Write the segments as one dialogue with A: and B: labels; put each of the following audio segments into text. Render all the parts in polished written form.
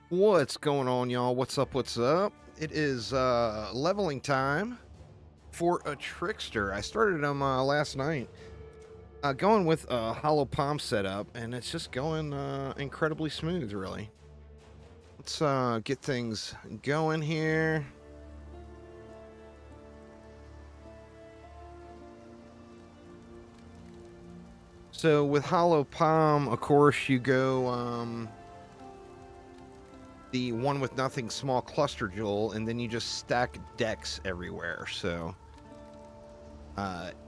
A: What's going on, y'all? What's up? What's up? It is leveling time for a Trickster. I started him last night, going with a hollow palm setup, and it's just going incredibly smooth, really. Let's get things going here. So with hollow palm, of course, you go the one with nothing small cluster jewel, and then you just stack decks everywhere. So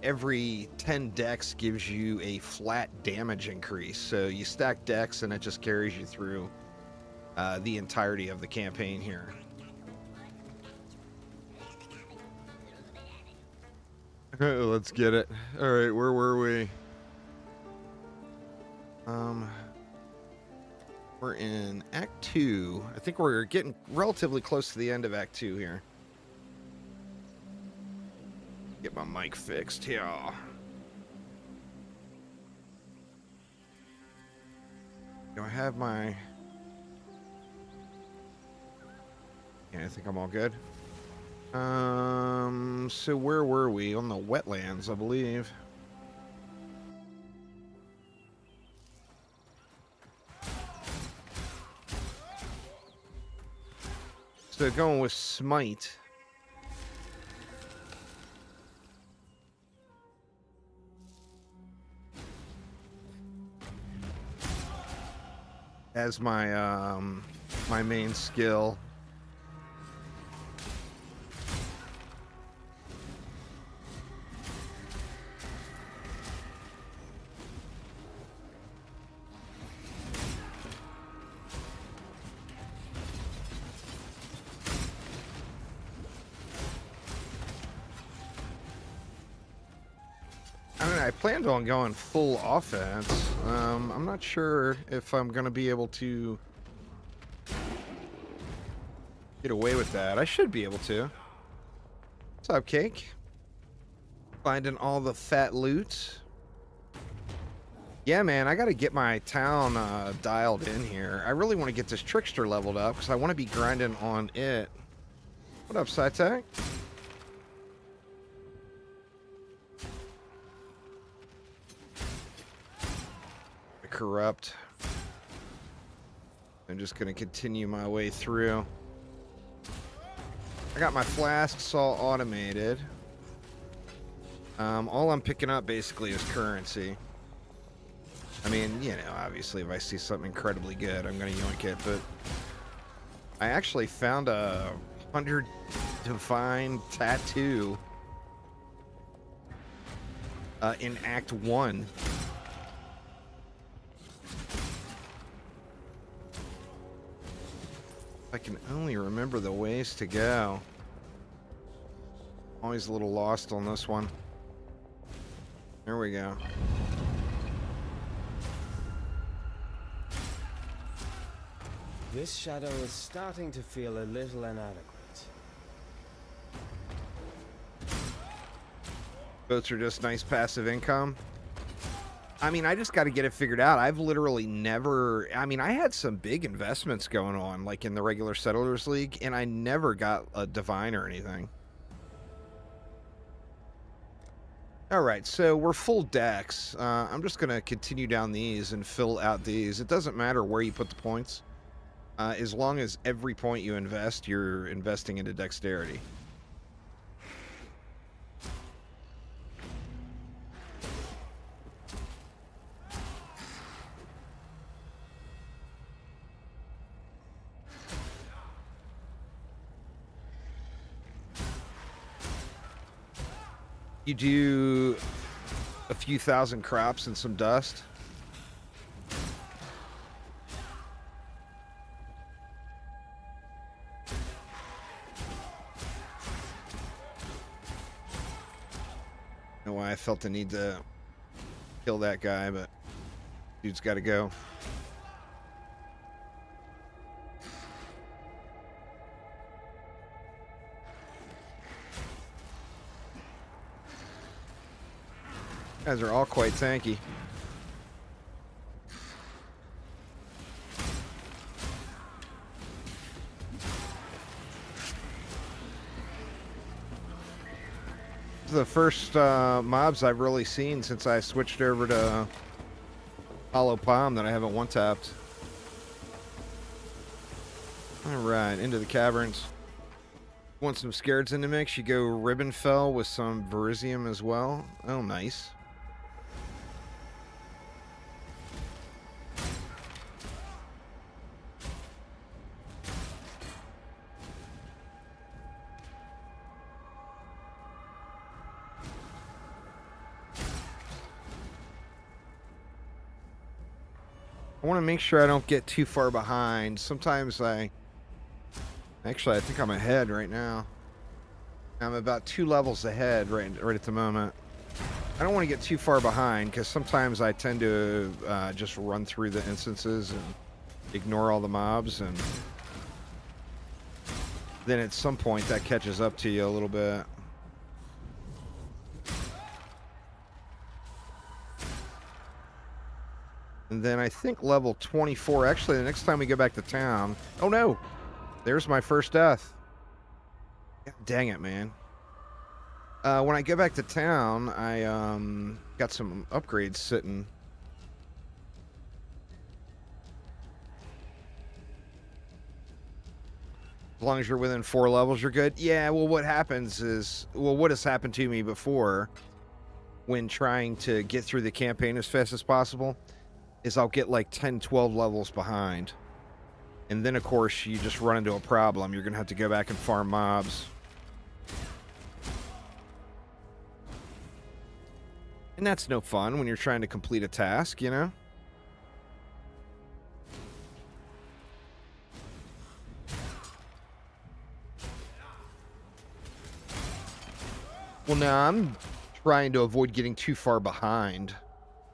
A: every 10 decks gives you a flat damage increase. So you stack decks and it just carries you through the entirety of the campaign here. Let's get it. All right, where were we? We're in Act 2. I think we're getting relatively close to the end of Act 2 here. Get my mic fixed here. Do I have my... Yeah, I think I'm all good. So where were we? On the wetlands, I believe. So going with Smite. As my my main skill. I mean, I planned on going full offense. I'm not sure if I'm going to be able to get away with that. I should be able to. What's up, Cake? Finding all the fat loot. Yeah, man, I got to get my town dialed in here. I really want to get this Trickster leveled up because I want to be grinding on it. What up, SciTech? Corrupt. I'm just going to continue my way through. I got my flasks all automated. All I'm picking up basically is currency. I mean, you know, obviously if I see something incredibly good, I'm going to yoink it, but I actually found a 100 divine tattoo in Act 1. I can only remember the ways to go. Always a little lost on this one. There we go.
B: This shadow is starting to feel a little inadequate.
A: Boats are just nice passive income. I mean, I just got to get it figured out. I've literally never... I mean, I had some big investments going on, like in the regular Settlers League, and I never got a Divine or anything. All right, so we're full decks. I'm just going to continue down these and fill out these. It doesn't matter where you put the points. As long as every point you invest, you're investing into dexterity. You do a few thousand crops and some dust. I don't know why I felt the need to kill that guy, but dude's got to go. Guys are all quite tanky. the first mobs I've really seen since I switched over to Hollow Palm that I haven't one-tapped. Alright, into the caverns. Want some scareds in the mix? You go Ribbon Fell with some Verisium as well. Oh, nice. I want to make sure I don't get too far behind. Sometimes Actually, I think I'm ahead right now. I'm about 2 levels ahead right at the moment. I don't want to get too far behind because sometimes I tend to just run through the instances and ignore all the mobs, and then at some point that catches up to you a little bit. And then I think level 24, actually the next time we go back to town, oh no, there's my first death. God dang it, man. When I go back to town, I got some upgrades sitting. As long as you're within 4 levels, you're good. Yeah, well, what happens is, well, what has happened to me before when trying to get through the campaign as fast as possible is I'll get like 10, 12 levels behind. And then, of course, you just run into a problem. You're going to have to go back and farm mobs. And that's no fun when you're trying to complete a task, you know? Well, now I'm trying to avoid getting too far behind.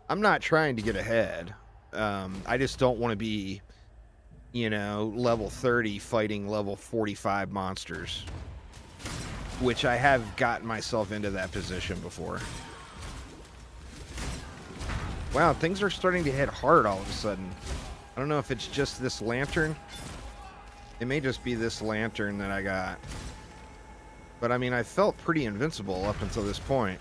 A: I'm not trying to get ahead. I just don't want to be, you know, level 30 fighting level 45 monsters. Which I have gotten myself into that position before. Wow, things are starting to hit hard all of a sudden. I don't know if it's just this lantern. It may just be this lantern that I got. But I mean, I felt pretty invincible up until this point.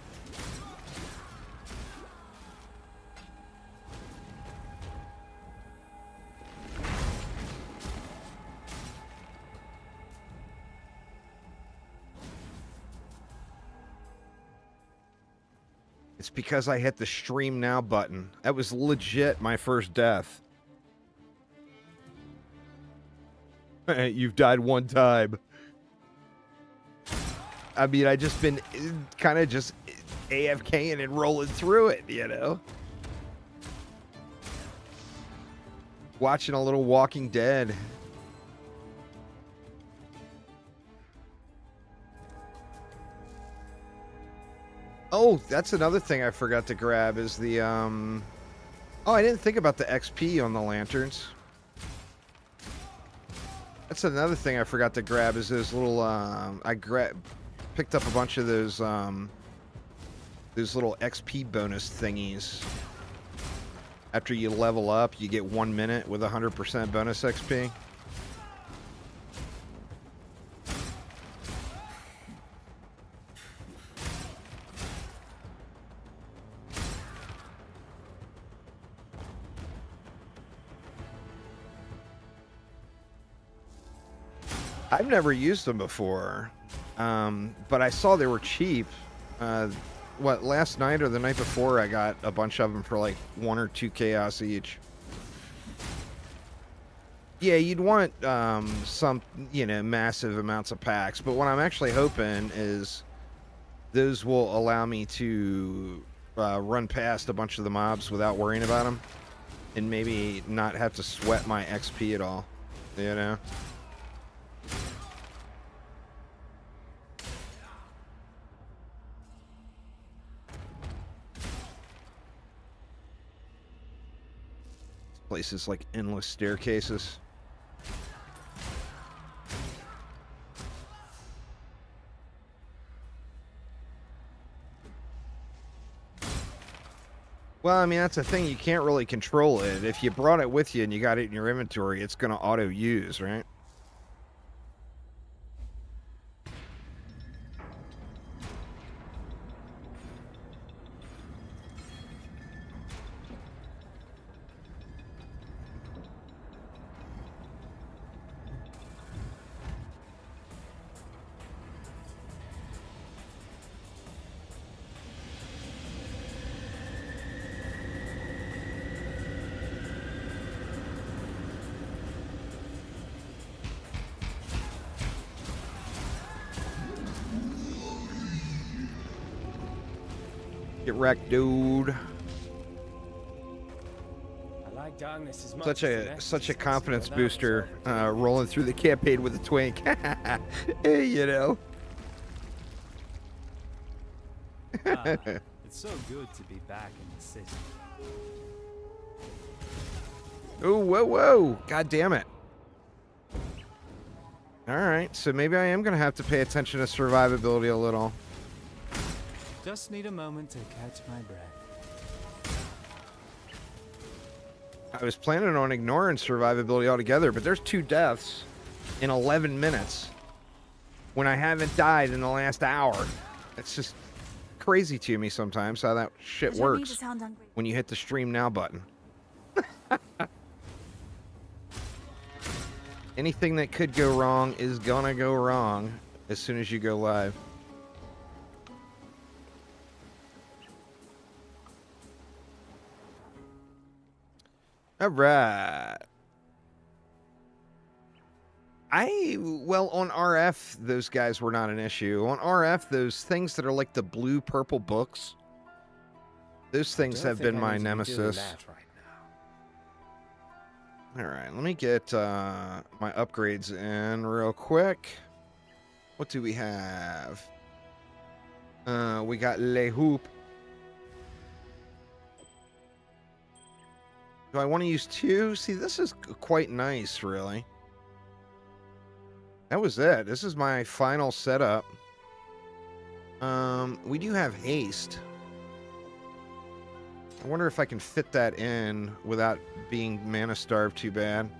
A: It's because I hit the stream now button. That was legit my first death. You've died one time. I mean, I just been kind of just AFKing and rolling through it, you know? Watching a little Walking Dead. Oh, that's another thing I forgot to grab is the, Oh, I didn't think about the XP on the lanterns. That's another thing I forgot to grab is those little, picked up a bunch of those little XP bonus thingies. After you level up, you get 1 minute with 100% bonus XP. I've never used them before, but I saw they were cheap. What, last night or the night before, I got a bunch of them for like 1 or 2 chaos each. Yeah, you'd want some, you know, massive amounts of packs, but what I'm actually hoping is those will allow me to run past a bunch of the mobs without worrying about them, and maybe not have to sweat my XP at all, you know? Places like endless staircases. Well, I mean, that's the thing. You can't really control it. If you brought it with you and you got it in your inventory, it's going to auto-use, right? Get wrecked, dude.
B: I like darkness as much
A: Such
B: as the
A: a
B: next
A: such a
B: distance,
A: confidence
B: but that was
A: booster,
B: over.
A: rolling through the campaign with a twink. Hey, you know.
B: It's so good to be back in the city.
A: Oh, whoa, whoa! God damn it! All right, so maybe I am gonna have to pay attention to survivability a little.
B: Just need a moment to catch my breath.
A: I was planning on ignoring survivability altogether, but there's 2 deaths in 11 minutes when I haven't died in the last hour. It's just crazy to me sometimes how that shit
C: I don't need to
A: works
C: sound ungrateful.
A: when you hit the stream now button. Anything that could go wrong is gonna go wrong as soon as you go live. All right. Well, on RF, those guys were not an issue. On RF, those things that are like the blue purple books, those things have been my nemesis. All right, let me get my upgrades in real quick. What do we have? We got Le Hoop. Do I want to use 2? See, this is quite nice, really. That was it. This is my final setup. We do have haste. I wonder if I can fit that in without being mana starved too bad.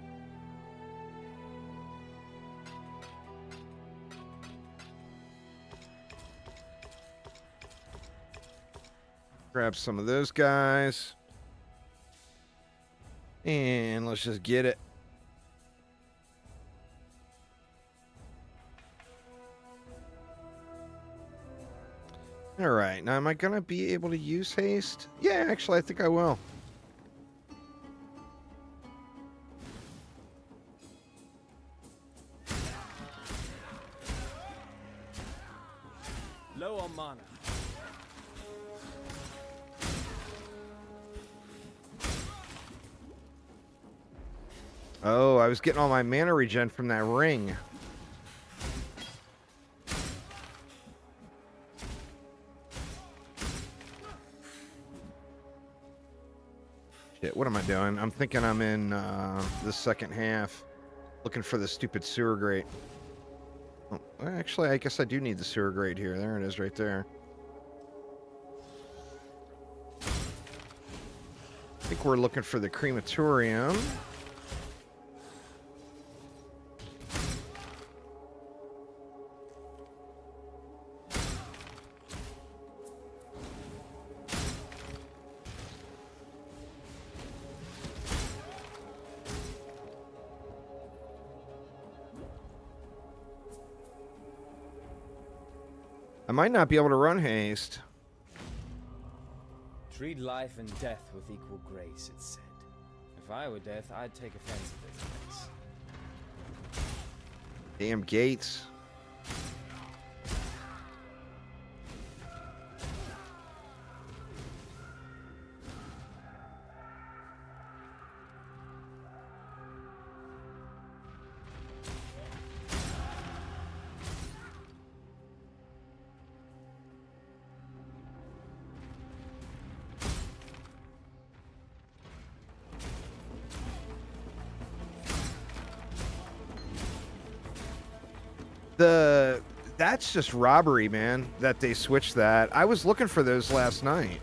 A: Grab some of those guys. And let's just get it. All right, now am I gonna be able to use haste? Yeah, actually, I think I will.
B: Low on mana.
A: Oh, I was getting all my mana regen from that ring. Shit, what am I doing? I'm thinking I'm in the second half, looking for the stupid sewer grate. Oh, actually, I guess I do need the sewer grate here. There it is right there. I think we're looking for the crematorium. I might not be able to run haste.
B: Treat life and death with equal grace, it's said. If I were death, I'd take offense to this place.
A: Damn gates. That's just robbery, man, that they switched that. I was looking for those last night.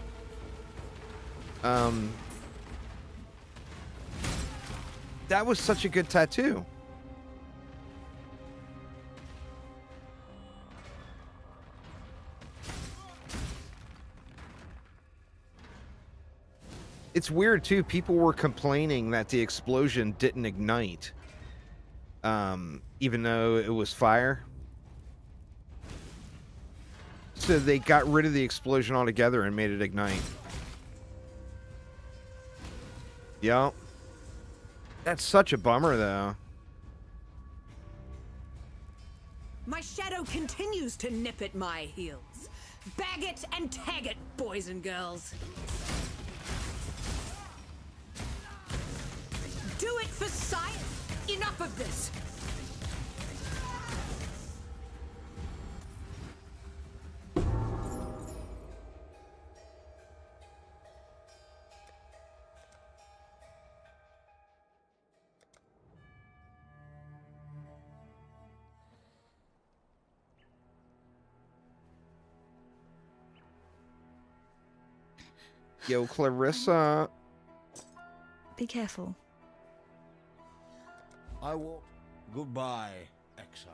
A: That was such a good tattoo. It's weird too. People were complaining that the explosion didn't ignite. Even though it was fire. So they got rid of the explosion altogether and made it ignite. Yep. That's such a bummer, though.
D: My shadow continues to nip at my heels.
C: Bag it and tag it, boys and girls. Do it for science. Enough of this.
A: Yo, Clarissa.
D: Be careful.
E: I walk. Goodbye, Exile.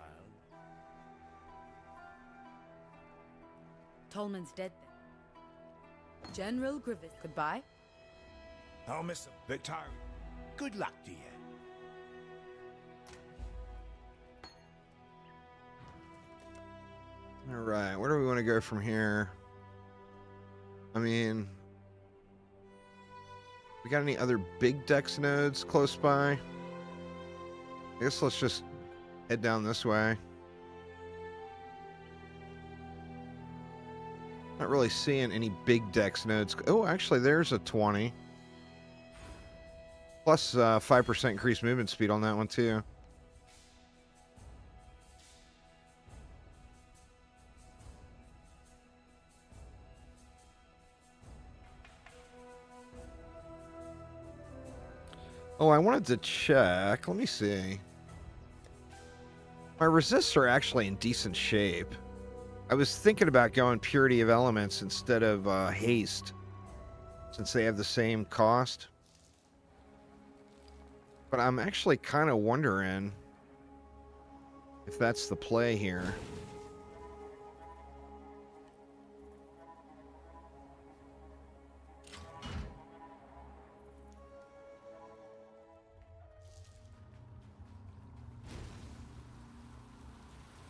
C: Tolman's dead then. General Grievous, goodbye.
E: I'll miss him. Victor, good luck to you.
A: All right, where do we want to go from here? I mean, we got any other big dex nodes close by? I guess let's just head down this way. Not really seeing any big dex nodes. Oh, actually, there's a 20. Plus 5% increased movement speed on that one, too. Oh, I wanted to check. Let me see. My resists are actually in decent shape. I was thinking about going Purity of Elements instead of Haste, since they have the same cost. But I'm actually kind of wondering if that's the play here.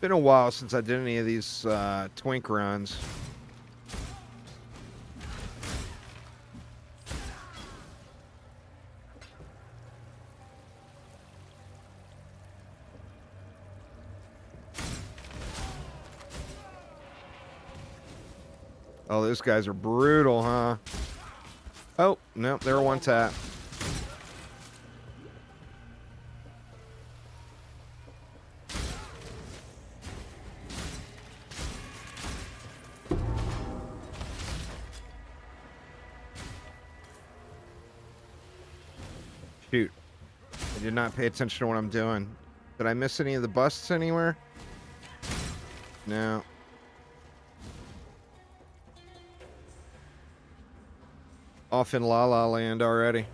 A: Been a while since I did any of these twink runs. Oh, those guys are brutal, huh? Oh, no, they're one tap. Shoot. I did not pay attention to what I'm doing. Did I miss any of the busts anywhere? No. Off in La La Land already.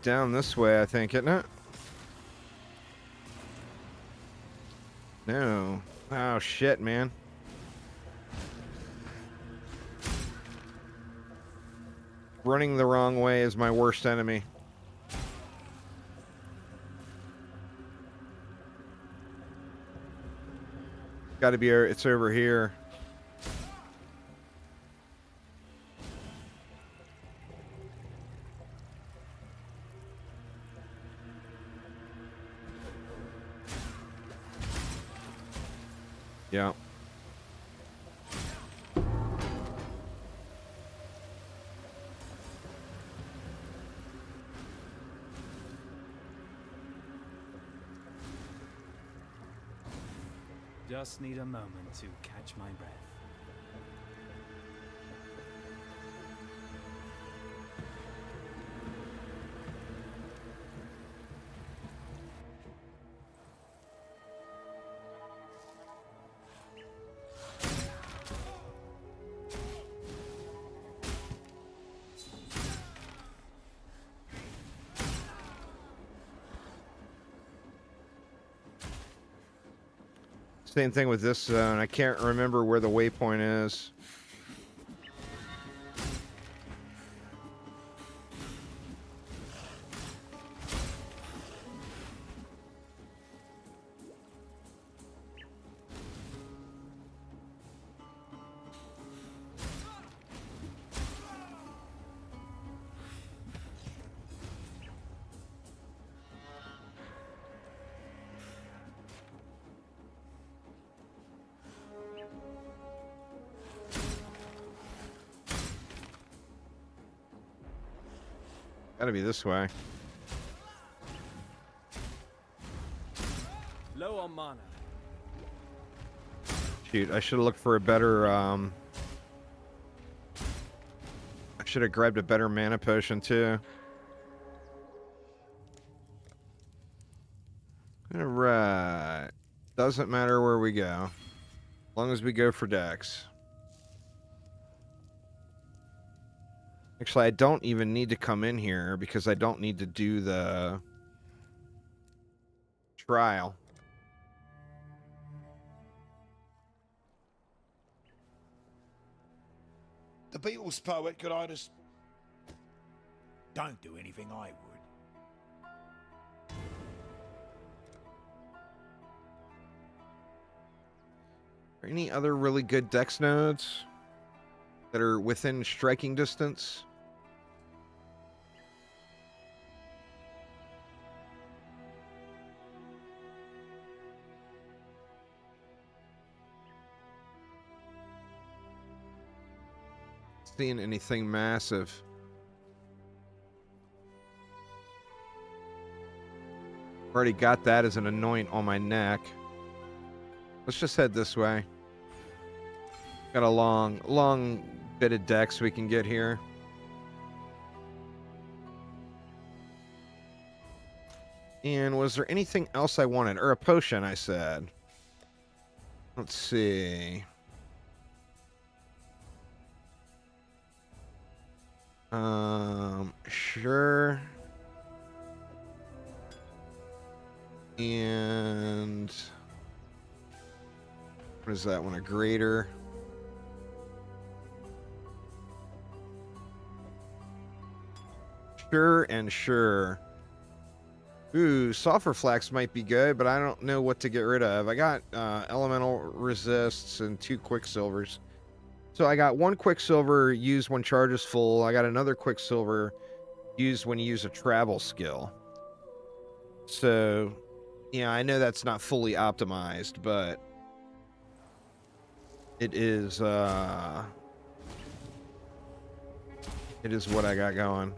A: Down this way, I think, isn't it? No. Oh, shit, man. Running the wrong way is my worst enemy. Gotta be, it's over here. Yeah.
B: Just need a moment to catch my breath.
A: Same thing with this zone. I can't remember where the waypoint is. Gotta be this way.
B: Low on mana.
A: Shoot, I should have looked for a better, I should have grabbed a better mana potion, too. Alright. Doesn't matter where we go. As long as we go for Dex. Actually, I don't even need to come in here because I don't need to do the trial.
E: The Beatles poet could I just... Don't do anything I would.
A: Are any other really good Dex nodes that are within striking distance? Seeing anything massive. Already got that as an anoint on my neck. Let's just head this way. Got a long bit of Dex we can get here. And was there anything else I wanted? Or a potion, I said. Let's see. Sure. And what is that one? A greater. Sure and sure. Ooh, sulfur flax might be good, but I don't know what to get rid of. I got elemental resists and 2 quicksilvers. So I got 1 quicksilver used when charge is full. I got another quicksilver used when you use a travel skill. So, yeah, I know that's not fully optimized, but it is what I got going.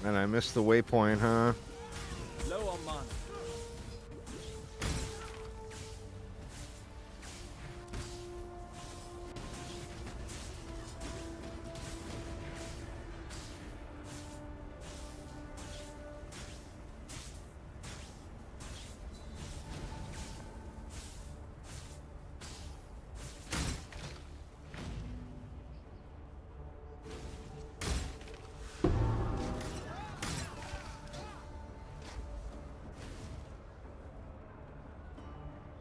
A: And I missed the waypoint, huh?
B: Low on mana.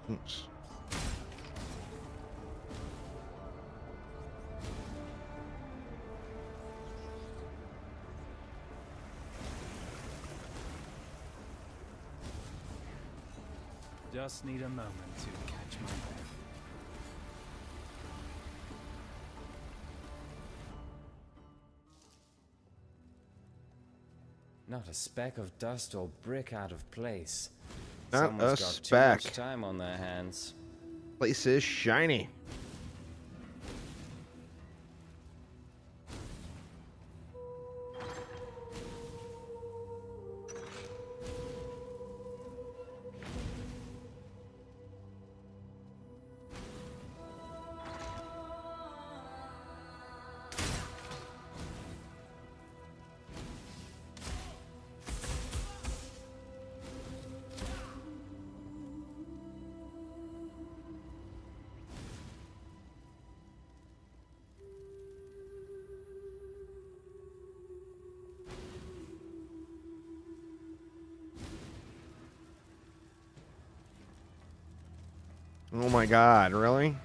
A: Oops.
B: Just need a moment to catch my breath. Not a speck of dust or brick out of place.
A: Not
B: Someone's
A: a
B: got
A: speck.
B: too much time on their hands.
A: Place is shiny. Oh my god, really?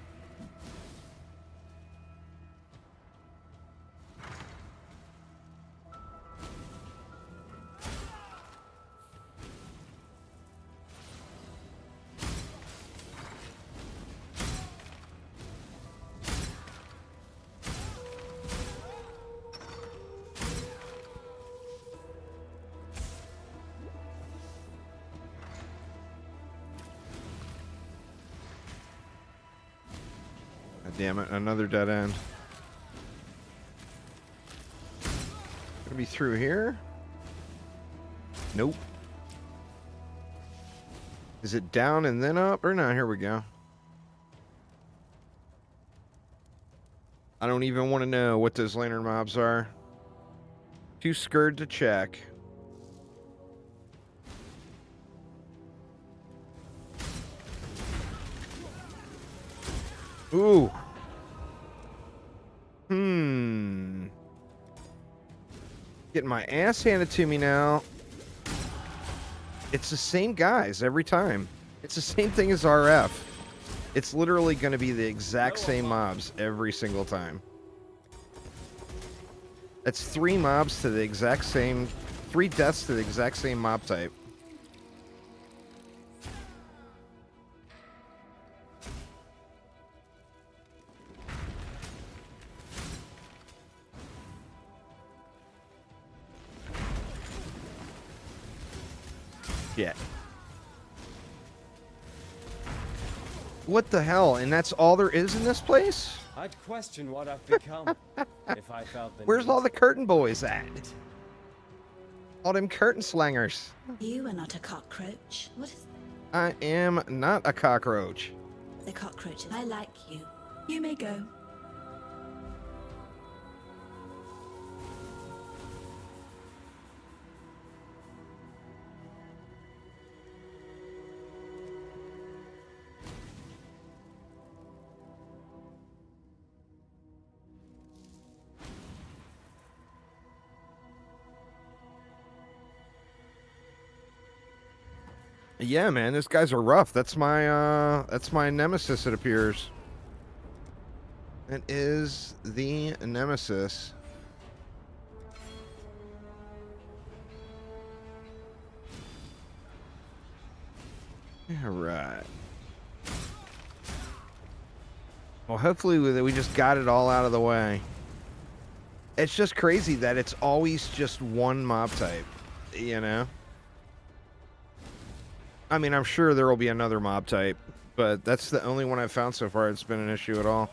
A: God damn it, another dead end. Gonna be through here? Nope. Is it down and then up? Or no, here we go. I don't even want to know what those lantern mobs are. Too scared to check. Ooh. Getting my ass handed to me now. It's the same guys every time. It's the same thing as RF. It's literally going to be the exact same mobs every single time. That's 3 mobs to the exact same... 3 deaths to the exact same mob type. Yeah. What the hell? And that's all there is in this place?
B: I'd question what I've become if I felt the
A: Where's
B: need.
A: all the curtain boys at? All them curtain slangers.
D: You are not a cockroach. What is
A: I am not a cockroach.
D: the cockroaches? I like you. You may go.
A: Yeah, man, those guys are rough. That's my nemesis, it appears. It is the nemesis. All right. Well, hopefully we just got it all out of the way. It's just crazy that it's always just one mob type, you know? I mean, I'm sure there will be another mob type, but that's the only one I've found so far. It's been an issue at all.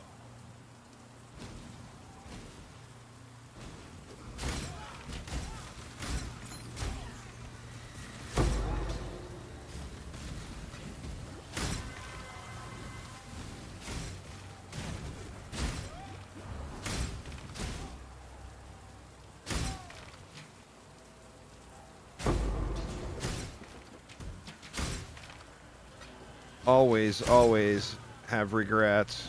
A: Always have regrets.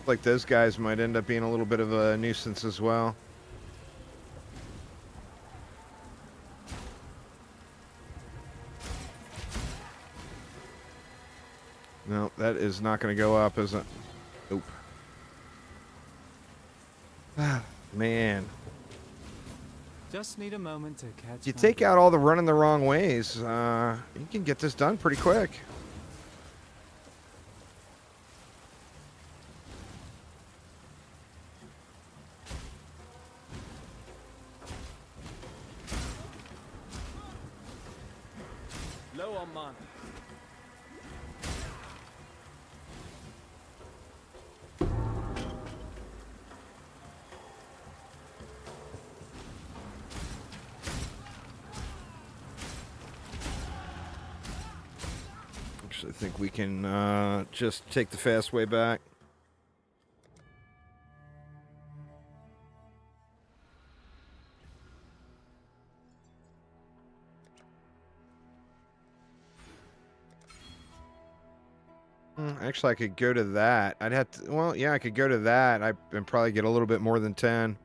A: Like those guys might end up being a little bit of a nuisance as well. No, that is not going to go up, is it? Nope. Ah, man.
B: Just need a moment to catch.
A: You take out all the running the wrong ways, you can get this done pretty quick.
B: Low on mana.
A: Actually, I think we can just take the fast way back. Actually, I could go to that. I'd have to... Well, yeah, I could go to that and probably get a little bit more than 10.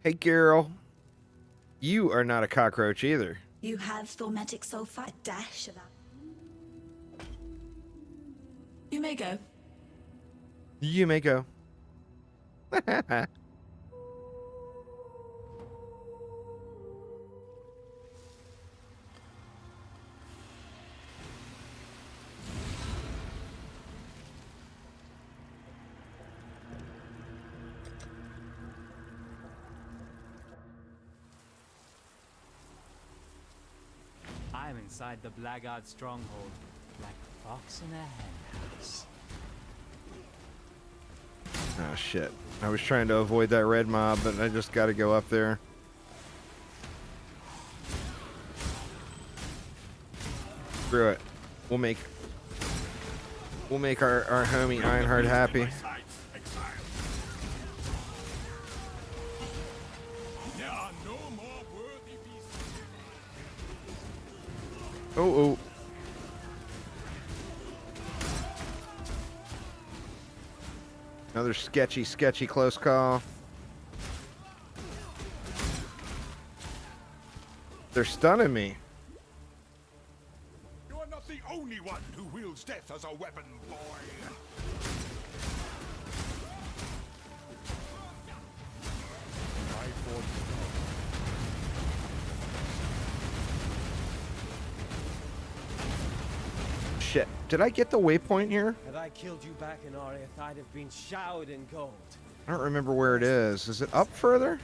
A: Hey, Carol. You are not a cockroach either.
D: You have thaumatic sulfide dash of that. You may go.
A: You may go.
B: I'm inside the Blackguard stronghold, like a fox in a henhouse.
A: Oh, shit. I was trying to avoid that red mob, but I just gotta go up there. Screw it. We'll make our homie Ironheart happy.
E: There are no more worthy beasts.
A: Oh. Another sketchy close call. They're stunning me.
E: You are not the only one who wields death as a weapon, boy.
A: Shit. Did I get the waypoint here?
B: Had I killed you back in Ariath, I'd have been showered in gold.
A: I don't remember where it is. Is it up further?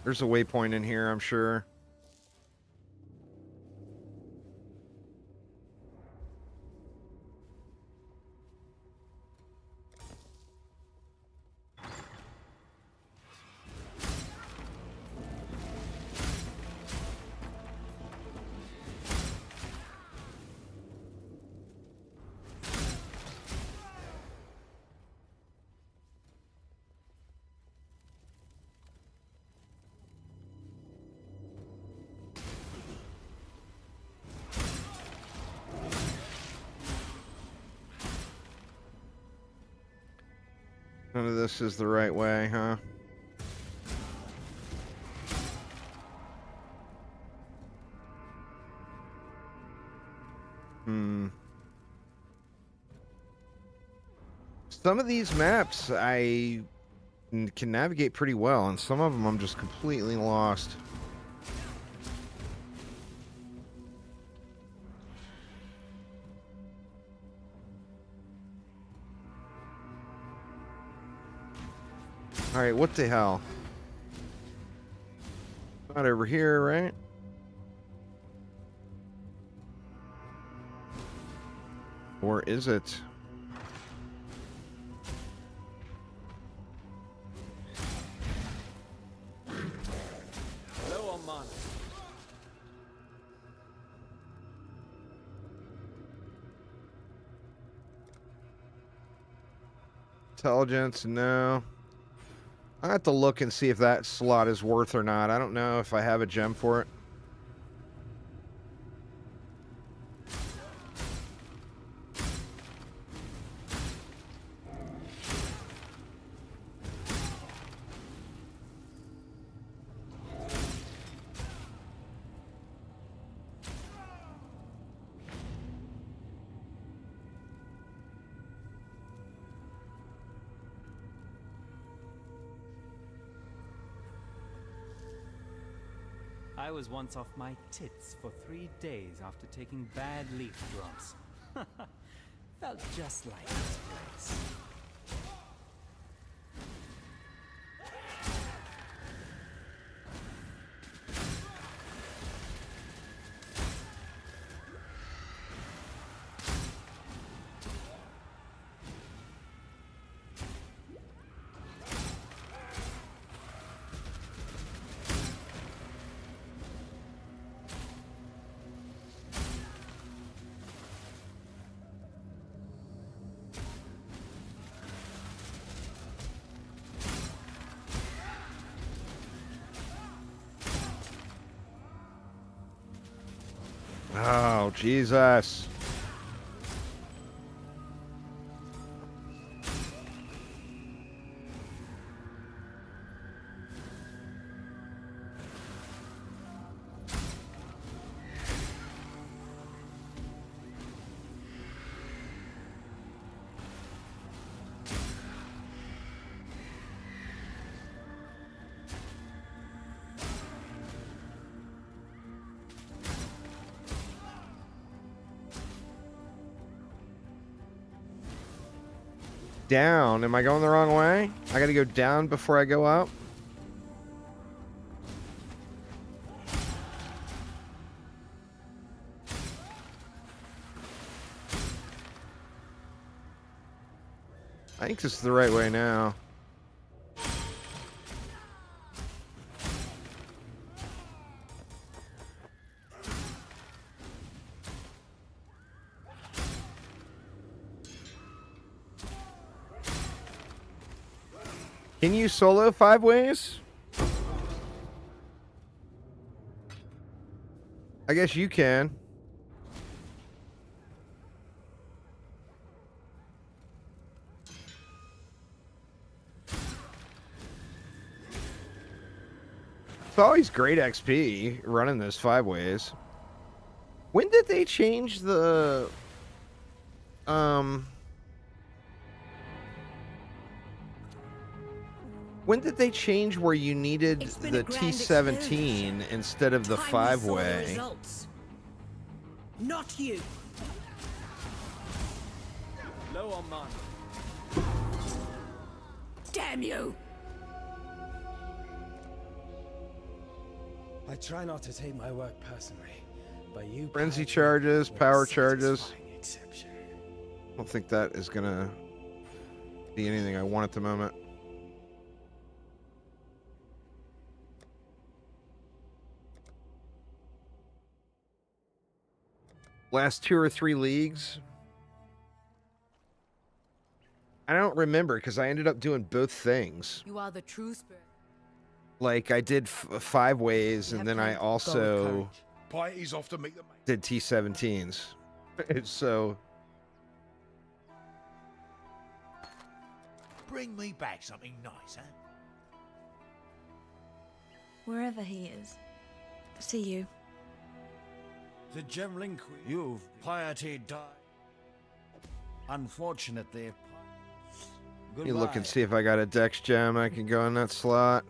A: There's a waypoint in here, I'm sure. None of this is the right way, huh? Some of these maps I can navigate pretty well, and some of them I'm just completely lost. Alright, what the hell? Not over here, right? Or is it?
B: Low on mana.
A: Intelligence, no. I have to look and see if that slot is worth or not. I don't know if I have a gem for it.
B: I was once off my tits for 3 days after taking bad leaf drops. Felt just like this place.
A: Oh, Jesus. Down. Am I going the wrong way? I gotta go down before I go up? I think this is the right way now. Can you solo 5 ways? I guess you can. It's always great XP running those 5 ways. When did they change the when did they change where you needed the T17 instead of the 5-way?
F: Not you.
B: Low on mana.
F: Damn you.
G: I try not to take my work personally, but you
A: Frenzy
G: pioneered
A: charges,
G: with
A: power
G: a
A: charges.
G: satisfying exception.
A: I don't think that is gonna be anything I want at the moment. Last 2 or 3 leagues. I don't remember because I ended up doing both things.
C: You are the true spirit.
A: Like I did 5 ways,
C: You
A: and
C: have
A: then I
C: plenty.
A: also
E: Parties off to meet the mate.
A: did T17s. So
E: Bring me back something nice, huh?
D: Wherever he is. See you.
H: The Gemling Queen. You've piety died. Unfortunately.
A: let me look and see if I got a Dex gem I can go in that slot.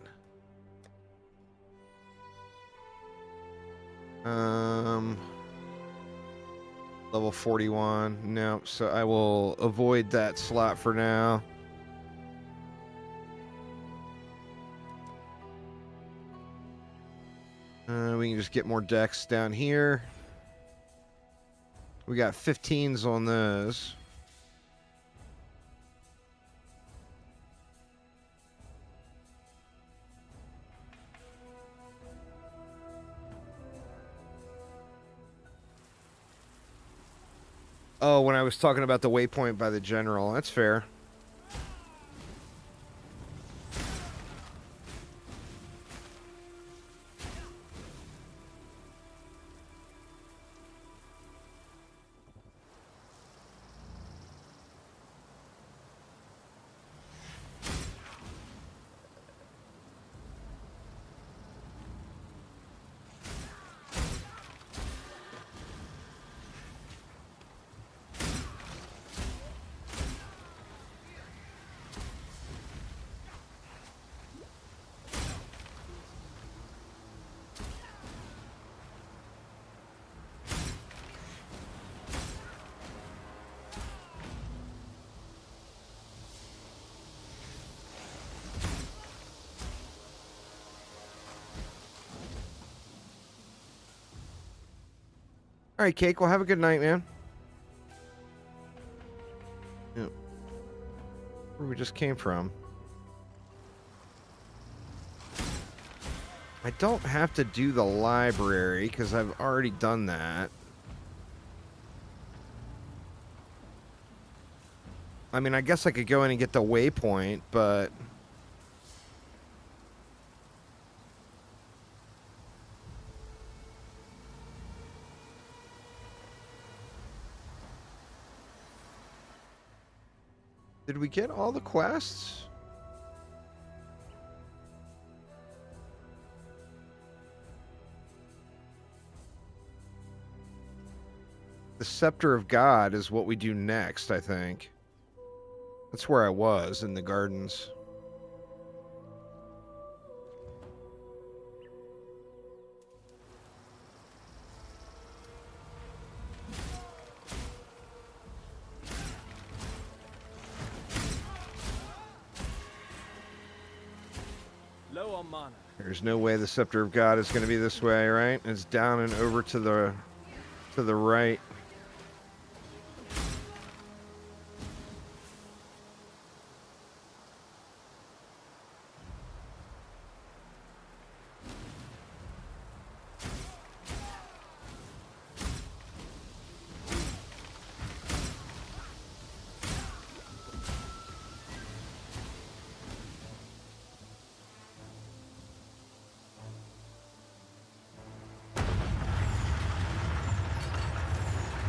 A: Level 41. No, so I will avoid that slot for now. We can just get more decks down here. We got 15s on those. Oh, when I was talking about the waypoint by the general. That's fair. All right, Cake. Well, have a good night, man. Yeah. Where we just came from. I don't have to do the library because I've already done that. I mean, I guess I could go in and get the waypoint, but... Did we get all the quests? The Scepter of God is what we do next, I think. That's where I was, in the gardens.
G: Low on mana.
A: There's no way the Scepter of God is going to be this way, right? It's down and over to the right.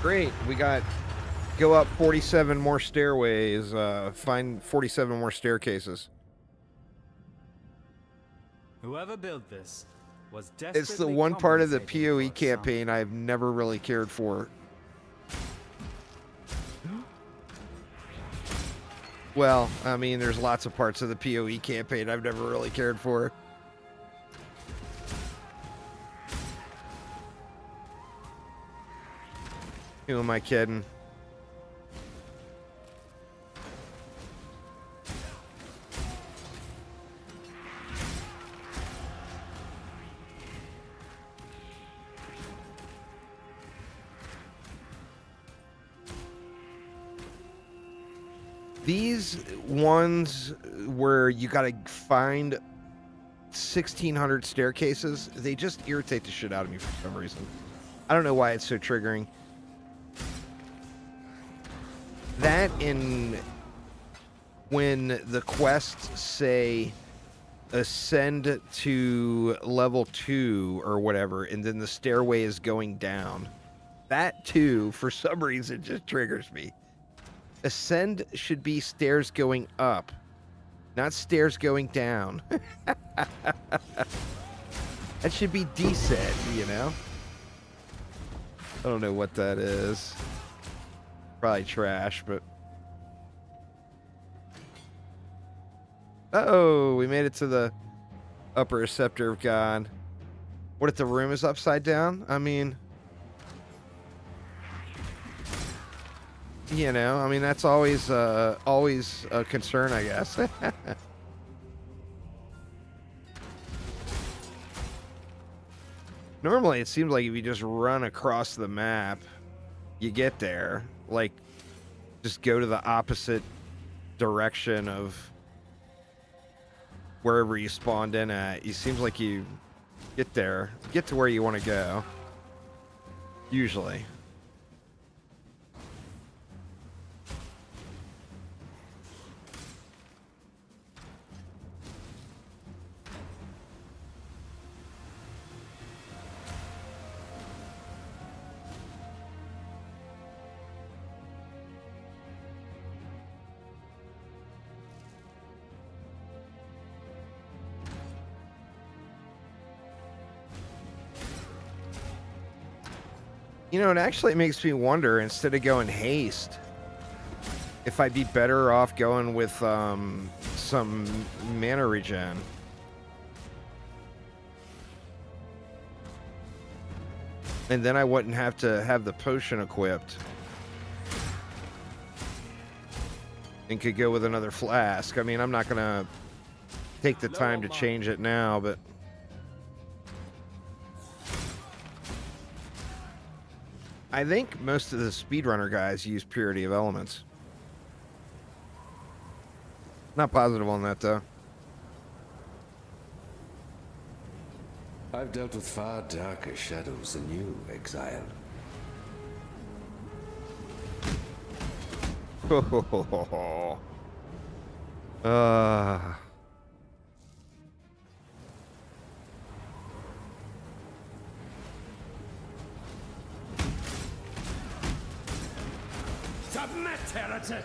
A: Great, we got go up 47 more stairways, find 47 more staircases.
B: Whoever built this was desperately
A: It's the one part of the
B: compensating
A: PoE
B: for
A: campaign I've never really cared for. Well, I mean, there's lots of parts of the PoE campaign I've never really cared for. Who am I kidding? These ones where you gotta find 1,600 staircases, they just irritate the shit out of me for some reason. I don't know why it's so triggering. That in when the quests say ascend to level 2 or whatever, and then the stairway is going down. That too, for some reason, just triggers me. Ascend should be stairs going up, not stairs going down. That should be descent, you know? I don't know what that is. Probably trash, but... Uh-oh, we made it to the upper Scepter of God. What if the room is upside down? I mean... You know, I mean, that's always a concern, I guess. Normally, it seems like if you just run across the map, you get there. Like, just go to the opposite direction of wherever you spawned in at. It seems like you get there, get to where you want to go. Usually. You know, it actually makes me wonder, instead of going haste, if I'd be better off going with some mana regen. And then I wouldn't have to have the potion equipped. And could go with another flask. I mean, I'm not going to take the time to change it now, but... I think most of the speedrunner guys use Purity of Elements. Not positive on that, though.
F: I've dealt with far darker shadows than you, Exile.
G: Submit, heretic!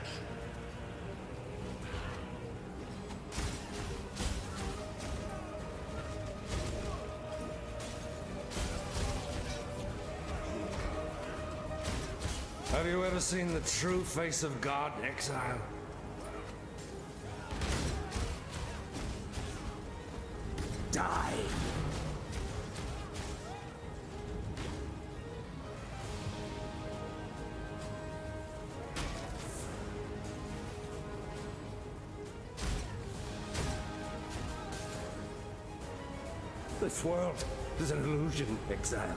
F: Have you ever seen the true face of God, Exile? Die! This world is an illusion, Exile.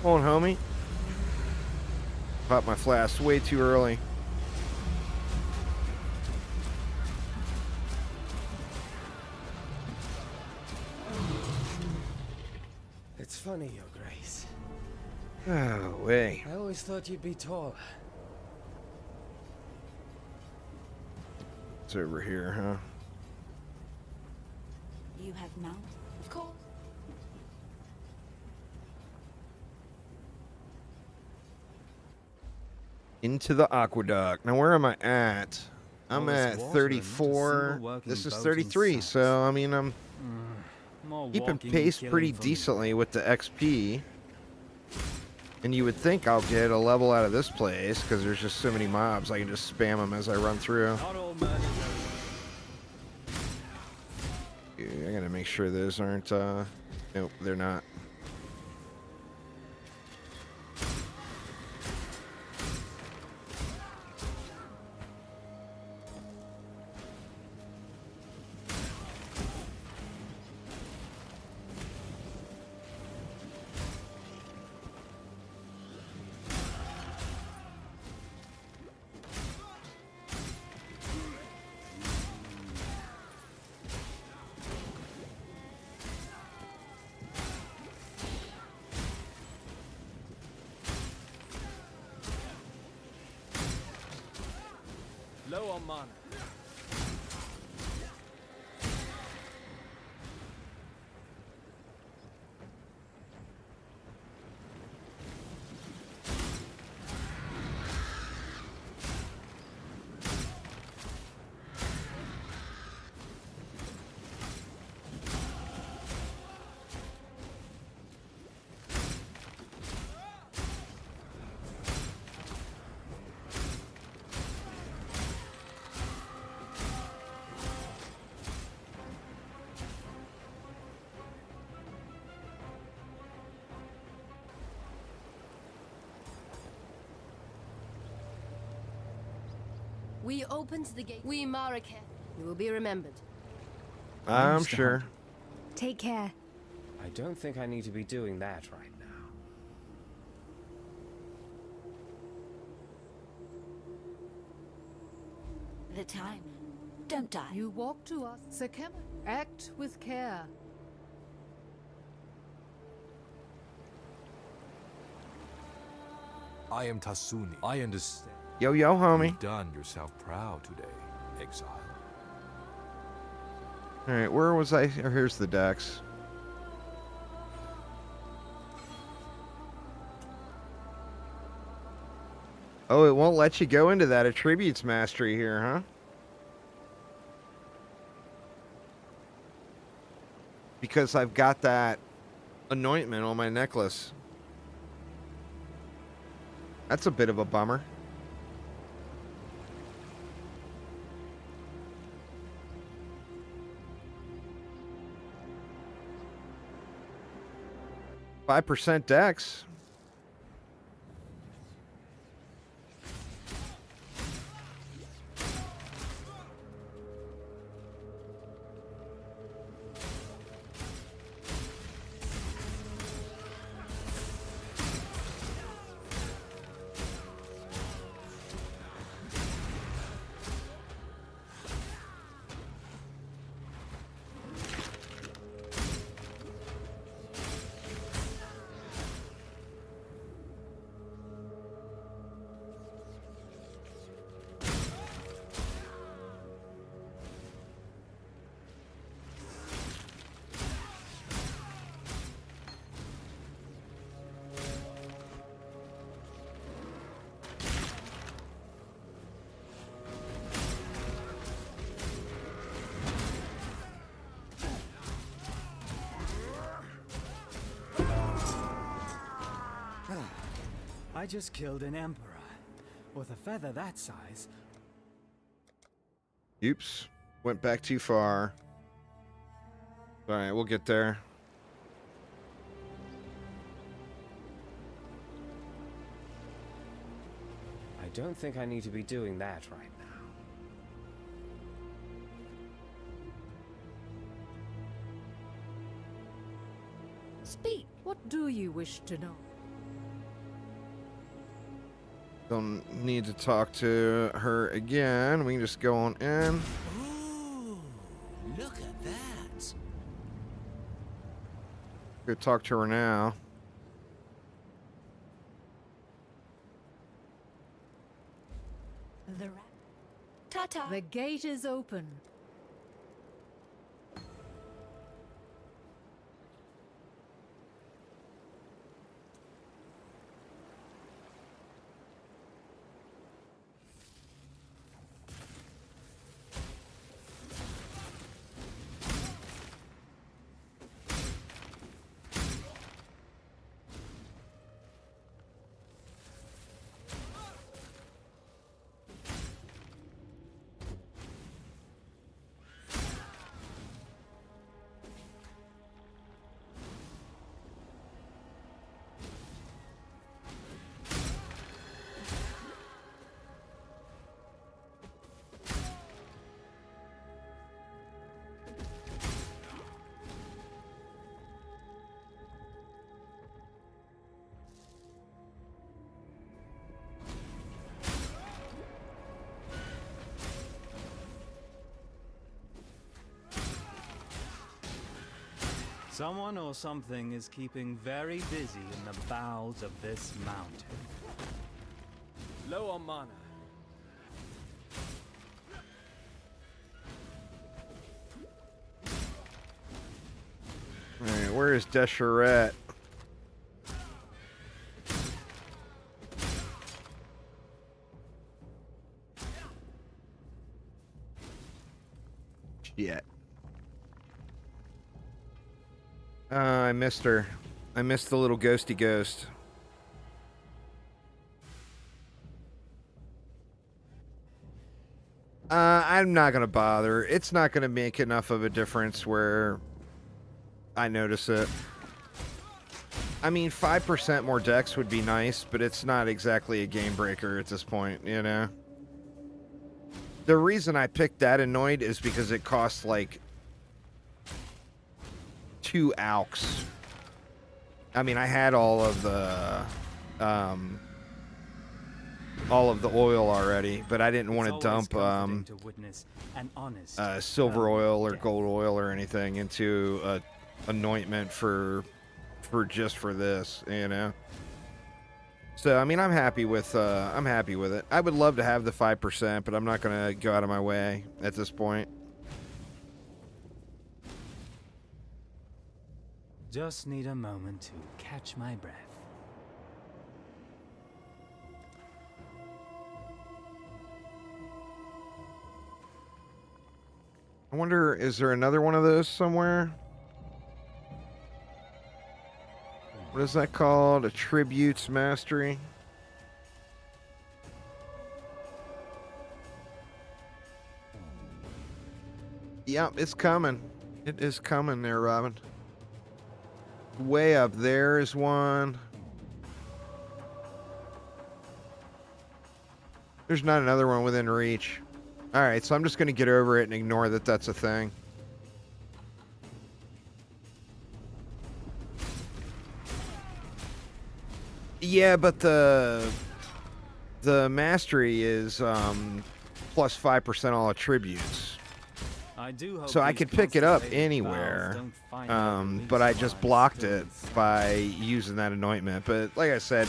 A: Come on, homie. Popped my flask way too early.
G: It's funny, Your Grace.
A: Oh, way.
G: I always thought you'd be taller.
A: It's over here, huh?
D: You have mount? Of course.
A: Into the aqueduct. Now, where am I at? I'm
B: All this
A: at
B: water and not a
A: 34.
B: single working
A: This is
B: boat in
A: 33.
B: sight.
A: So, I mean, I'm
B: More
A: keeping
B: walking and
A: pace
B: killing
A: pretty
B: for me.
A: decently with the XP. And you would think I'll get a level out of this place because there's just so many mobs. I can just spam them as I run through.
G: Not all murder.
A: I gotta make sure those aren't, nope, they're not.
G: Low on mana.
C: We opened the gate. We Marike. You will be remembered.
A: I'm sure.
C: Take care.
G: I don't think I need to be doing that right now.
D: The time. Don't die.
C: You walk to us, Sekem. Act with care.
I: I am Tasuni. I understand.
A: Yo, yo, homie.
I: You've done yourself proud today, Exile.
A: All right, where was I? Oh, here's the decks. Oh, it won't let you go into that attributes mastery here, huh? Because I've got that anointment on my necklace. That's a bit of a bummer. %5 dex.
B: I just killed an emperor. With a feather that size,
A: Oops. Went back too far. Alright, we'll get there.
G: I don't think I need to be doing that right now.
C: Speak. What do you wish to know?
A: Don't need to talk to her again. We can just go on in.
H: Ooh, look at that.
A: Go talk to her now.
D: The rat. Ta-ta.
C: The gate is open.
B: someone or something is keeping very busy in the bowels of this mountain.
G: Low on mana.
A: Alright, where is Desherette? Shit. I missed her. I missed the little ghosty ghost. I'm not gonna bother. It's not gonna make enough of a difference where I notice it. I mean, 5% more dex would be nice, but it's not exactly a game breaker at this point, you know? The reason I picked that Annoyed is because it costs like 2 alks. I mean, I had all of the oil already, but I didn't want to dump
B: To witness an honest
A: silver oil or
B: death.
A: gold oil or anything into anointment for this, you know. So I mean, I'm happy with it. I would love to have the 5%, but I'm not gonna go out of my way at this point.
B: Just need a moment to catch my breath.
A: I wonder, is there another one of those somewhere? What is that called? Attributes Mastery? Yep, it's coming. It is coming there, Robin. Way up there is one. There's not another one within reach. Alright, so I'm just going to get over it and ignore that that's a thing. Yeah, but the mastery is plus 5% all attributes.
B: I do hope
A: So I
B: these
A: could pick it up
B: constipated
A: anywhere,
B: bowels don't find their
A: but I
B: release
A: just
B: by
A: blocked it
B: spirits.
A: by using that anointment. But like I said,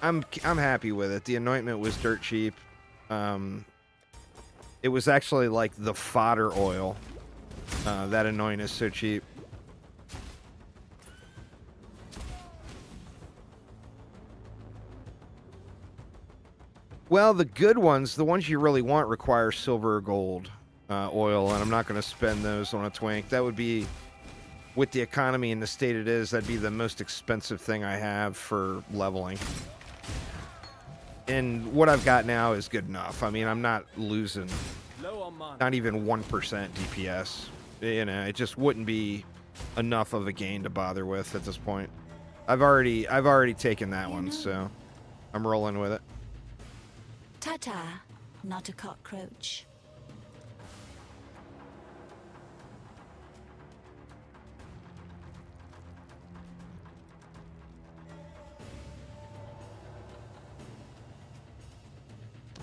A: I'm happy with it. The anointment was dirt cheap. It was actually like the fodder oil. That anointment is so cheap. Well, the good ones, the ones you really want, require silver or gold oil, and I'm not going to spend those on a twink. That would be, with the economy and the state it is, that'd be the most expensive thing I have for leveling. And what I've got now is good enough. I mean, I'm not losing
G: Low on mana.
A: not even 1% DPS. You know, it just wouldn't be enough of a gain to bother with at this point. I've already taken that one, so I'm rolling with it.
D: Ta-ta, not a cockroach.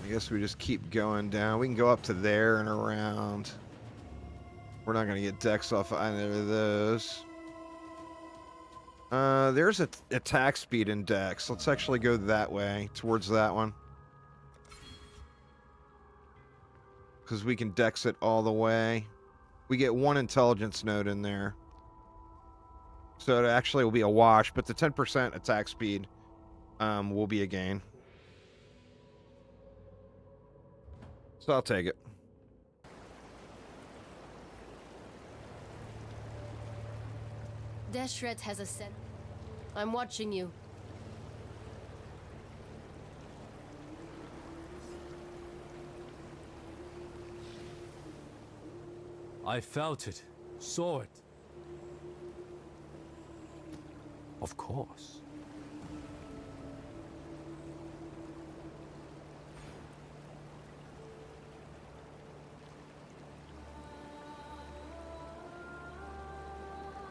A: I guess we just keep going down. We can go up to there and around. We're not going to get decks off either of those. There's a attack speed in dex. Let's actually go that way, towards that one. Because we can dex it all the way. We get 1 intelligence node in there. So it actually will be a wash, but the 10% attack speed will be a gain. So I'll take it.
J: Deshret has a set. I'm watching you.
I: I felt it, saw it. Of course.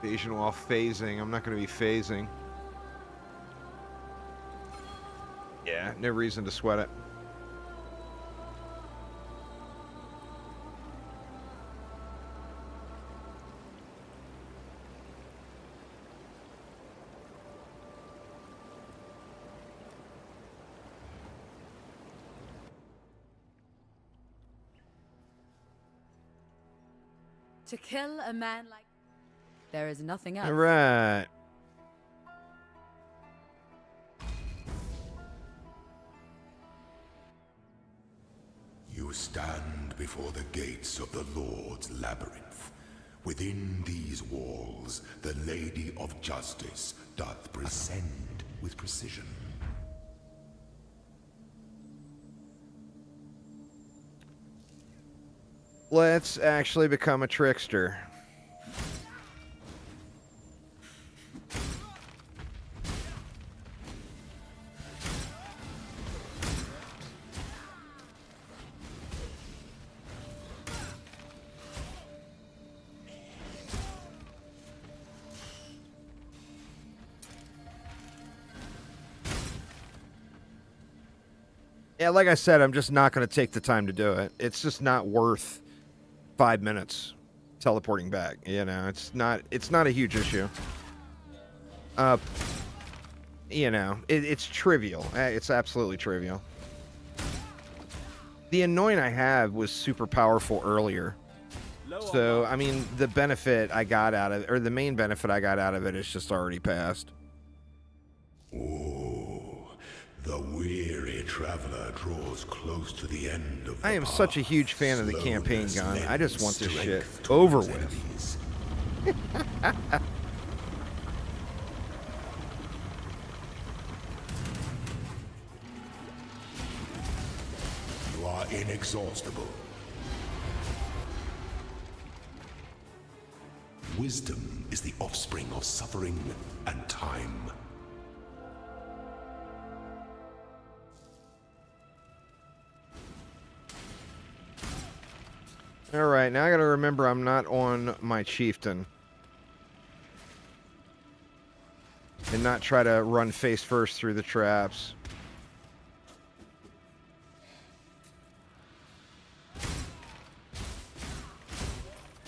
A: Evasion while phasing. I'm not going to be phasing. Yeah, no reason to sweat it.
C: To kill a man like... There is nothing else.
A: All right.
K: You stand before the gates of the Lord's labyrinth. Within these walls, the Lady of Justice doth ascend with precision.
A: Let's actually become a trickster. Yeah, like I said, I'm just not going to take the time to do it. It's just not worth 5 minutes teleporting back. You know, it's not a huge issue. You know, it's trivial. It's absolutely trivial. The anoint I have was super powerful earlier. So, I mean, the benefit I got out of it, or the main benefit I got out of it is just already passed.
K: Oh, the weary traveler draws close to the end of the
A: I am
K: path.
A: such a huge fan of the campaign gun. I just want this shit
K: Strength
A: over
K: towards
A: with.
K: enemies. You are inexhaustible. Wisdom is the offspring of suffering and time.
A: All right, now I got to remember I'm not on my chieftain. And not try to run face first through the traps.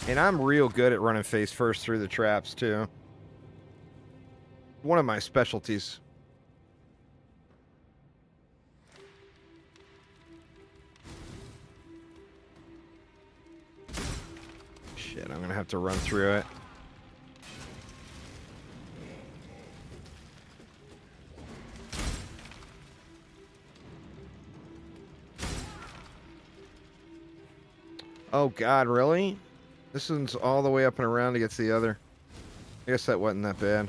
A: And I'm real good at running face first through the traps, too. One of my specialties. Shit, I'm gonna have to run through it. Oh God, really? This one's all the way up and around to get to the other. I guess that wasn't that bad.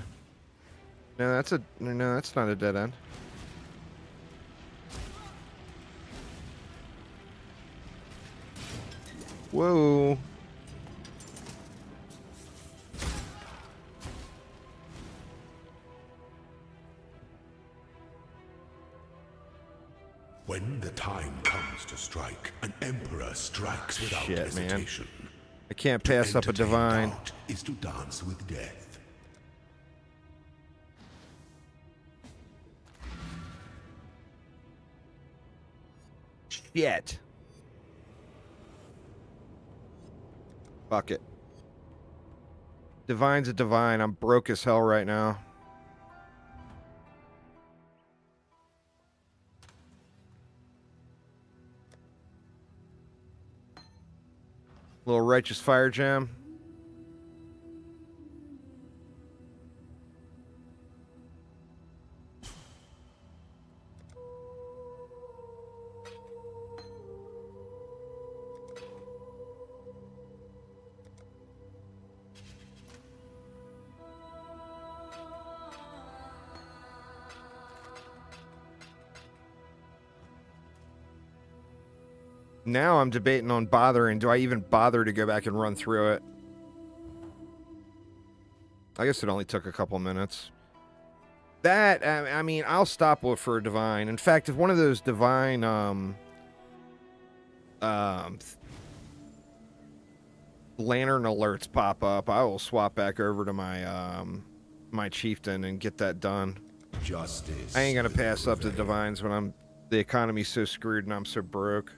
A: No, that's not a dead end. Whoa.
K: When the time comes to strike, an emperor strikes without
A: Shit,
K: hesitation.
A: man. I can't pass up a
K: Entertain
A: divine.
K: doubt is to dance with death.
A: Shit. Fuck it. Divine's a divine. I'm broke as hell right now. Little righteous fire gem. Now I'm debating on bothering. Do I even bother to go back and run through it? I guess it only took a couple minutes. That, I mean, I'll stop for a divine. In fact, if one of those divine, lantern alerts pop up, I will swap back over to my, my chieftain and get that done.
K: Justice.
A: I ain't gonna pass up the divines when the economy's so screwed and I'm so broke.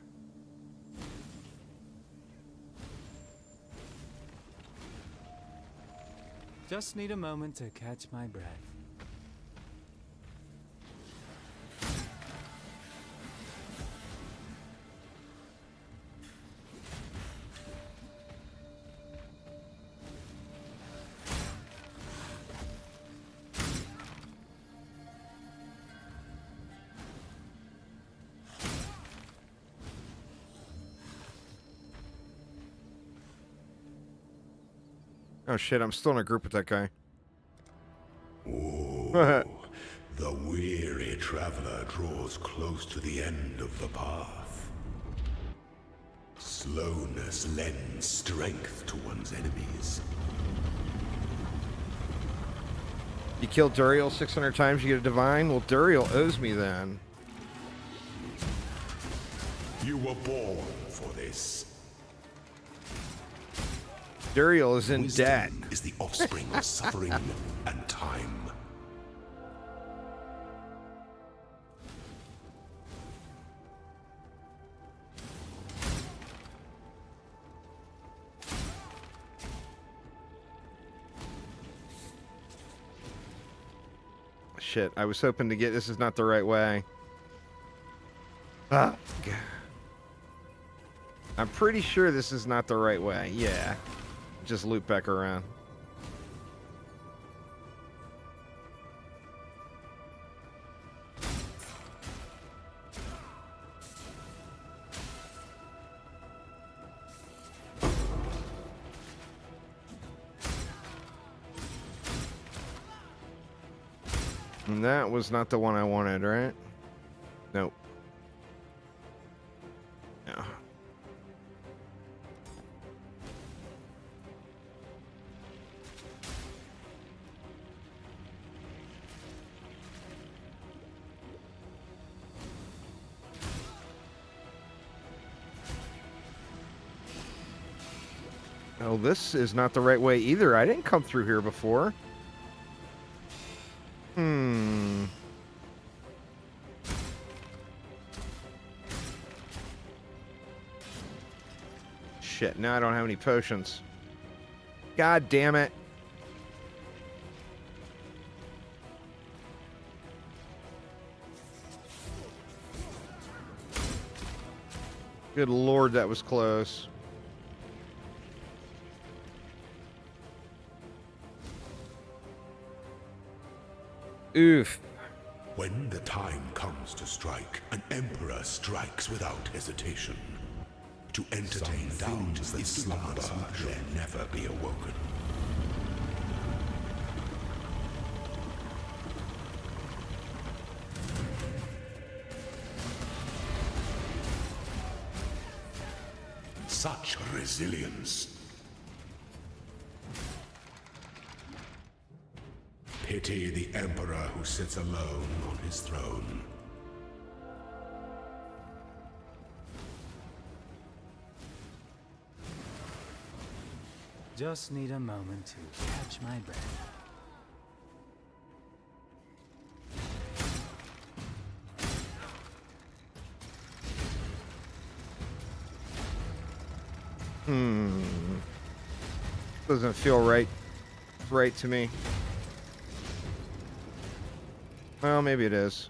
B: Just need a moment to catch my breath.
A: Oh shit, I'm still in a group with that guy.
K: Oh, the weary traveler draws close to the end of the path. Slowness lends strength to one's enemies.
A: You kill Duriel 600 times, you get a divine? Well, Duriel owes me then.
K: You were born for this.
A: Duriel is in
K: Wisdom
A: debt.
K: is the offspring of suffering and time.
A: Shit, I was hoping to get... This is not the right way. Ah. I'm pretty sure this is not the right way. Yeah. Just loop back around. And that was not the one I wanted, right? Nope. No. Oh, this is not the right way either. I didn't come through here before. Shit, now I don't have any potions. God damn it. Good lord, that was close. Oof.
K: When the time comes to strike, an emperor strikes without hesitation. To entertain doubt is slumber will never be awoken. Such resilience. Pity the Emperor who sits alone on his throne.
B: Just need a moment to catch my breath.
A: Doesn't feel right to me. Well, maybe it is.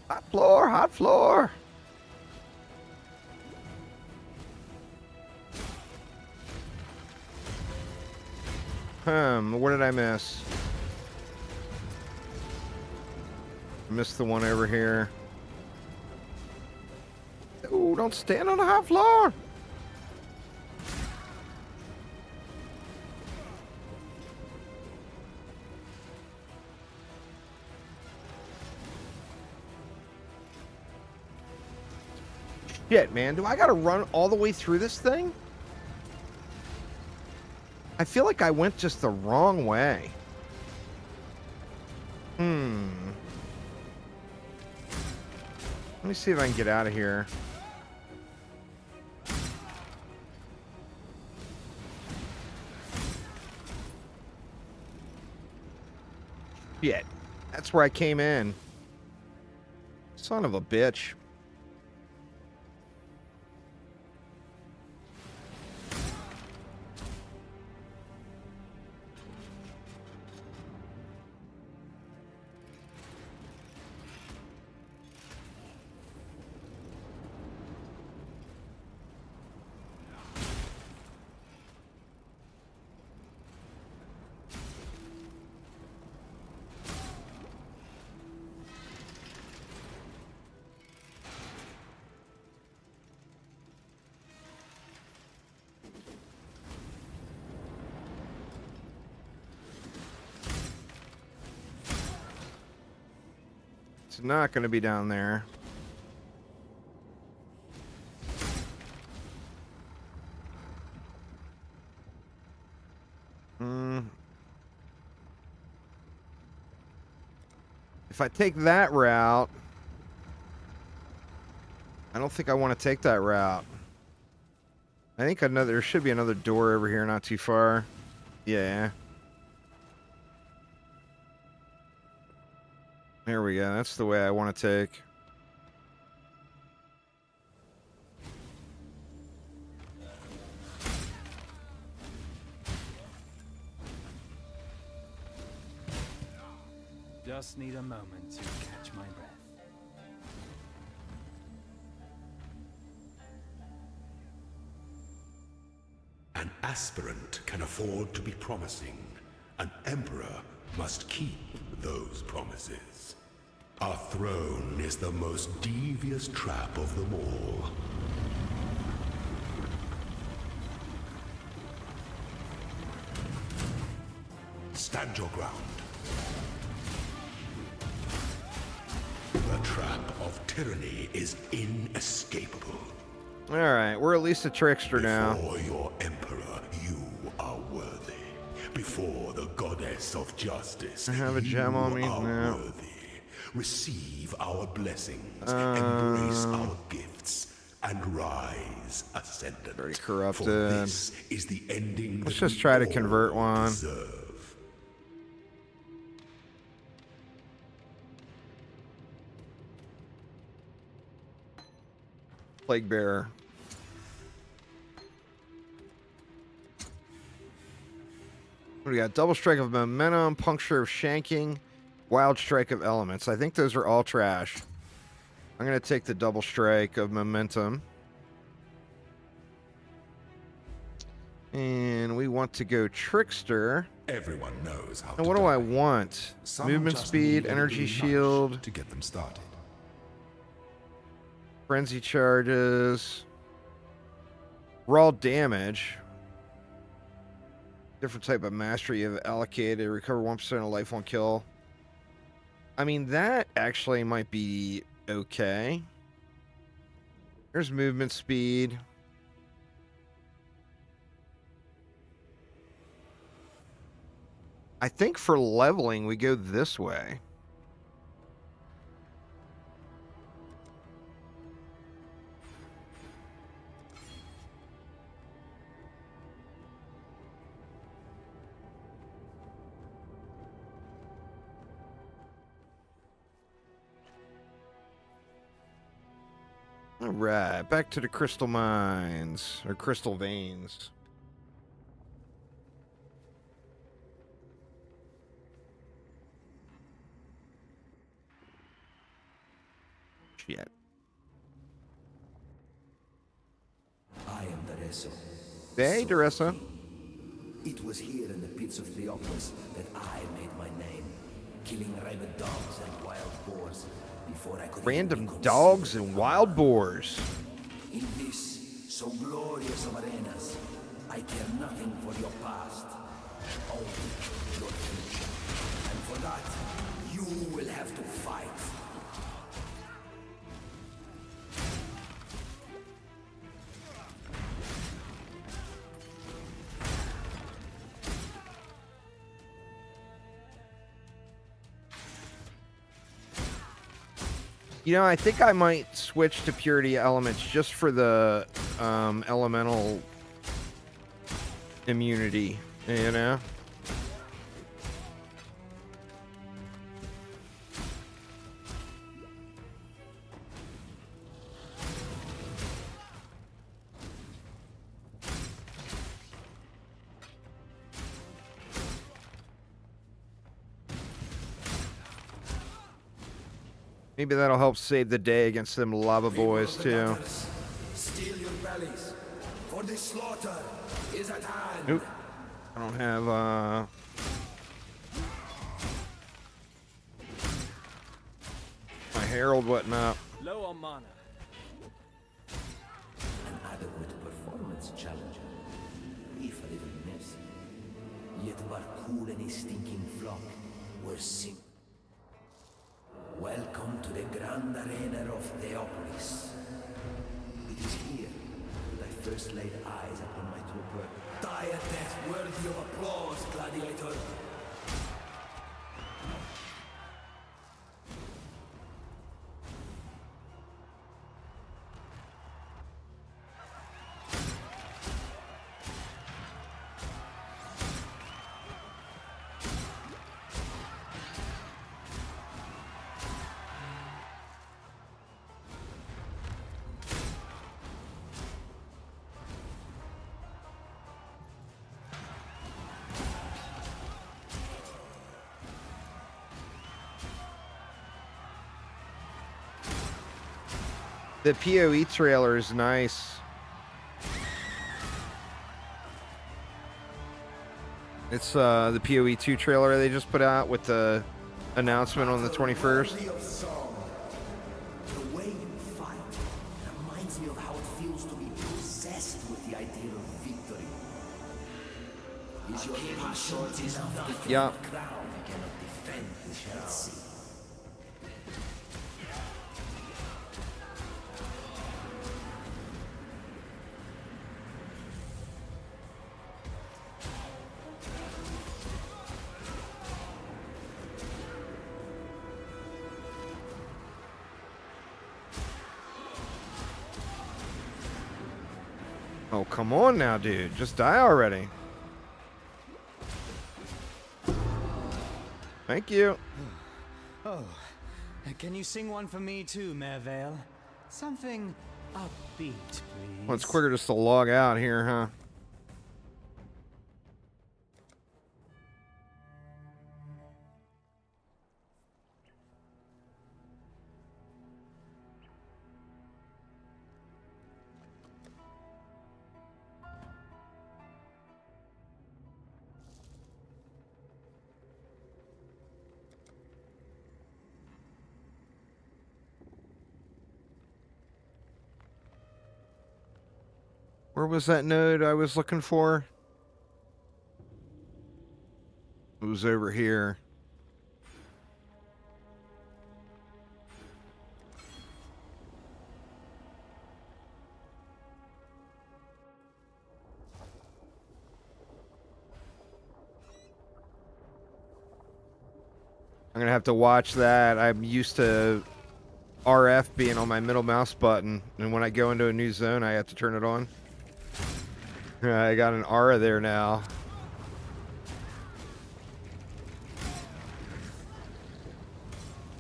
A: Hot floor, hot floor. What did I miss? I missed the one over here. Ooh, don't stand on the hot floor. Shit, man. Do I gotta run all the way through this thing? I feel like I went just the wrong way. Let me see if I can get out of here. Shit. That's where I came in. Son of a bitch. It's not going to be down there. If I take that route, I don't think I want to take that route. I think there should be another door over here not too far. Yeah. There we go. That's the way I want to take.
B: Just need a moment to catch my breath.
K: An aspirant can afford to be promising. An emperor must keep those promises. Our throne is the most devious trap of them all. Stand your ground. The trap of tyranny is inescapable.
A: All right, we're at least a trickster now.
K: Before your emperor, you are worthy. Before the goddess of justice,
A: I have a gem on me
K: are
A: now.
K: worthy. Receive our blessings, embrace our gifts, and rise ascendant.
A: Very corrupted.
K: For this is the ending.
A: Let's
K: that
A: just
K: we
A: try to
K: all
A: convert one.
K: deserve.
A: Plague Bearer. What do we got? Double Strike of Momentum, Puncture of Shanking, Wild Strike of Elements. I think those are all trash. I'm going to take the Double Strike of Momentum. And we want to go Trickster.
K: Everyone knows how
A: And
K: to
A: what do I
K: die.
A: want?
K: Some
A: Movement
K: just
A: speed,
K: need a
A: energy
K: little nudge
A: shield,
K: to get them started.
A: frenzy charges, raw damage. Different type of mastery you have allocated. Recover 1% of life on kill. I mean, that actually might be okay. There's movement speed. I think for leveling, we go this way. All right, back to the crystal mines, or crystal veins. Shit.
F: I am Dareso.
A: Hey, Daressa.
F: It was here in the pits of Theopolis that I made my name, killing rabid dogs and wild boars before I could
A: Random
F: even be
A: dogs
F: considered
A: and
F: a
A: wild
F: man.
A: boars.
F: In this so glorious of arenas, I care nothing for your past, only your future. And for that, you will have to fight.
A: You know, I think I might switch to purity elements just for the elemental immunity, you know? Maybe that'll help save the day against them lava boys, too.
F: Steel your bellies, for the slaughter is at hand.
A: Nope. I don't have, my herald whatnot.
G: Low on mana.
F: An adequate performance challenger, if a little miss. Yet but cool any stinking flock were sing. Welcome to the grand arena of Theopolis. It is here that I first laid eyes upon my trooper. Die a death worthy of applause, gladiator.
A: The PoE trailer is nice. It's the PoE 2 trailer they just put out with the announcement on the 21st.
F: The way you fight reminds me of how it feels to be possessed with the idea of victory. Is your passion enough to claim
A: Yeah.
F: a crown you cannot defend? We shall see.
A: Oh, come on now, dude. Just die already. Thank you.
B: Oh, can you sing one for me too, Mervale? Something upbeat, please.
A: Well, it's quicker just to log out here, huh? Where was that node I was looking for? It was over here. I'm gonna have to watch that. I'm used to RF being on my middle mouse button, and when I go into a new zone, I have to turn it on. I got an aura there now.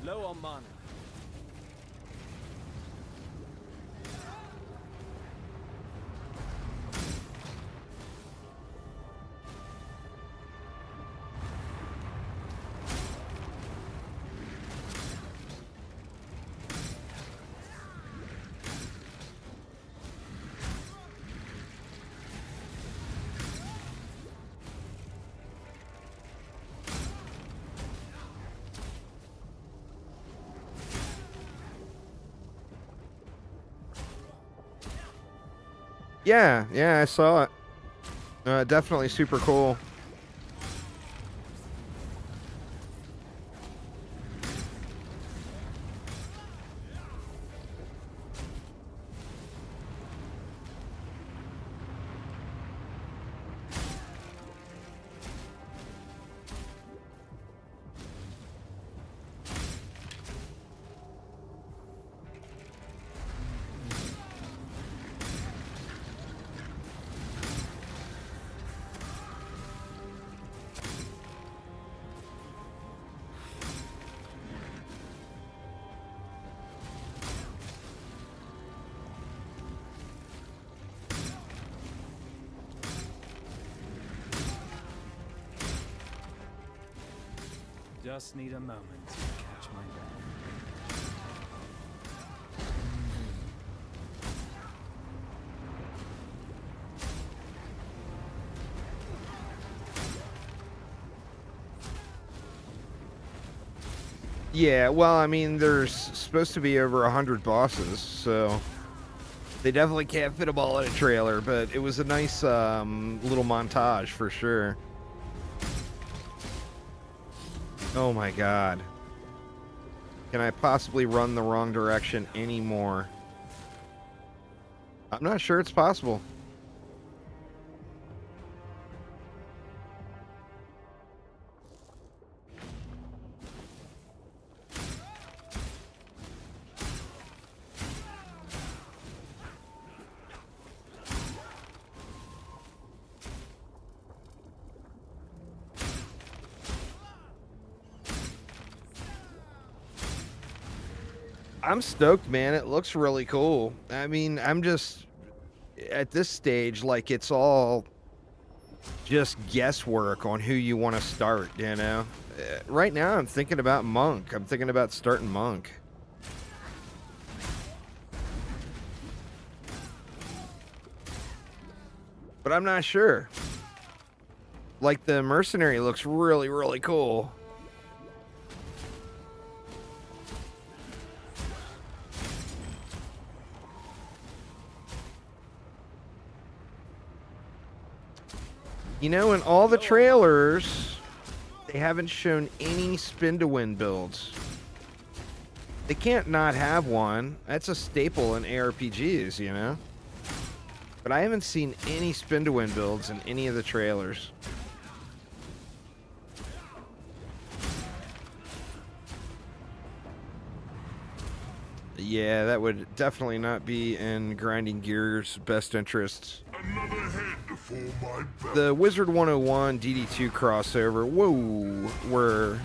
G: Low on mana.
A: Yeah, I saw it. Definitely super cool.
B: Just need a moment to catch my breath.
A: Yeah, well, I mean, there's supposed to be over 100 bosses, so they definitely can't fit them all in a trailer, but it was a nice little montage for sure. Oh my god. Can I possibly run the wrong direction anymore? I'm not sure it's possible. I'm stoked, man. It looks really cool. I mean, I'm just at this stage, like, it's all just guesswork on who you want to start, you know? Right now, I'm thinking about Monk. I'm thinking about starting Monk. But I'm not sure. Like, the Mercenary looks really, really cool. You know, in all the trailers, they haven't shown any spin-to-win builds. They can't not have one. That's a staple in ARPGs, you know? But I haven't seen any spin-to-win builds in any of the trailers. Yeah, that would definitely not be in Grinding Gear's best interests. The Wizard 101 DD2 crossover. Whoa, we're...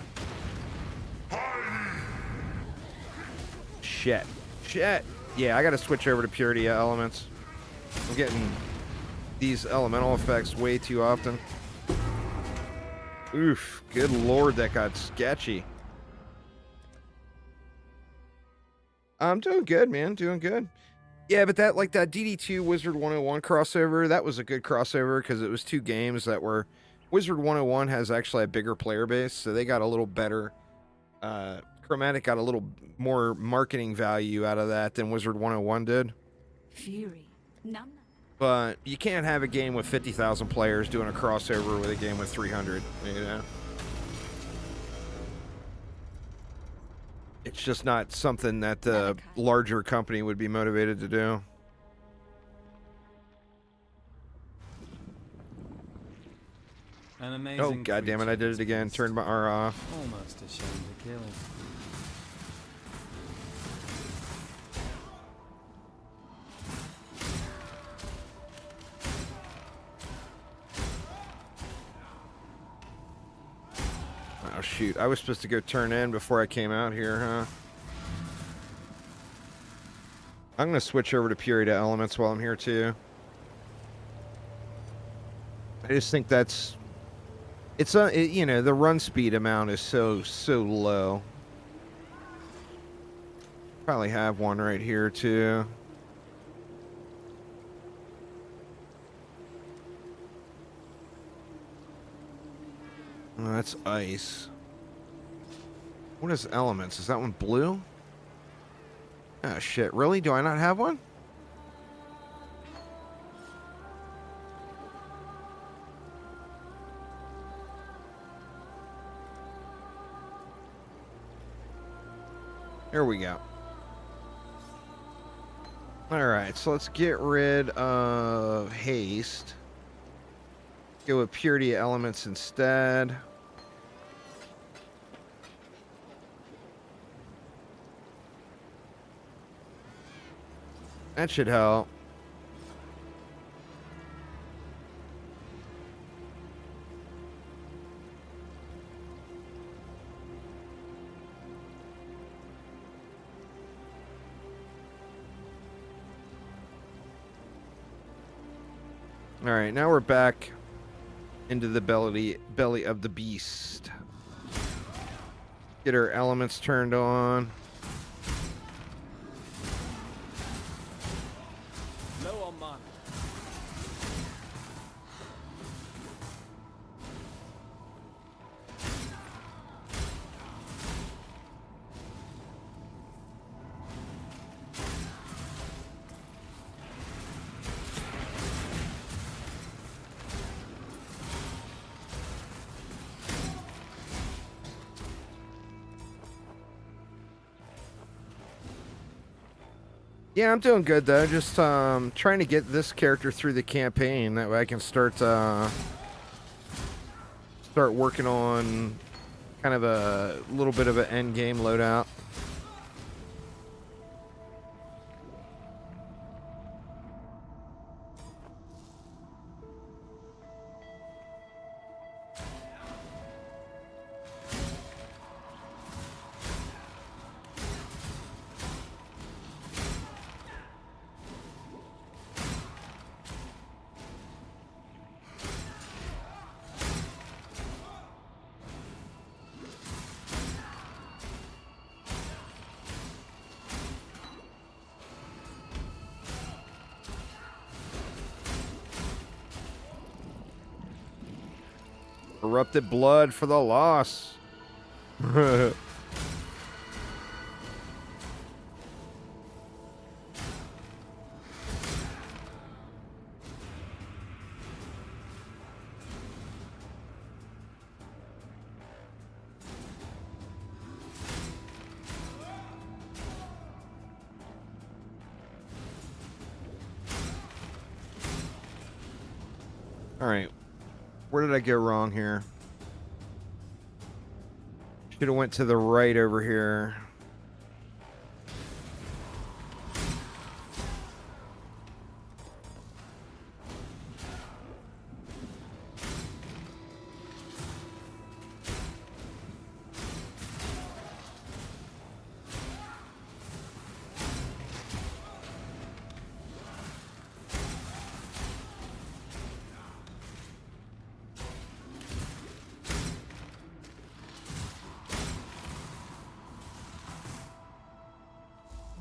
A: Shit. Yeah, I gotta switch over to Purity Elements. I'm getting these elemental effects way too often. Oof, good lord, that got sketchy. I'm doing good, man. Doing good. Yeah, but that DD2 Wizard 101 crossover, that was a good crossover because it was two games that were... Wizard 101 has actually a bigger player base, so they got a little better... Chromatic got a little more marketing value out of that than Wizard 101 did.
D: Fury. None.
A: But you can't have a game with 50,000 players doing a crossover with a game with 300, you know? It's just not something that the larger company would be motivated to do.
B: An amazing
A: Oh, goddammit, I did it again. Turned my R off.
B: Almost ashamed to kill it.
A: Oh, shoot. I was supposed to go turn in before I came out here, huh? I'm going to switch over to Purity Elements while I'm here, too. I just think that's... It's, you know, the run speed amount is so low. Probably have one right here, too. Oh, that's ice. What is elements? Is that one blue? Ah, shit. Really? Do I not have one? Here we go. Alright, so let's get rid of haste. Go with purity elements instead. That should help. All right, now we're back into the belly of the beast. Get our elements turned on.
B: Low on mana.
A: Yeah, I'm doing good though. Just trying to get this character through the campaign. That way I can start working on kind of a little bit of an end game loadout. Corrupted blood for the loss. All right. Where did I go wrong here? Should have went to the right over here.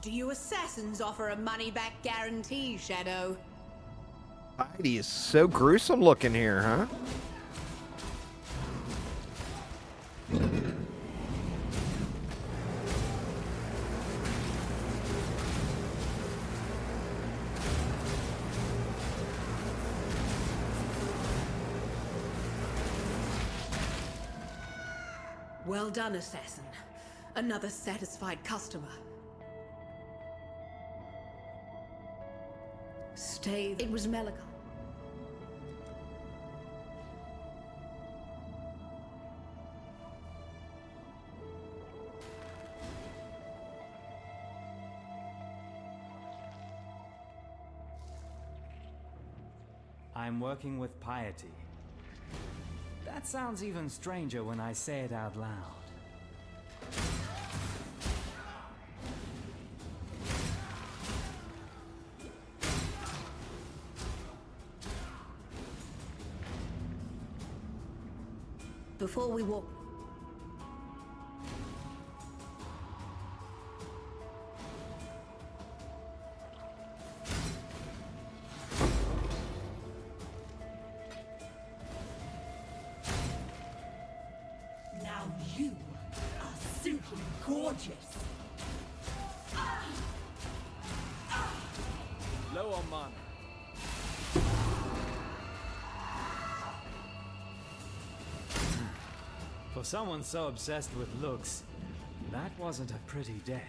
L: Do you assassins offer a money-back guarantee, Shadow?
A: Heidi is so gruesome looking here, huh?
L: Well done, assassin. Another satisfied customer. Stay. It was Melikon.
B: I'm working with piety. That sounds even stranger when I say it out loud.
L: Before we walk...
D: Now you are simply gorgeous.
B: Low on mana. For someone so obsessed with looks, that wasn't a pretty death.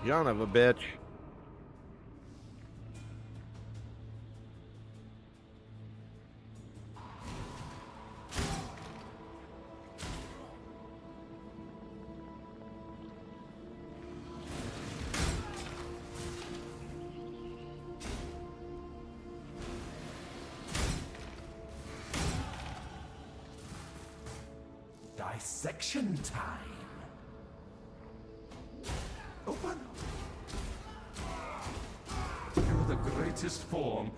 A: Son of a bitch.
F: Dissection time. Open. You're the greatest form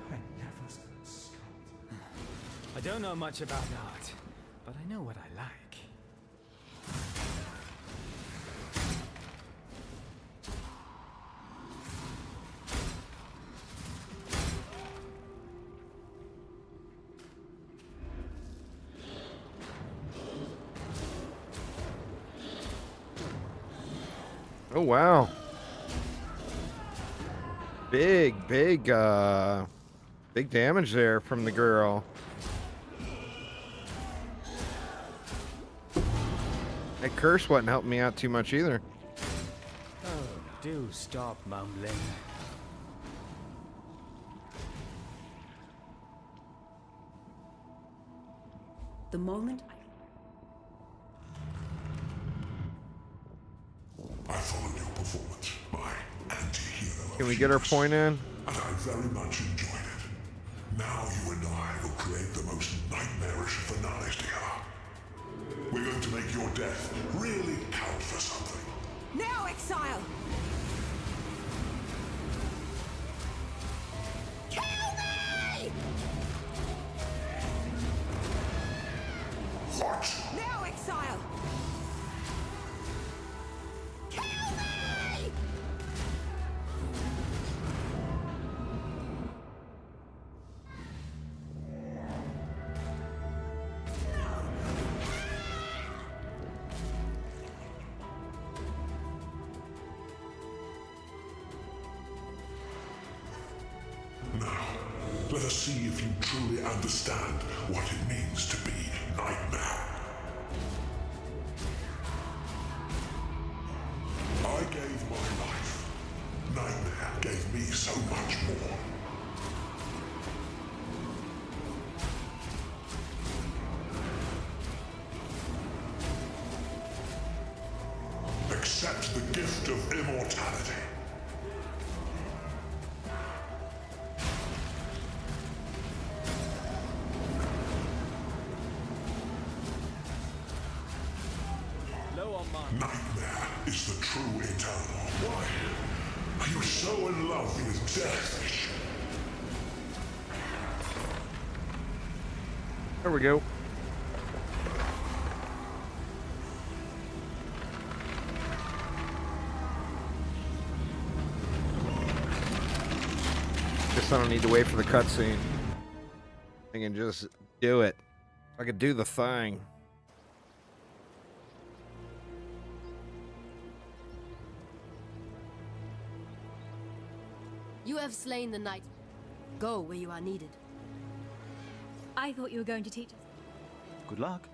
F: I never saw.
B: I don't know much about art, but I know what I like.
A: Oh, wow. Big damage there from the girl. That curse wasn't helping me out too much either.
B: Oh, do stop mumbling.
L: The moment
K: I followed your performance, my anti-hero.
A: Can we get our point in?
K: And I very much enjoyed it. Now you and I will create the most nightmarish finales together. We're going to make your death really count for something.
L: Now, Exile! Kill me!
K: What?
L: Now, Exile! Kill me!
K: Now, let us see if you truly understand what it means to be Nightmare. I gave my life. Nightmare gave me so much more. Accept the gift of immortality.
B: Low on mana.
K: Nightmare is the true eternal. Why are you so in love with death?
A: There we go. Guess I don't need to wait for the cutscene. I can just do it. I could do the thing.
J: You have slain the knight. Go where you are needed.
C: I thought you were going to teach us.
M: Good luck.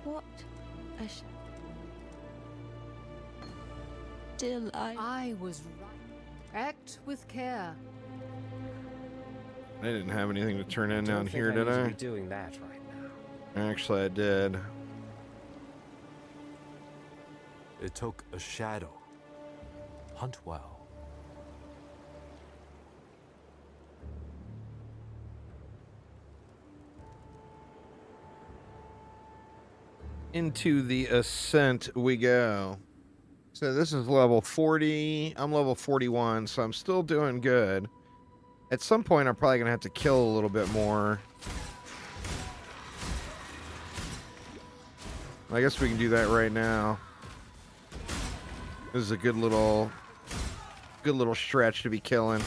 D: What a still
J: I was right. Act with care.
A: I didn't have anything to turn in down here,
G: I
A: did
G: need to
A: I?
G: be doing that right now.
A: Actually, I did.
I: It took a shadow. Hunt well.
A: Into the ascent we go. So this is level 40. I'm level 41, so I'm still doing good. At some point, I'm probably going to have to kill a little bit more. I guess we can do that right now. This is a good little stretch to be killing.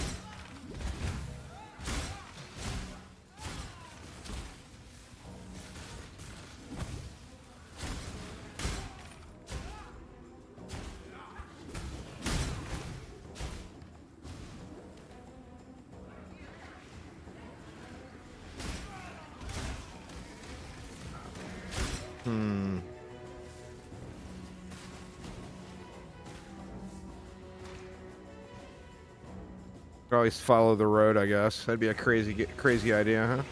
A: Always follow the road, I guess. That'd be a crazy idea, huh?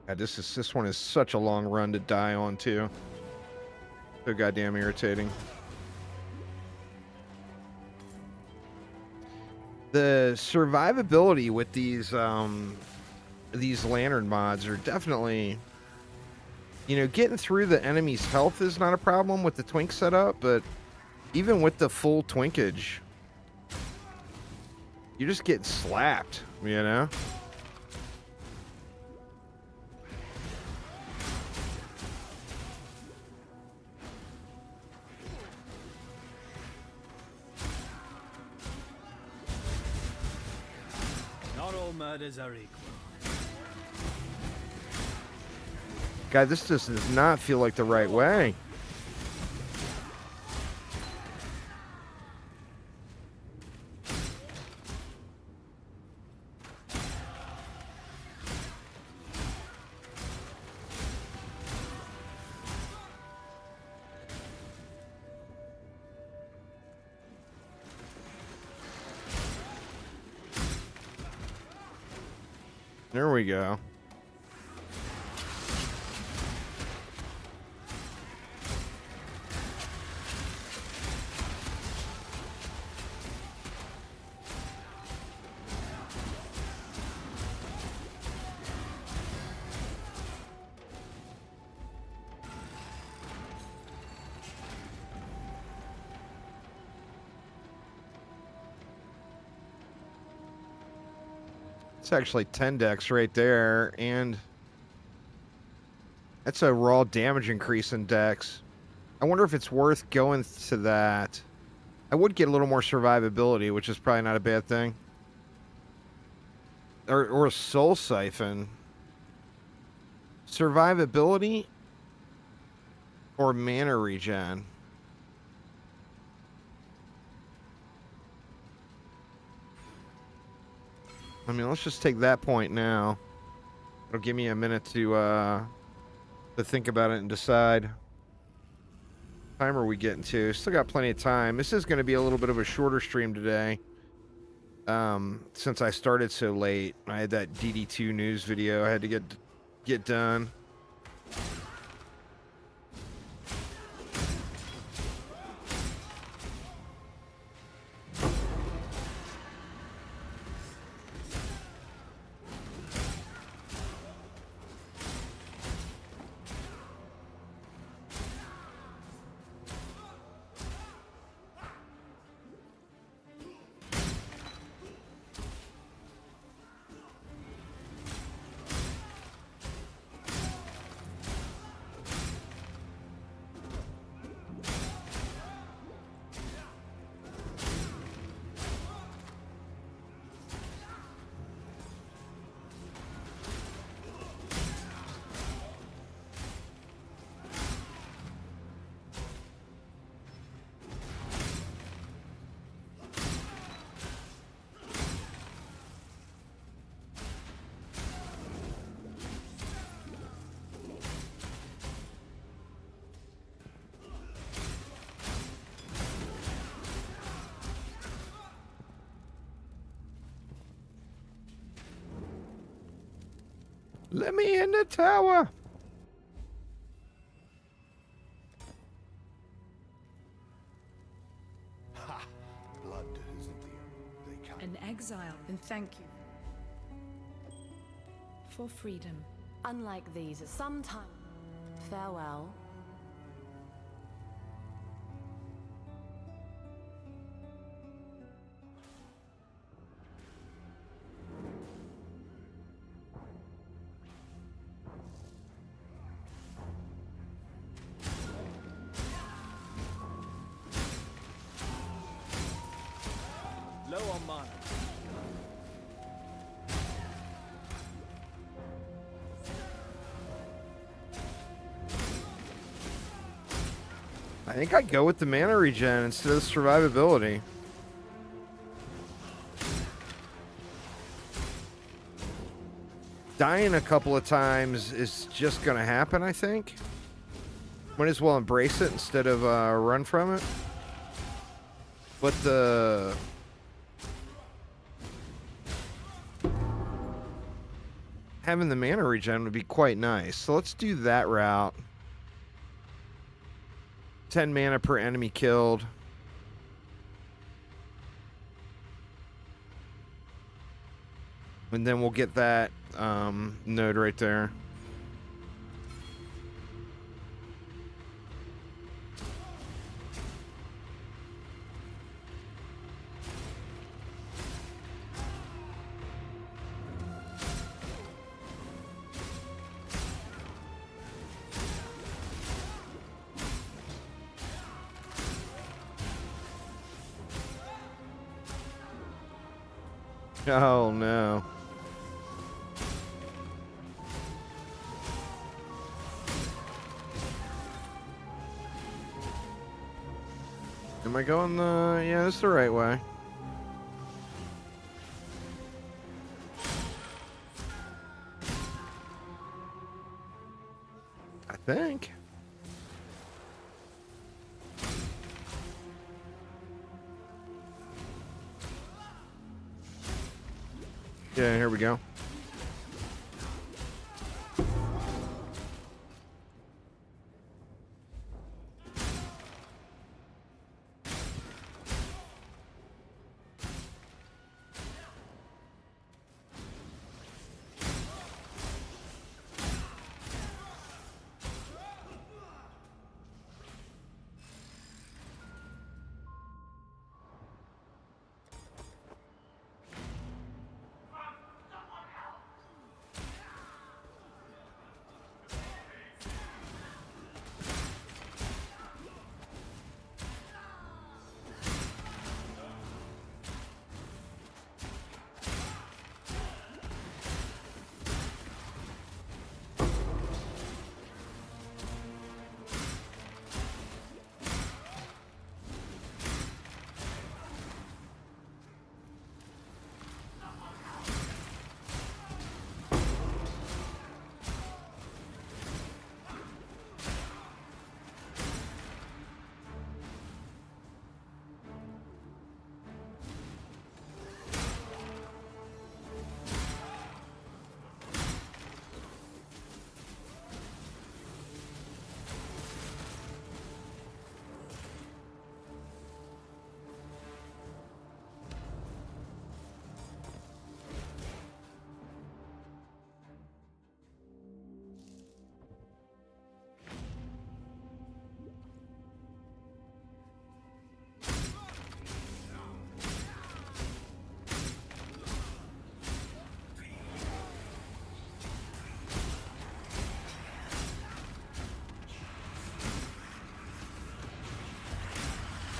A: God, this one is such a long run to die on too. So goddamn irritating. The survivability with these lantern mods are definitely, you know, getting through the enemy's health is not a problem with the twink setup, but even with the full twinkage, you're just getting slapped, you know?
H: Murders are equal.
A: God, this just does not feel like the right way. There we go. It's actually 10 decks right there, and that's a raw damage increase in decks. I wonder if it's worth going to that. I would get a little more survivability, which is probably not a bad thing. Or a soul siphon. Survivability or mana regen. I mean, let's just take that point now. It'll give me a minute to think about it and decide. What time are we getting to? Still got plenty of time. This is going to be a little bit of a shorter stream today. Since I started so late, I had that DD2 news video I had to get done. Let me in the tower.
E: Ha! Blood isn't the only kind.
C: An exile, and thank you. For freedom.
M: Unlike these, sometime. Farewell.
B: Low on mana.
A: I think I'd go with the mana regen instead of survivability. Dying a couple of times is just going to happen, I think. Might as well embrace it instead of run from it. But having the mana regen would be quite nice. So let's do that route. 10 mana per enemy killed. And then we'll get that node right there. Oh no. Am I going the... Yeah, that's the right way. I think. Yeah, here we go.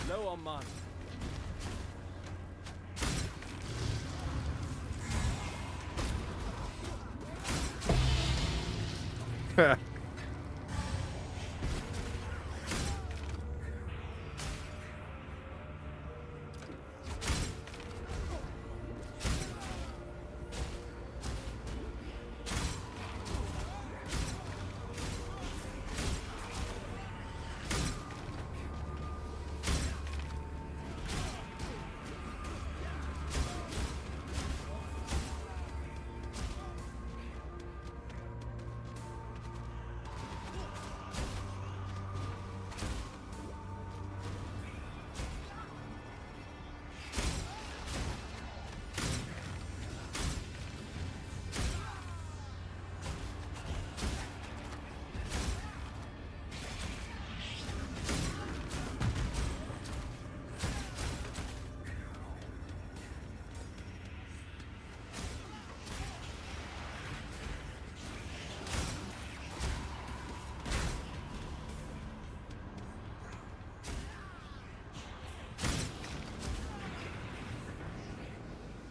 B: Low on mana.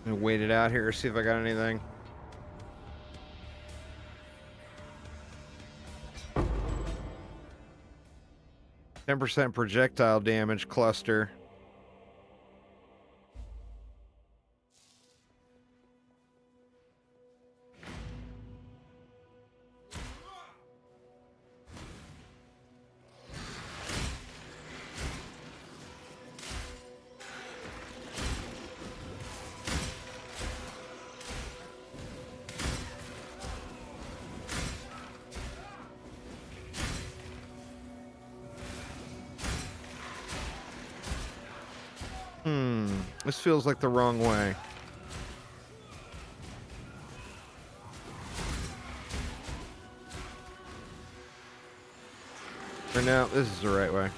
A: And wait it out here, see if I got anything. %, projectile damage cluster. This feels like the wrong way. For now, this is the right way.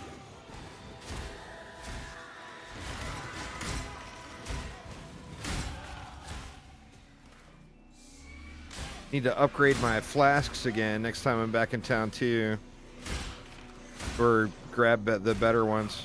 A: Need to upgrade my flasks again next time I'm back in town too. Or grab the better ones.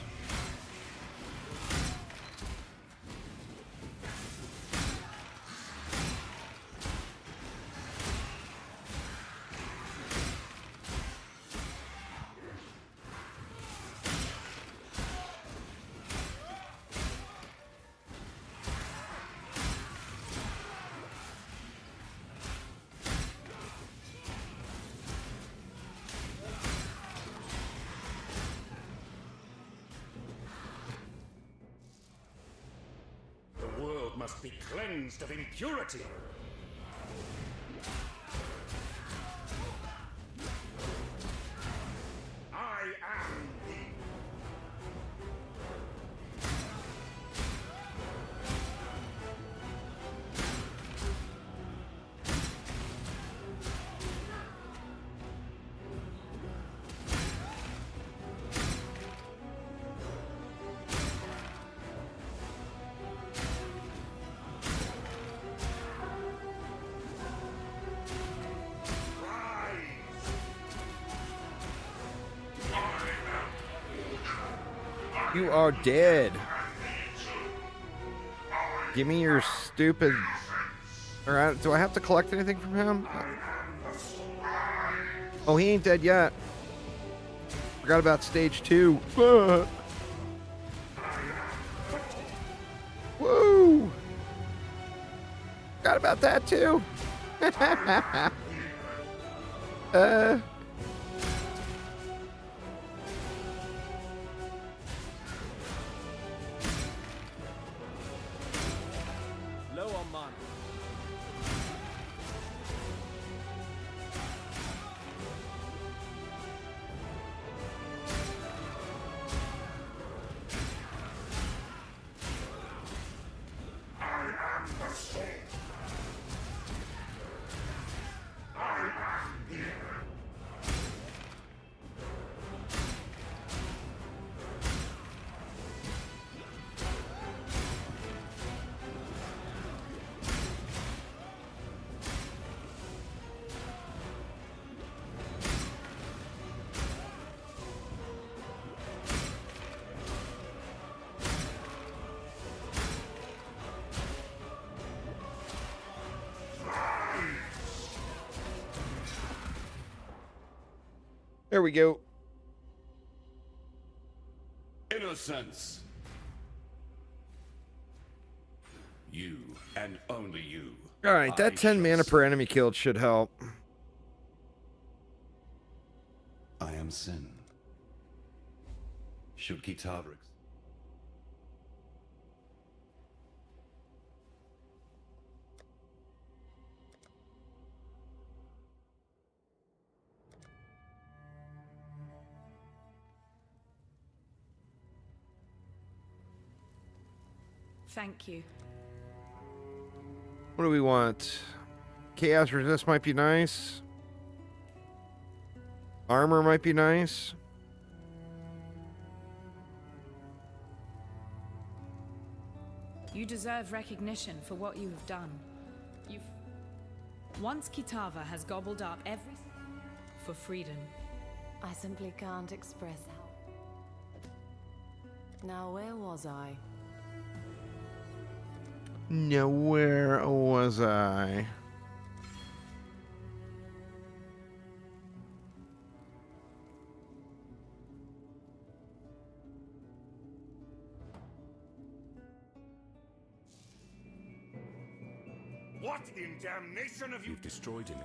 N: Must be cleansed of impurity. I am the...
A: You are dead. Give me your stupid... Alright, do I have to collect anything from him? Oh, he ain't dead yet. Forgot about stage 2. Woo! Forgot about that too.
H: Low on mana.
A: There we go.
N: Innocence. You and only you.
A: Alright, that 10 mana per enemy killed should help.
N: I am sin. Should Kitavrix.
C: Thank you.
A: What do we want? Chaos resist might be nice. Armor might be nice.
C: You deserve recognition for what you have done. Once Kitava has gobbled up every for freedom.
M: I simply can't express how. Now, where was I?
A: Now, where was I?
N: What in damnation have you...
I: You've destroyed him.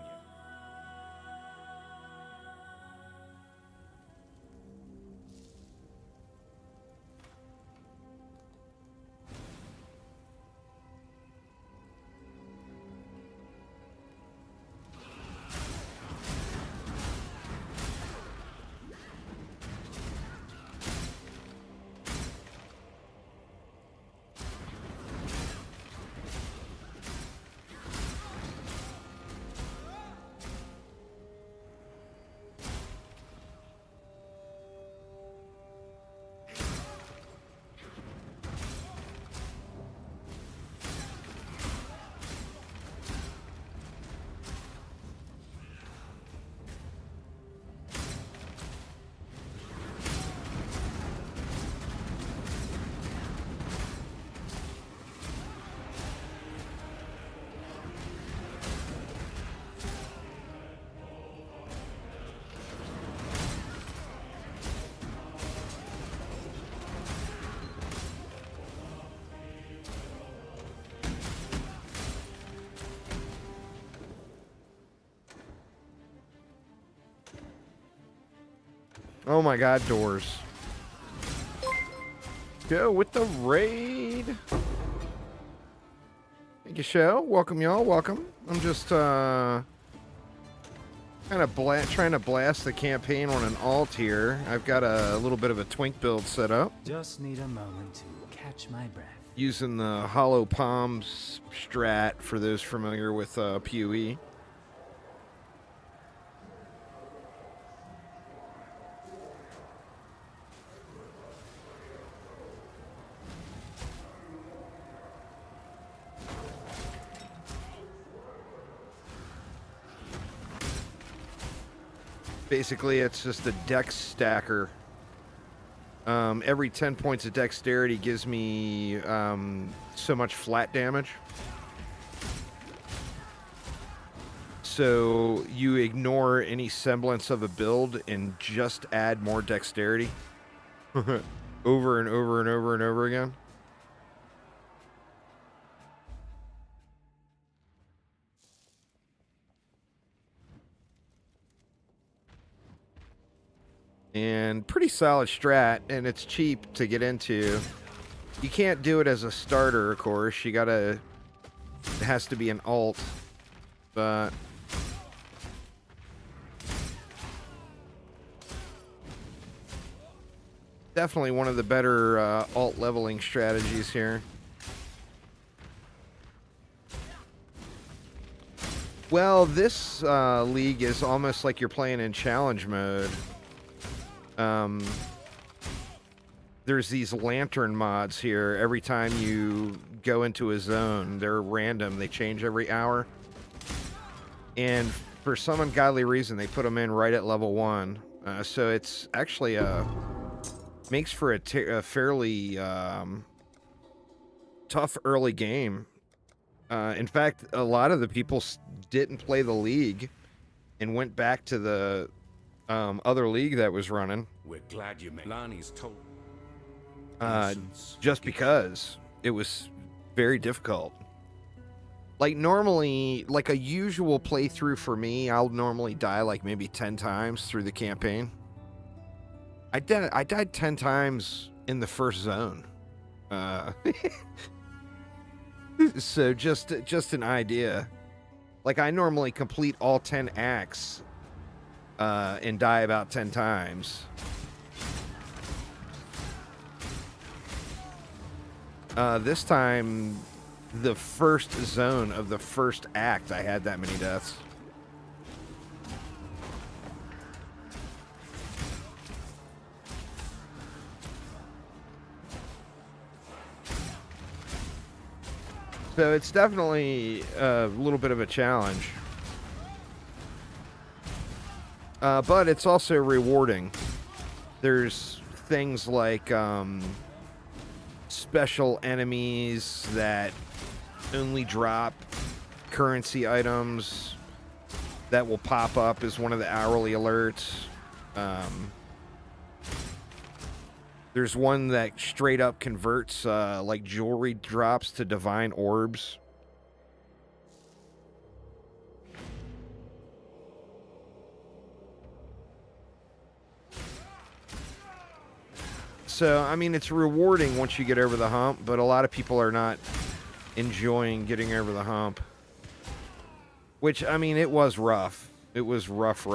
A: Oh my god, doors. Go with the raid. Thank you, show. Welcome, y'all. Welcome. I'm just kind of trying to blast the campaign on an alt here. I've got a little bit of a twink build set up.
B: Just need a moment to catch my breath.
A: Using the Hollow Palms strat for those familiar with PoE. Basically, it's just a dex stacker. Every 10 points of dexterity gives me so much flat damage. So you ignore any semblance of a build and just add more dexterity over and over and over and over again. And pretty solid strat, and it's cheap to get into. You can't do it as a starter, of course. You gotta... It has to be an alt. But... definitely one of the better alt leveling strategies here. Well, this league is almost like you're playing in challenge mode. There's these lantern mods here. Every time you go into a zone, they're random. They change every hour. And for some ungodly reason, they put them in right at level 1. So it's actually makes for a fairly tough early game. In fact, a lot of the people didn't play the league and went back to the other league that was running.
N: We're glad you made Lani's told.
A: Just because it was very difficult. Like normally, like a usual playthrough for me, I'll normally die like maybe 10 times through the campaign. I died 10 times in the first zone. So just an idea. Like I normally complete all 10 acts and die about 10 times. This time, the first zone of the first act, I had that many deaths. So it's definitely a little bit of a challenge. But it's also rewarding. There's things like special enemies that only drop currency items that will pop up as one of the hourly alerts. There's one that straight up converts like jewelry drops to divine orbs. So, I mean, it's rewarding once you get over the hump, but a lot of people are not enjoying getting over the hump. Which, I mean, it was rough. It was rough.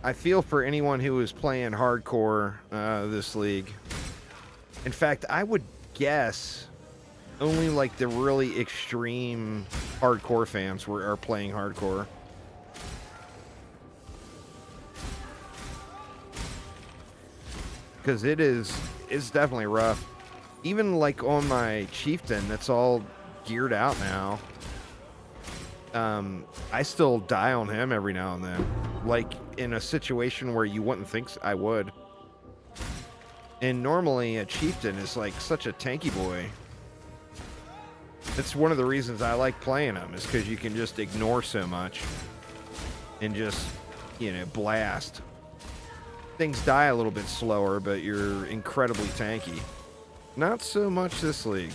A: I feel for anyone who is playing hardcore this league. In fact, I would guess only like the really extreme hardcore fans are playing hardcore. Because it's definitely rough. Even like on my chieftain that's all geared out now, I still die on him every now and then. Like in a situation where you wouldn't think I would. And normally a chieftain is like such a tanky boy. It's one of the reasons I like playing him, is because you can just ignore so much and just, you know, blast. Things die a little bit slower, but you're incredibly tanky. Not so much this league.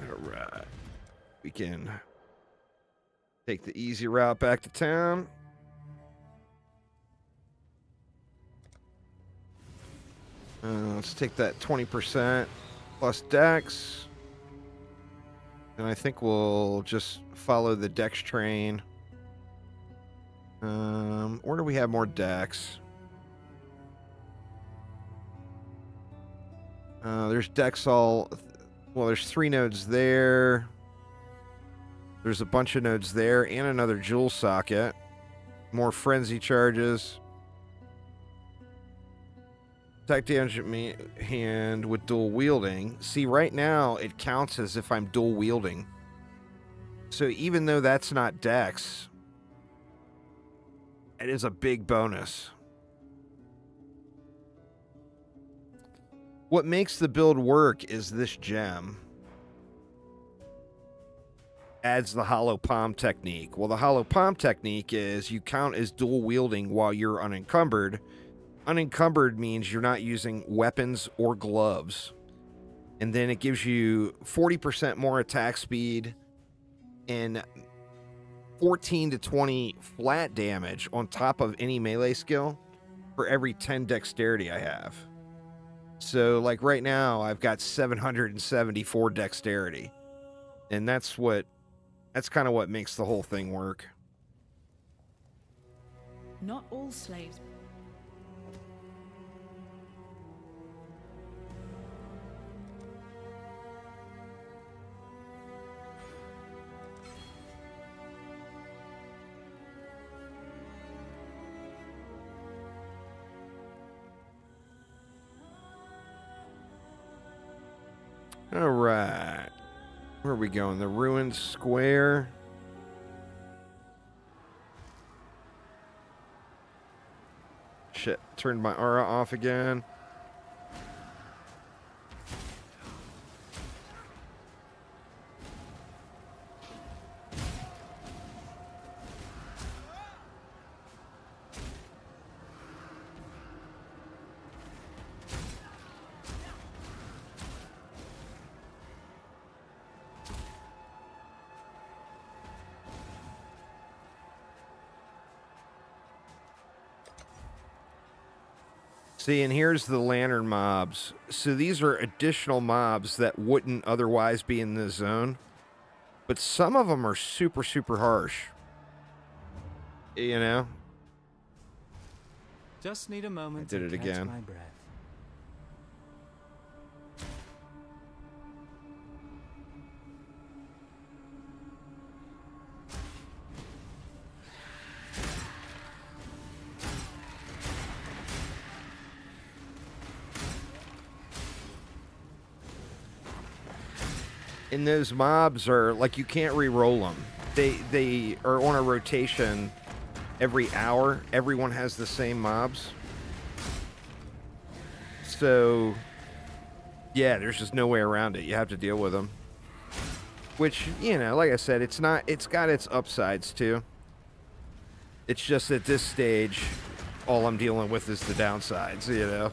A: Alright. We can take the easy route back to town. Let's take that 20% plus Dex. And I think we'll just follow the Dex train. Where do we have more Dex? There's Dex all... Well, there's 3 nodes there. There's a bunch of nodes there and another jewel socket. More frenzy charges. Attack damage at me hand with dual wielding. See, right now it counts as if I'm dual wielding. So even though that's not Dex, it is a big bonus. What makes the build work is this gem. Adds the hollow palm technique. Well, the hollow palm technique is you count as dual wielding while you're unencumbered. Unencumbered means you're not using weapons or gloves. And then it gives you 40% more attack speed and 14 to 20 flat damage on top of any melee skill for every 10 dexterity I have. So, like right now, I've got 774 dexterity. And that's kind of what makes the whole thing work.
C: Not all slaves.
A: All right. Where are we going? The ruined square. Shit. Turned my aura off again. See, and here's the lantern mobs. So these are additional mobs that wouldn't otherwise be in this zone. But some of them are super, super harsh. You know?
B: Just need a moment
A: I did
B: to
A: it
B: catch
A: again.
B: my breath.
A: And those mobs are like you can't re-roll them. They are on a rotation every hour. Everyone has the same mobs. So yeah, there's just no way around it. You have to deal with them. Which, you know, like I said, it's got its upsides too. It's just at this stage, all I'm dealing with is the downsides, you know.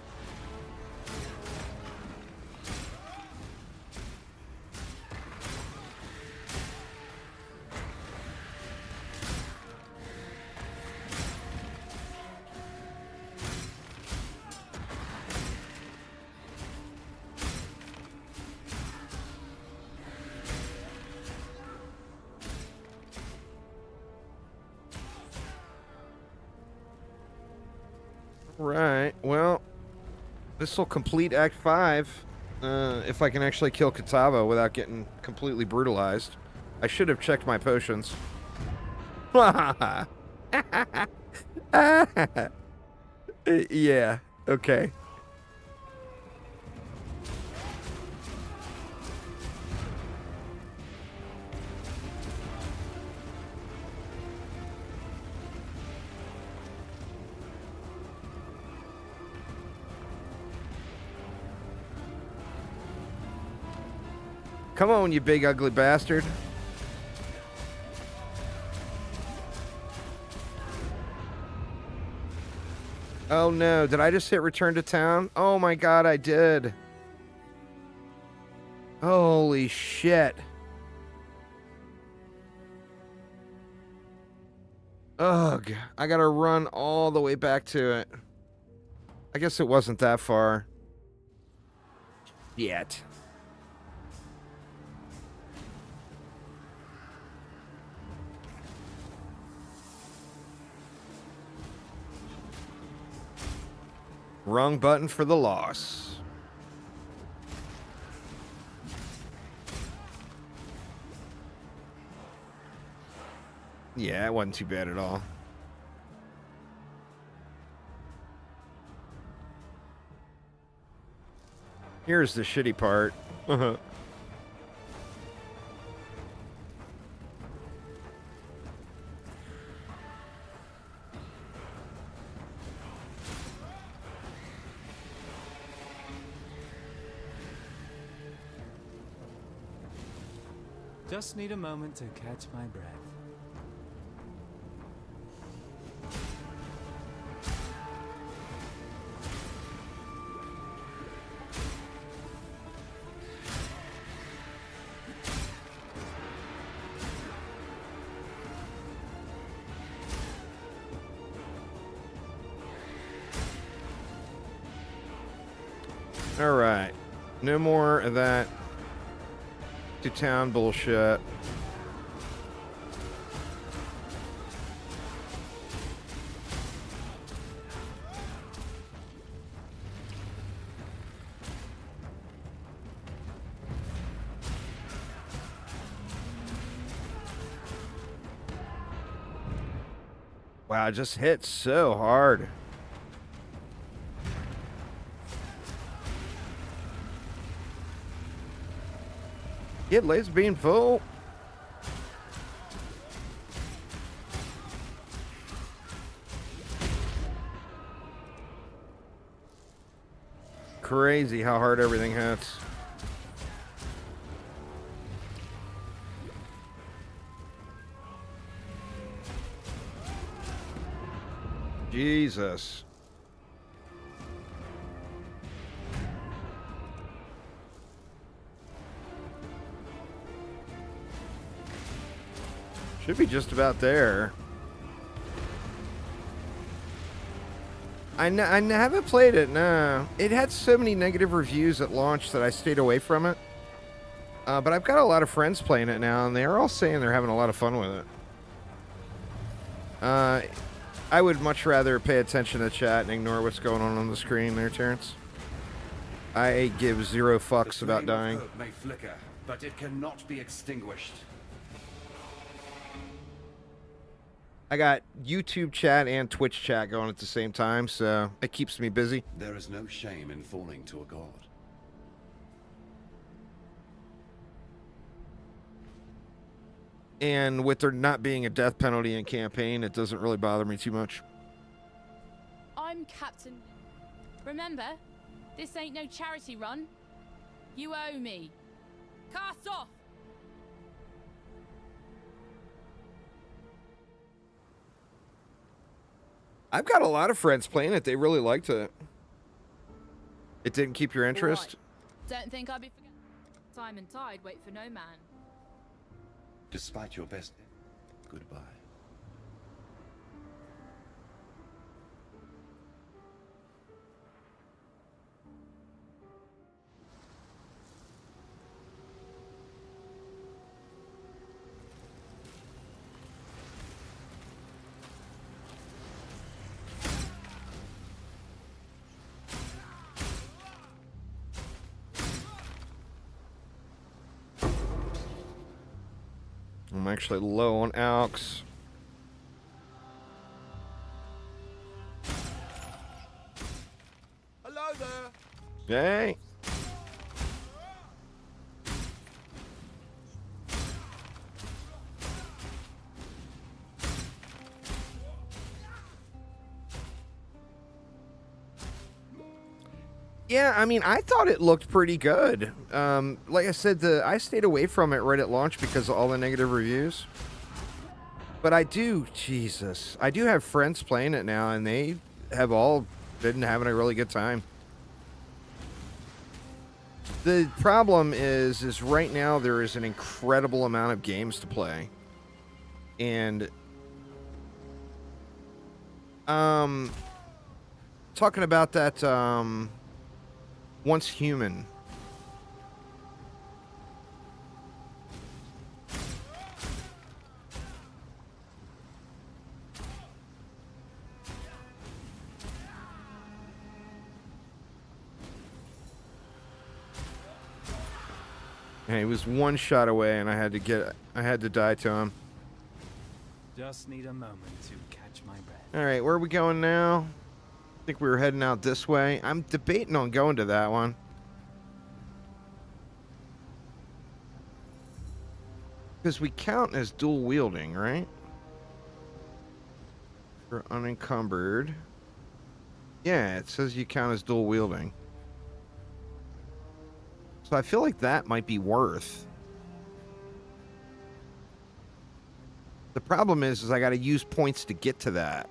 A: Right, well, this will complete Act 5, if I can actually kill Katava without getting completely brutalized. I should have checked my potions. Yeah, okay. Come on, you big ugly bastard. Oh no, did I just hit return to town? Oh my god, I did. Holy shit. Ugh, I gotta run all the way back to it. I guess it wasn't that far. Yet. Wrong button for the loss. Yeah, it wasn't too bad at all. Here's the shitty part.
B: Just need a moment to catch my breath.
A: All right. No more of that to town bullshit. Wow, it just hit so hard. Get laser beam full. Crazy how hard everything hits. Jesus. Should be just about there. I haven't played it, no. It had so many negative reviews at launch that I stayed away from it. But I've got a lot of friends playing it now, and they're all saying they're having a lot of fun with it. I would much rather pay attention to chat and ignore what's going on the screen there, Terrence. I give zero fucks about dying.
N: The flame of hope may flicker, but it cannot be extinguished.
A: I got YouTube chat and Twitch chat going at the same time, so it keeps me busy.
N: There is no shame in falling to a god.
A: And with there not being a death penalty in campaign, it doesn't really bother me too much.
O: I'm Captain. Remember, this ain't no charity run. You owe me. Cast off!
A: I've got a lot of friends playing it. They really liked it. It didn't keep your interest?
O: Right. Don't think I'd be forgetting. Time and tide wait for no man.
N: Despite your best, goodbye.
A: I'm actually low on Alks.
E: Hello there.
A: Hey. Yeah, I mean, I thought it looked pretty good. Like I said, I stayed away from it right at launch because of all the negative reviews. But I do have friends playing it now, and they have all been having a really good time. The problem is right now there is an incredible amount of games to play. And talking about that Once Human. And he was one shot away, and I had to die to him.
B: Just need a moment to catch my breath.
A: All right, where are we going now? I think we were heading out this way. I'm debating on going to that one. Because we count as dual wielding, right? For unencumbered. Yeah, it says you count as dual wielding. So I feel like that might be worth. The problem is I got to use points to get to that.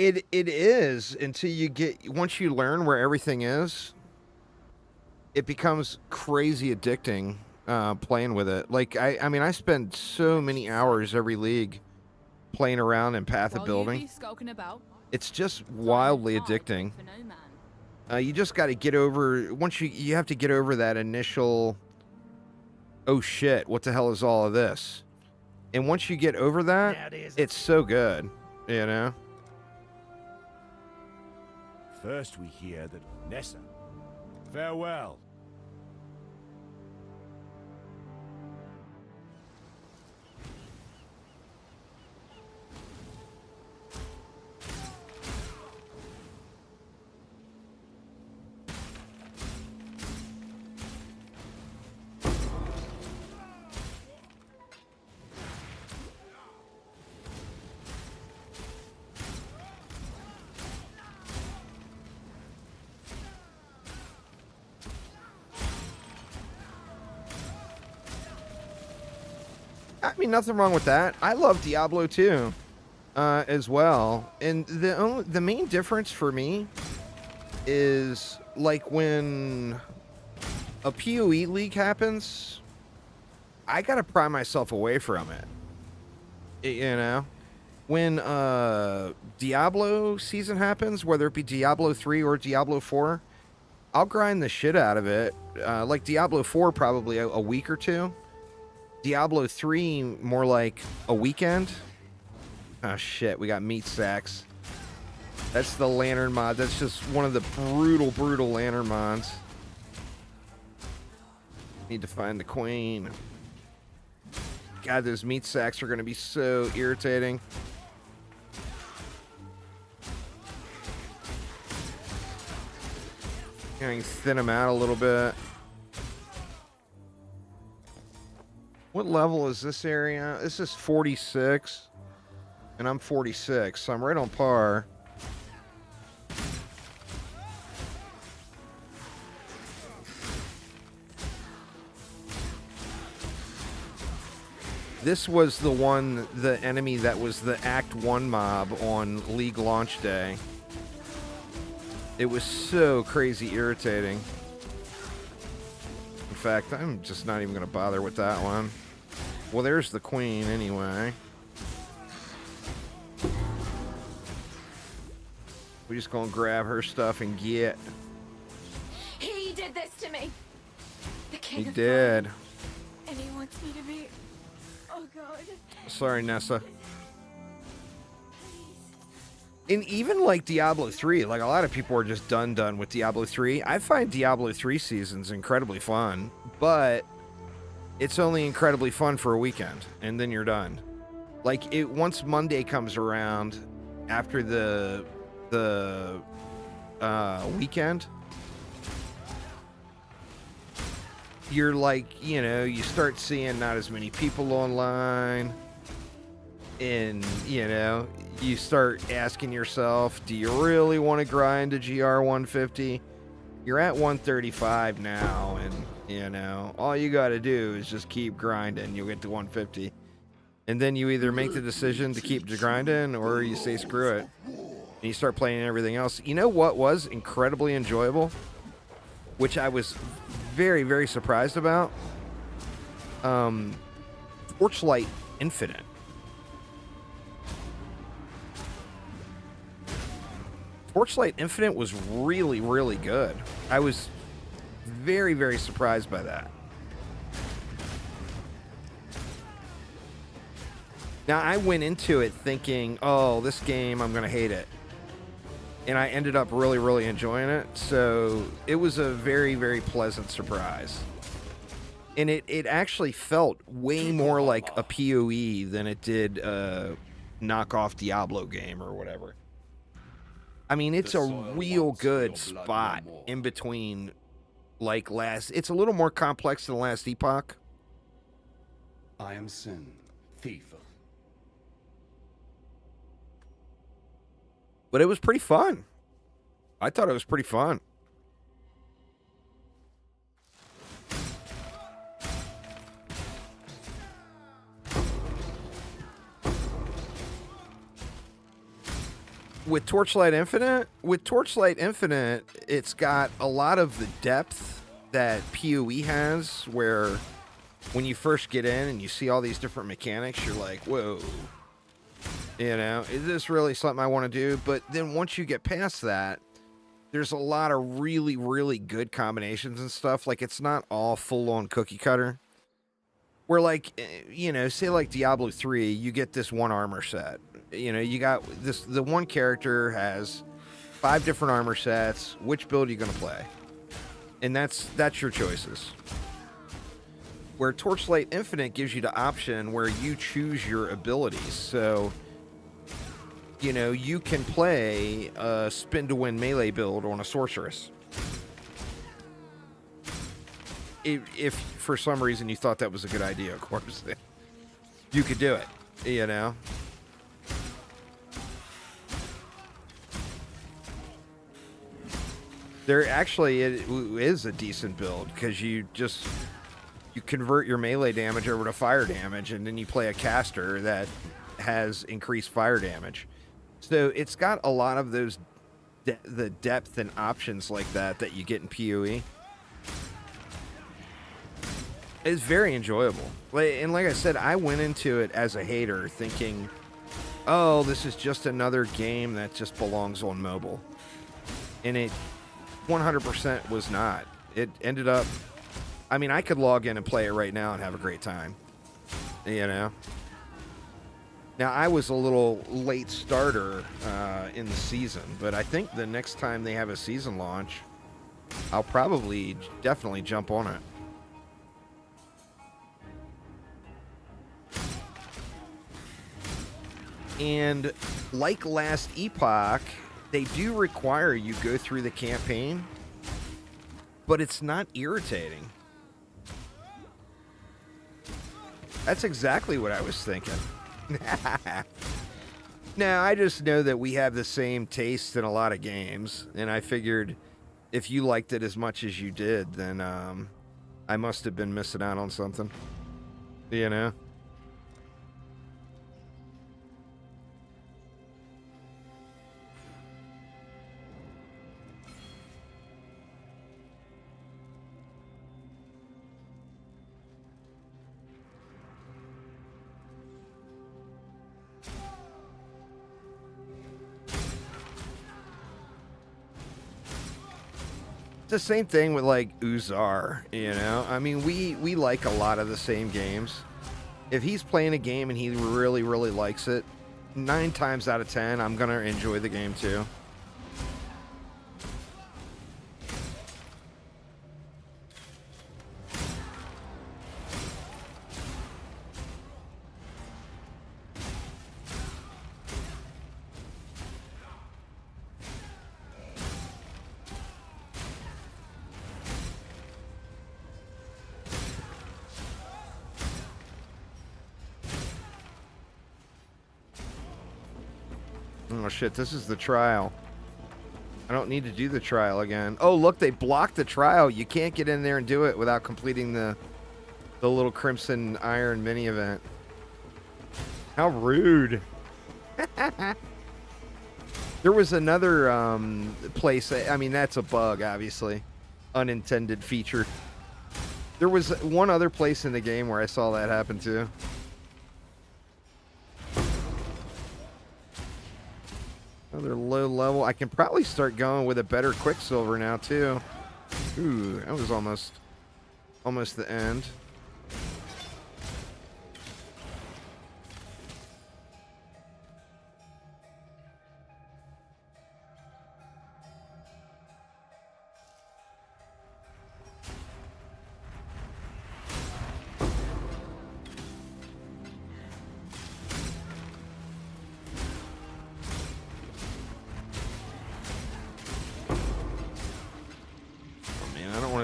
A: It is until once you learn where everything is, it becomes crazy addicting playing with it. Like I mean I spend so many hours every league playing around in Path of Building. It's just wildly addicting. You just got to get over you have to get over that initial oh shit, what the hell is all of this? And once you get over that, it's so good, you know?
H: First we hear that Nessa. Farewell.
A: I mean, nothing wrong with that. I love Diablo 2 as well. And the main difference for me is like when a PoE league happens, I got to pry myself away from it. You know? When Diablo season happens, whether it be Diablo 3 or Diablo 4, I'll grind the shit out of it. Like Diablo 4, probably a week or two. Diablo 3, more like a weekend. Oh shit, we got meat sacks. That's the lantern mod. That's just one of the brutal lantern mods. Need to find the queen. God, those meat sacks are going to be so irritating. I can thin them out a little bit. What level is this area? This is 46. And I'm 46, so I'm right on par. This was the enemy that was the Act 1 mob on League launch day. It was so crazy irritating. In fact, I'm just not even going to bother with that one. Well, there's the queen anyway. We're just going to grab her stuff and get.
M: He did this to me. The king
A: He
M: of
A: did.
M: Fire. And he wants me to be. Oh God.
A: Sorry, Nessa. And even like Diablo 3, like a lot of people are just done with Diablo 3. I find Diablo 3 seasons incredibly fun, but it's only incredibly fun for a weekend, and then you're done. Like once Monday comes around, after the weekend, you're like, you know, you start seeing not as many people online, and you know, you start asking yourself, do you really want to grind a GR 150? You're at 135 now, and you know, all you got to do is just keep grinding. You'll get to 150, and then you either make the decision to keep grinding, or you say screw it, and you start playing everything else. You know what was incredibly enjoyable, which I was very surprised about? Torchlight Infinite. Torchlight Infinite was really good. I was very surprised by that. Now, I went into it thinking, oh, this game, I'm going to hate it. And I ended up really enjoying it. So it was a very pleasant surprise. And it actually felt way more like a PoE than it did a knockoff Diablo game or whatever. I mean, it's a real good spot in between, like, it's a little more complex than Last Epoch.
N: I am Sin, thief.
A: But it was pretty fun. I thought it was pretty fun. With Torchlight Infinite, it's got a lot of the depth that PoE has, where when you first get in and you see all these different mechanics, you're like, whoa. You know, is this really something I want to do? But then once you get past that, there's a lot of really good combinations and stuff. Like, it's not all full-on cookie cutter. Where, like, you know, say like Diablo 3, you get this one armor set. You know, you got this, the one character has 5 different armor sets. Which build are you going to play? And that's your choices. Where Torchlight Infinite gives you the option where you choose your abilities. So, you know, you can play a spin-to-win melee build on a sorceress. If for some reason you thought that was a good idea, of course, you could do it, you know? There actually is a decent build, because you convert your melee damage over to fire damage, and then you play a caster that has increased fire damage. So it's got a lot of those, the depth and options like that you get in PoE. It's very enjoyable. And like I said, I went into it as a hater thinking, oh, this is just another game that just belongs on mobile. And it 100% was not. It ended up, I mean, I could log in and play it right now and have a great time. You know? Now, I was a little late starter in the season, but I think the next time they have a season launch, I'll probably definitely jump on it. And like last Epoch, they do require you go through the campaign, but it's not irritating. That's exactly what I was thinking. Now, I just know that we have the same taste in a lot of games, and I figured if you liked it as much as you did, then I must have been missing out on something. You know? The same thing with like Uzar, you know? I mean, we like a lot of the same games. If he's playing a game and he really, really likes it, 9 times out of 10, I'm gonna enjoy the game too. Oh shit, this is the trial. I don't need to do the trial again. Oh look, they blocked the trial. You can't get in there and do it without completing the little Crimson Iron mini event. How rude. There was another place, I mean that's a bug obviously. Unintended feature. There was one other place in the game where I saw that happen too. Another low level. I can probably start going with a better Quicksilver now too. Ooh, that was almost the end.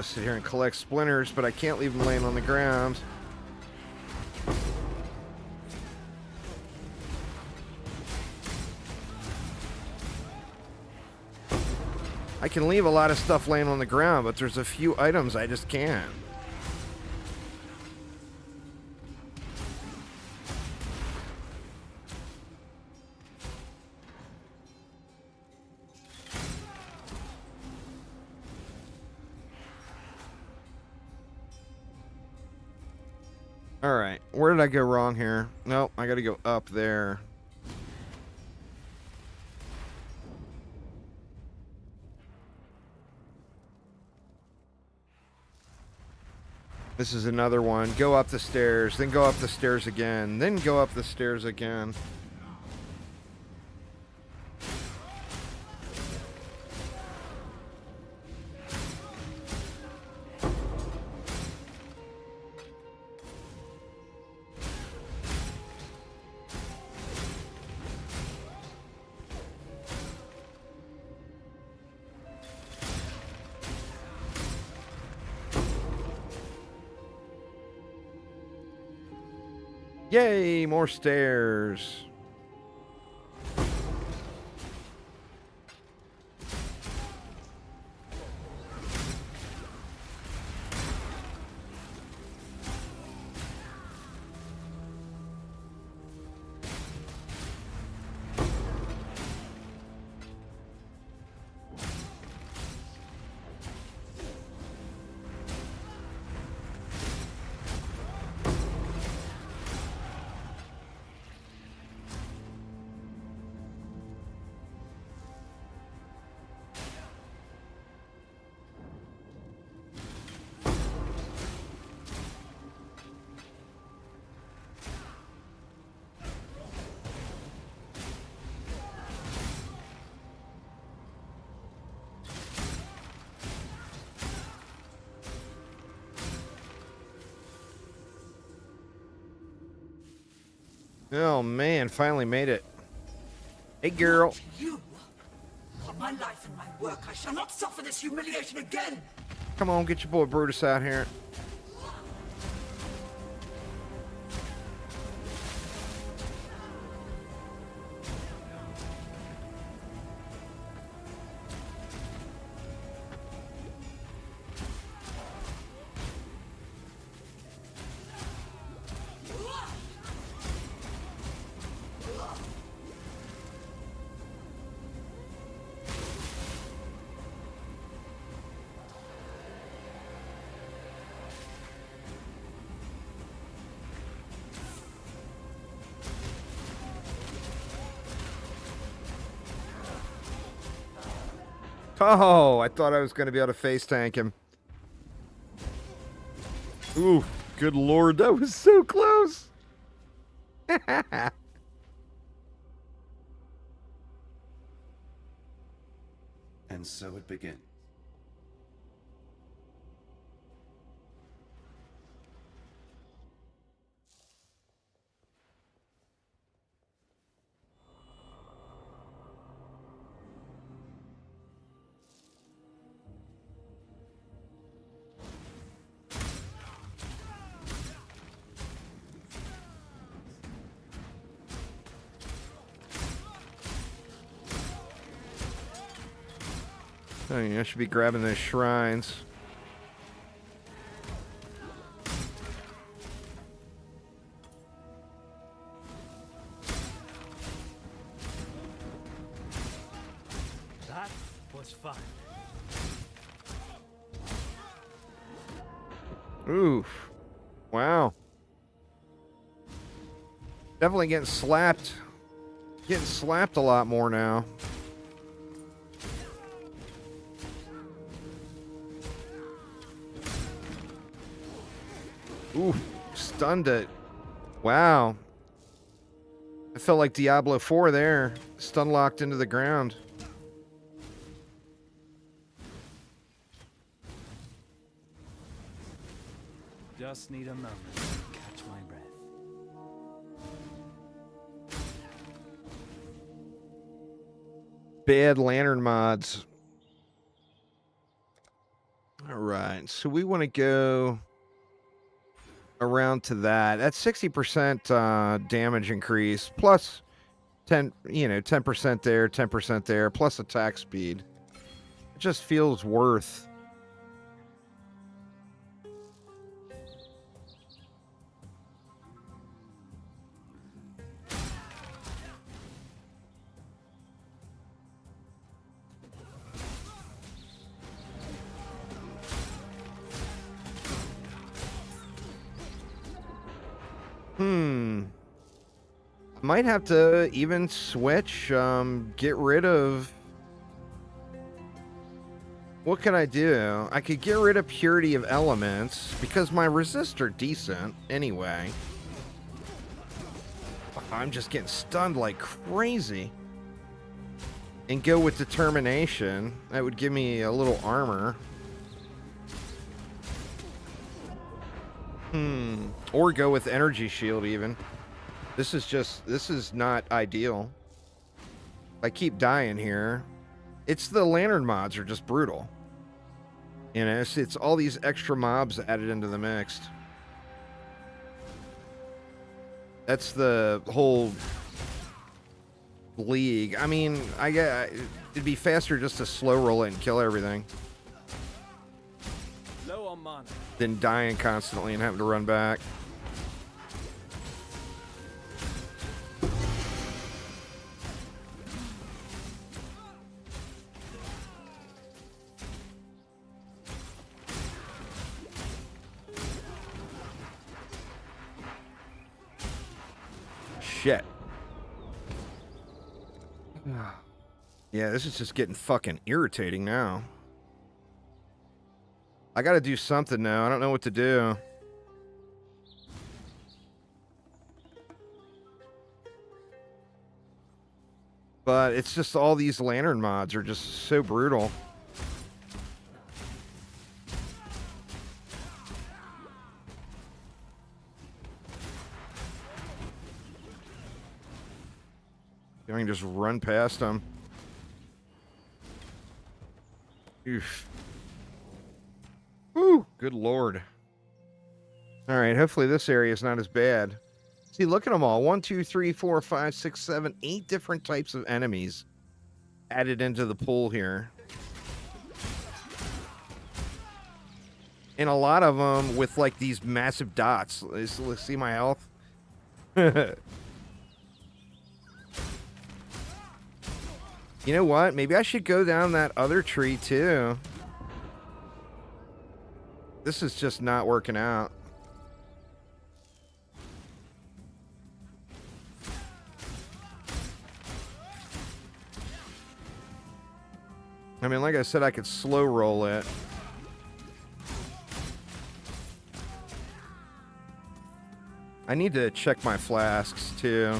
A: Sit here and collect splinters, but I can't leave them laying on the ground. I can leave a lot of stuff laying on the ground, but there's a few items I just can't. Alright, where did I go wrong here? Nope, I gotta go up there. This is another one. Go up the stairs, then go up the stairs again, then go up the stairs again. Yay, more stairs. Oh man, finally made it. Hey girl.
F: You? For my life and my work, I shall not suffer this humiliation again!
A: Come on, get your boy Brutus out here. Oh, I thought I was going to be able to face tank him. Ooh, good lord, that was so close.
N: And so it begins.
A: Oh, yeah, I should be grabbing those shrines.
P: That was fun.
A: Oof. Wow. Definitely getting slapped. Getting slapped a lot more now. Ooh, stunned it. Wow. I felt like Diablo 4 there. Stun locked into the ground.
B: Just need a moment to catch my breath.
A: Bad lantern mods. All right, so we want to go around to that. That's 60% damage increase plus 10% there, 10% there, plus attack speed. It just feels worth. Might have to even switch, get rid of... What can I do? I could get rid of Purity of Elements, because my resists are decent, anyway. I'm just getting stunned like crazy. And go with Determination. That would give me a little armor. Or go with Energy Shield, even. This is not ideal. I keep dying here. It's the lantern mods are just brutal. You know, it's all these extra mobs added into the mix. That's the whole league. I mean, I get it'd be faster just to slow roll it and kill everything
P: Low on mana.
A: than dying constantly and having to run back. Shit. Yeah, this is just getting fucking irritating now. I gotta do something now. I don't know what to do. But it's just all these lantern mods are just so brutal. I can just run past them. Oof. Woo! Good lord. Alright, hopefully this area is not as bad. See, look at them all. 1, 2, 3, 4, 5, 6, 7, 8 different types of enemies added into the pool here. And a lot of them with, like, these massive dots. Let's see my health. You know what? Maybe I should go down that other tree, too. This is just not working out. I mean, like I said, I could slow roll it. I need to check my flasks, too.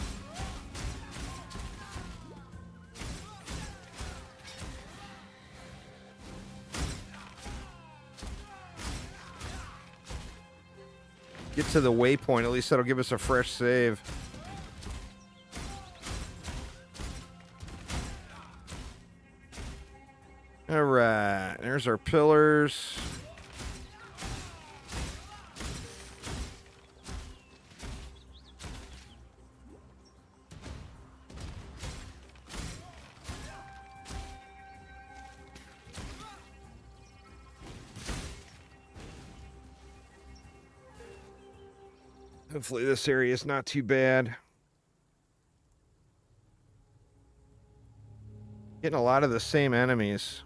A: Get to the waypoint. At least that'll give us a fresh save. All right. There's our pillars. Hopefully this area is not too bad. Getting a lot of the same enemies.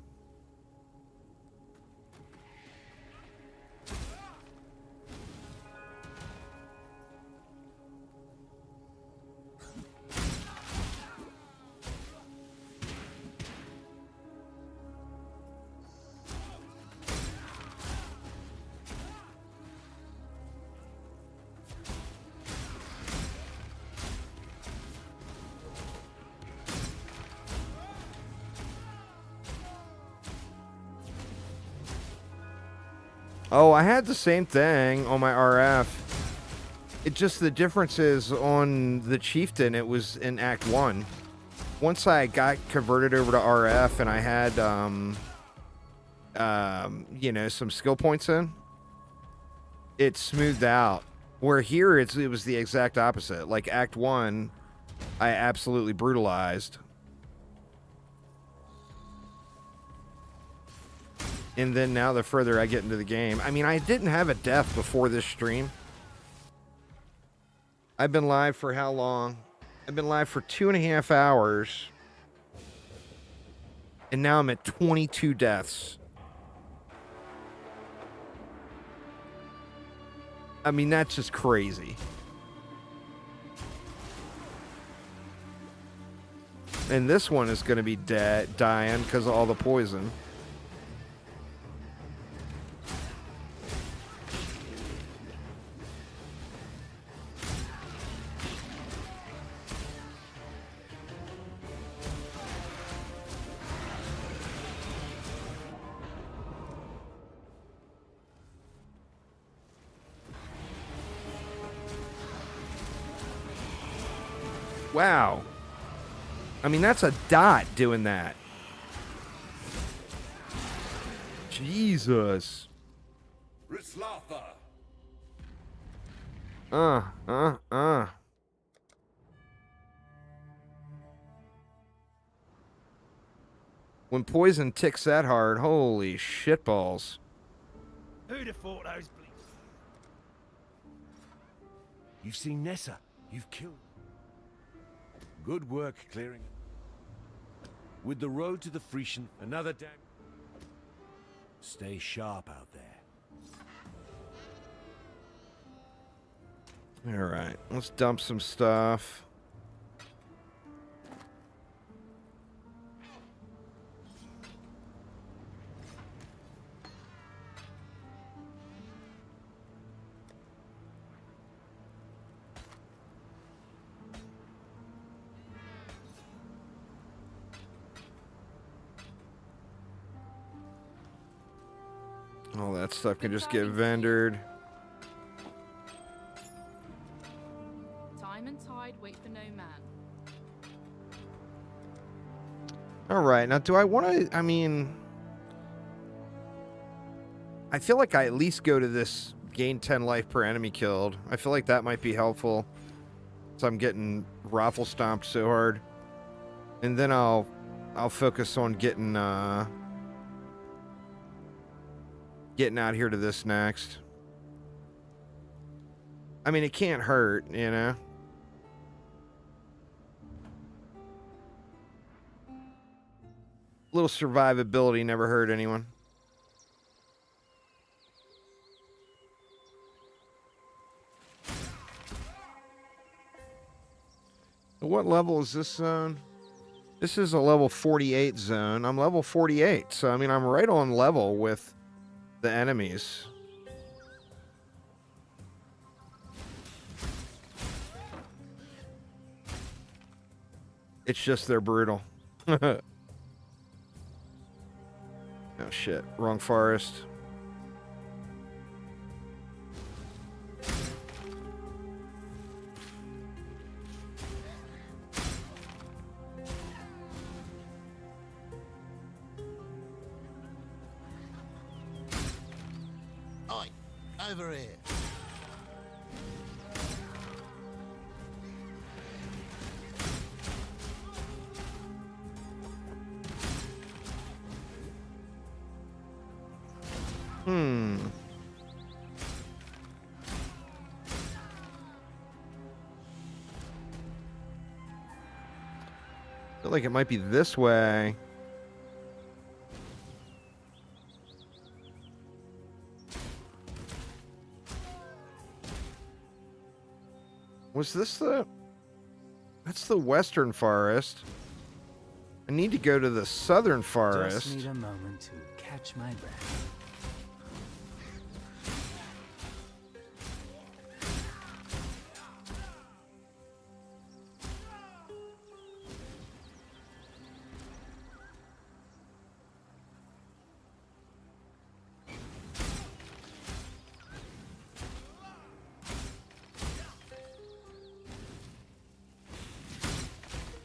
A: Oh, I had the same thing on my RF. It just, the difference is on the Chieftain, it was in Act 1. Once I got converted over to RF and I had, you know, some skill points in, it smoothed out. Where here, it was the exact opposite. Like, Act 1, I absolutely brutalized. And then now the further I get into the game, I mean, I didn't have a death before this stream. I've been live for how long? I've been live for 2.5 hours. And now I'm at 22 deaths. I mean, that's just crazy. And this one is going to be dying because of all the poison. Wow. I mean, that's a dot doing that. Jesus. When poison ticks that hard, holy shitballs.
P: Who'd have thought those
H: You've seen Nessa. You've killed. Good work clearing it. With the road to the Frisian, another damn... Stay sharp out there.
A: Alright, let's dump some stuff. All that stuff can just get vendored.
O: Time and tide wait for no man.
A: Right, now do I want to, I mean, I feel like I at least go to this gain 10 life per enemy killed. I feel like that might be helpful. So I'm getting raffle stomped so hard. And then I'll focus on getting out here to this next. I mean, it can't hurt, you know? Little survivability never hurt anyone. What level is this zone? This is a level 48 zone. I'm level 48, so I mean, I'm right on level with the enemies. It's just they're brutal. Oh shit, wrong forest.
Q: Oi, over here.
A: Feel like it might be this way. Was this the... That's the western forest. I need to go to the southern forest.
B: Just need a moment to catch my breath.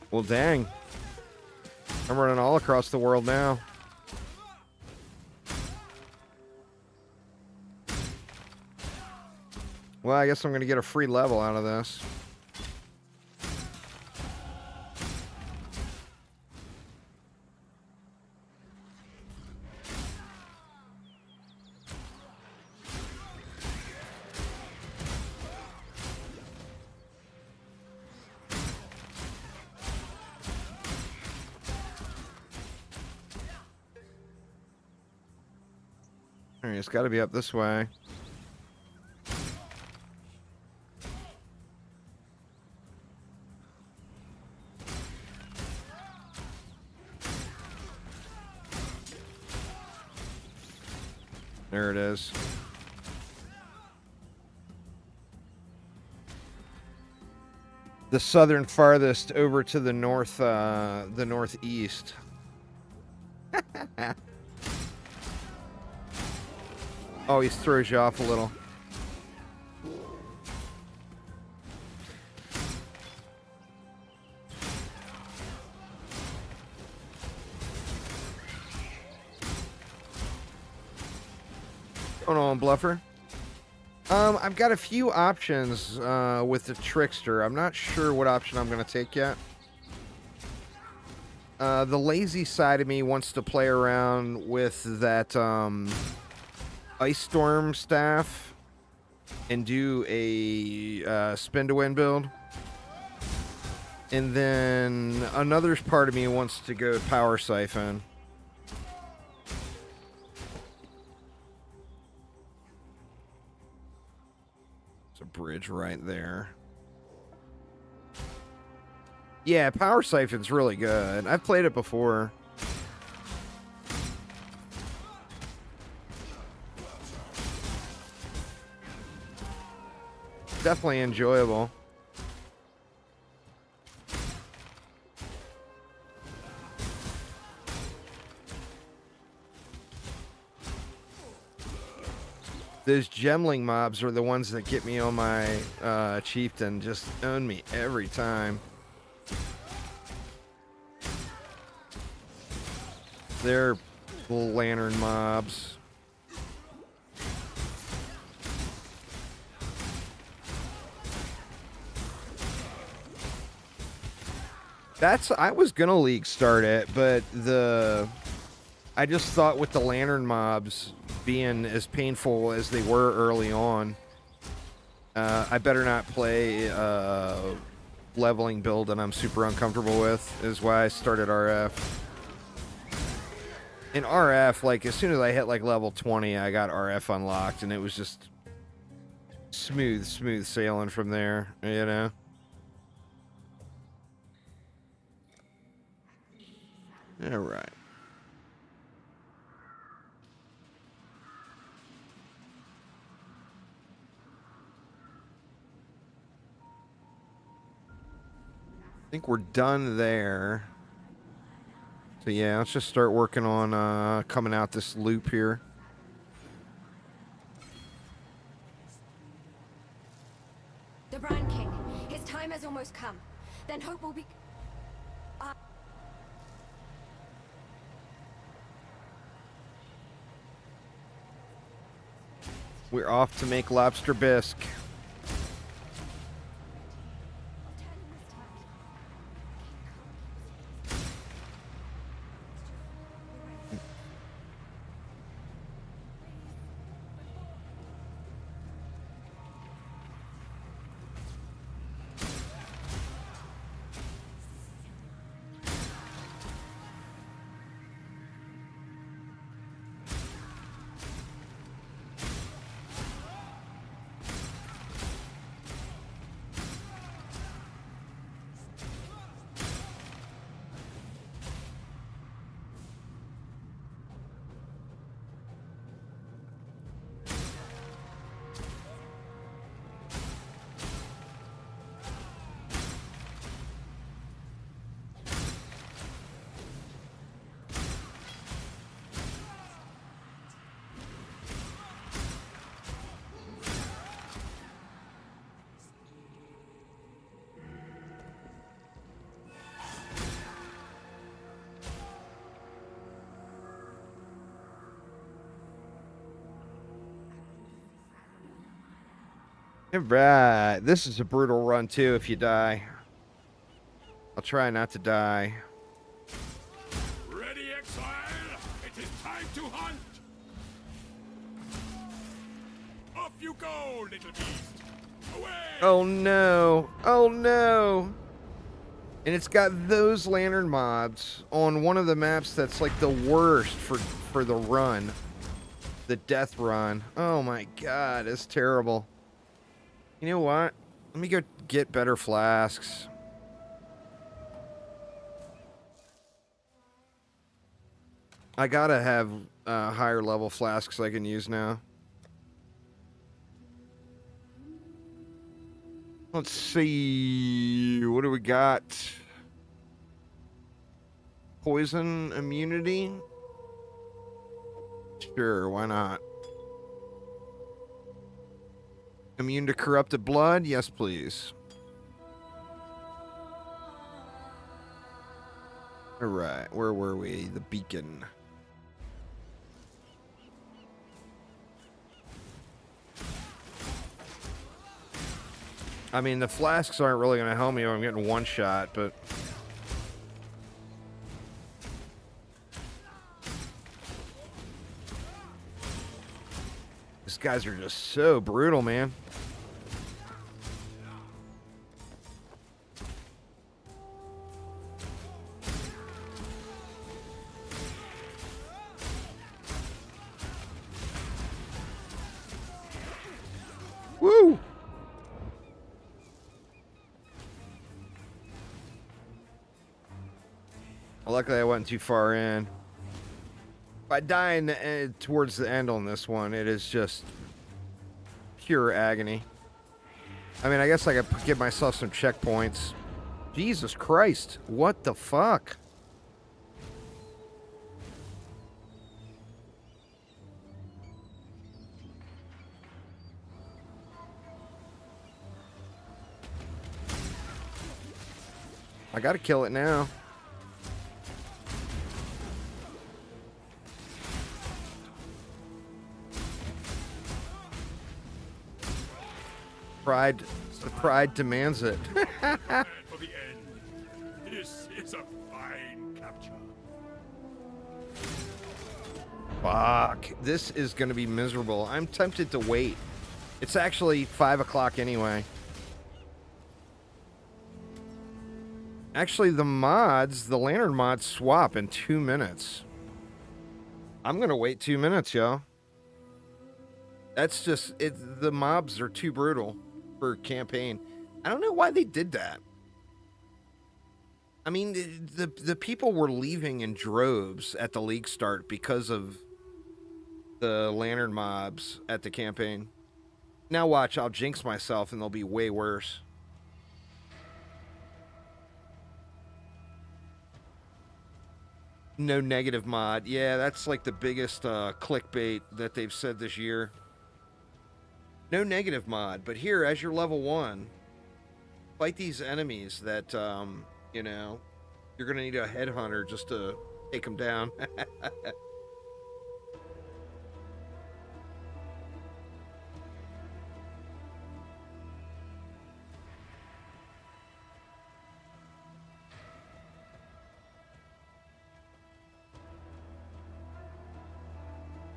A: Well, dang. I'm running all across the world now. Well, I guess I'm going to get a free level out of this. All right, it's got to be up this way. There it is. The southern farthest over to the north, the northeast. Oh, he throws you off a little. What's going on, Bluffer? I've got a few options with the Trickster. I'm not sure what option I'm going to take yet. The lazy side of me wants to play around with that Ice Storm staff and do a spin to win build. And then another part of me wants to go Power Siphon. There's a bridge right there. Yeah, Power Siphon's really good. I've played it before. Definitely enjoyable. Those gemling mobs are the ones that get me on my chieftain. Just own me every time. They're little lantern mobs. I was gonna league start it, but I just thought with the lantern mobs being as painful as they were early on, I better not play leveling build that I'm super uncomfortable with, is why I started RF. In RF, like, as soon as I hit, like, level 20, I got RF unlocked, and it was just smooth sailing from there, you know? Alright. I think we're done there. So yeah, let's just start working on coming out this loop here.
M: The Brand King. His time has almost come. Then hope will be...
A: We're off to make lobster bisque. Alright, this is a brutal run too if you die. I'll try not to die.
E: Ready, Exile? It is time to hunt! Off you go, little beast! Away!
A: Oh no! Oh no! And it's got those lantern mobs on one of the maps that's like the worst for the run. The death run. Oh my god, it's terrible. You know what? Let me go get better flasks. I gotta have higher level flasks I can use now. Let's see. What do we got? Poison immunity? Sure, why not? Immune to corrupted blood? Yes, please. Alright, where were we? The beacon. I mean, the flasks aren't really going to help me if I'm getting one shot, but... These guys are just so brutal, man. Woo! Well, luckily I wasn't too far in. If I die in the, towards the end on this one, it is just pure agony. I mean, I guess I could give myself some checkpoints. Jesus Christ, what the fuck? I gotta kill it now. The pride demands it.
E: For the end. This is a fine capture.
A: Fuck. This is going to be miserable. I'm tempted to wait. It's actually 5 o'clock anyway. Actually, the lantern mods swap in 2 minutes. I'm going to wait 2 minutes, y'all. That's just, the mobs are too brutal for campaign. I don't know why they did that. I mean, the people were leaving in droves at the league start because of the lantern mobs at the campaign. Now watch, I'll jinx myself and they'll be way worse. No negative mod. Yeah, that's like the biggest clickbait that they've said this year. No negative mod, but here, as you're level 1, fight these enemies that, you know, you're going to need a headhunter just to take them down.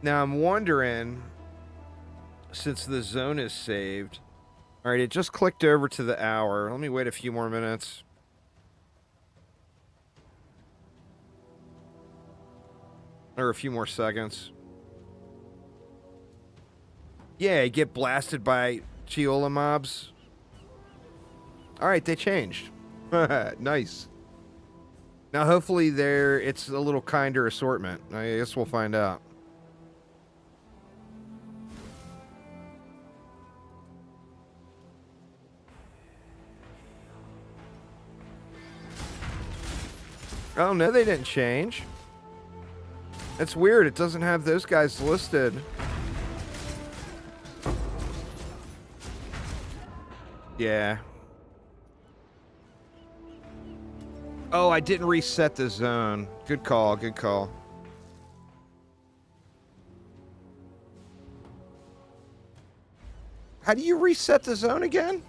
A: Now, I'm wondering, since the zone is saved... All right, it just clicked over to the hour. Let me wait a few more minutes. Or a few more seconds. Yeah, you get blasted by Chiola mobs. All right, they changed. Nice. Now, hopefully, it's a little kinder assortment. I guess we'll find out. Oh, no, they didn't change. That's weird. It doesn't have those guys listed. Yeah. Oh, I didn't reset the zone. Good call, good call. How do you reset the zone again?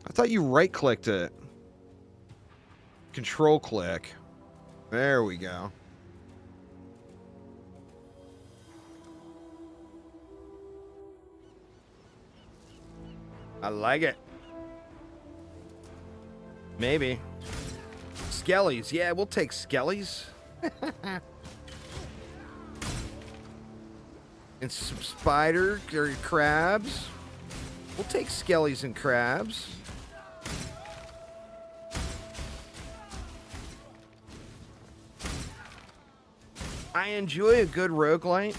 A: I thought you right-clicked it. Control click. There we go. I like it. Maybe. Skellies. Yeah, we'll take skellies. And some spider or crabs. We'll take skellies and crabs. I enjoy a good roguelite.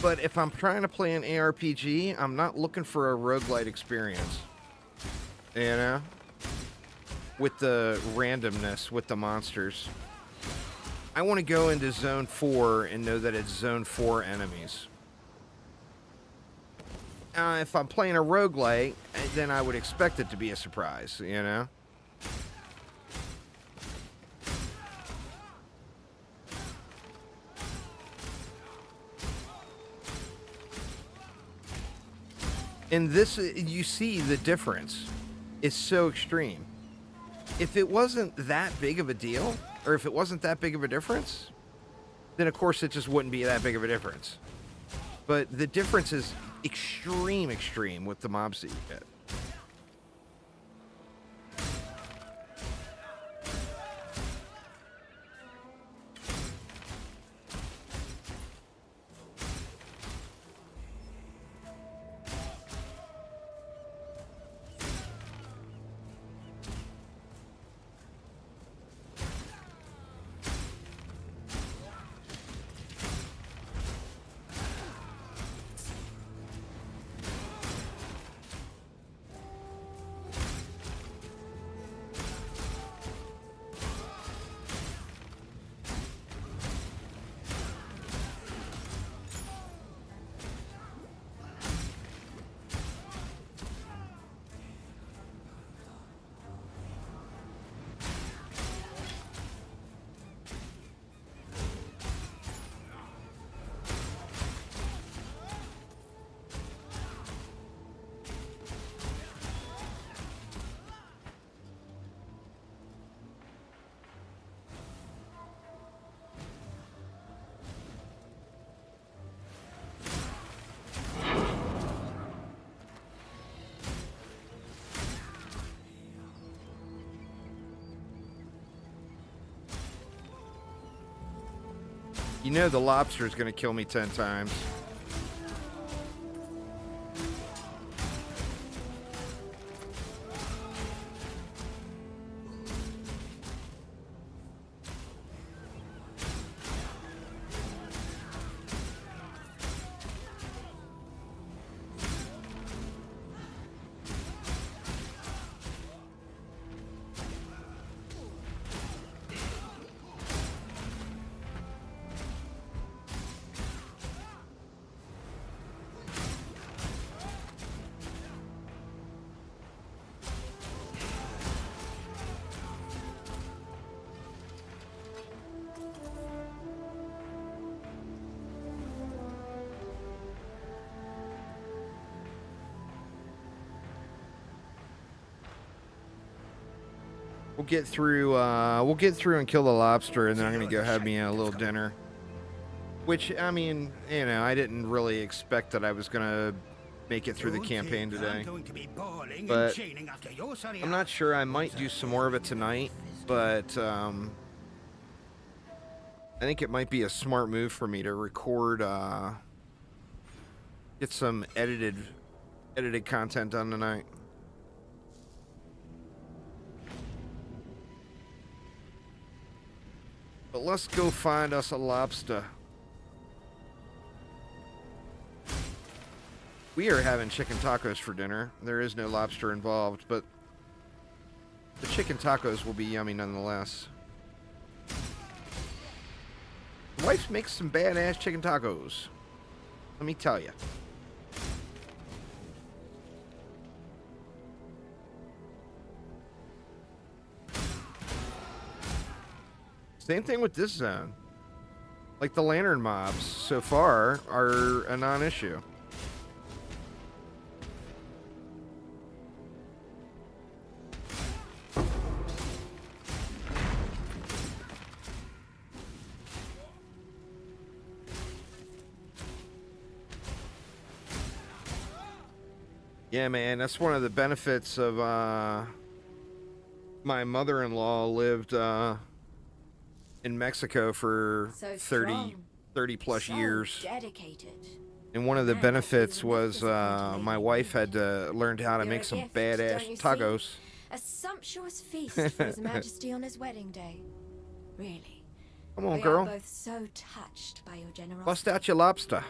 A: But if I'm trying to play an ARPG, I'm not looking for a roguelite experience. You know? With the randomness, with the monsters. I want to go into Zone 4 and know that it's Zone 4 enemies. If I'm playing a roguelite, then I would expect it to be a surprise, you know? And this, you see the difference is so extreme. If it wasn't that big of a deal, or if it wasn't that big of a difference, then of course it just wouldn't be that big of a difference. But the difference is extreme with the mobs that you get. You know the lobster is going to kill me 10 times. We'll get through and kill the lobster, and then I'm gonna go have me a little dinner. Which, I mean, you know, I didn't really expect that I was gonna make it through the campaign today. But I'm not sure. I might do some more of it tonight, but I think it might be a smart move for me to record, get some edited content done tonight. But let's go find us a lobster. We are having chicken tacos for dinner. There is no lobster involved, but the chicken tacos will be yummy nonetheless. My wife makes some badass chicken tacos. Let me tell you. Same thing with this zone. Like the lantern mobs so far are a non-issue. Yeah, man, that's one of the benefits of my mother-in-law lived in Mexico for 30 plus years.
M: Dedicated.
A: And one of the benefits was my wife had to learn how to make some badass tacos.
M: A sumptuous feast for His Majesty on his wedding day. Really.
A: Come on,
M: We
A: girl.
M: are both so touched by your generosity.
A: Bust out your lobster.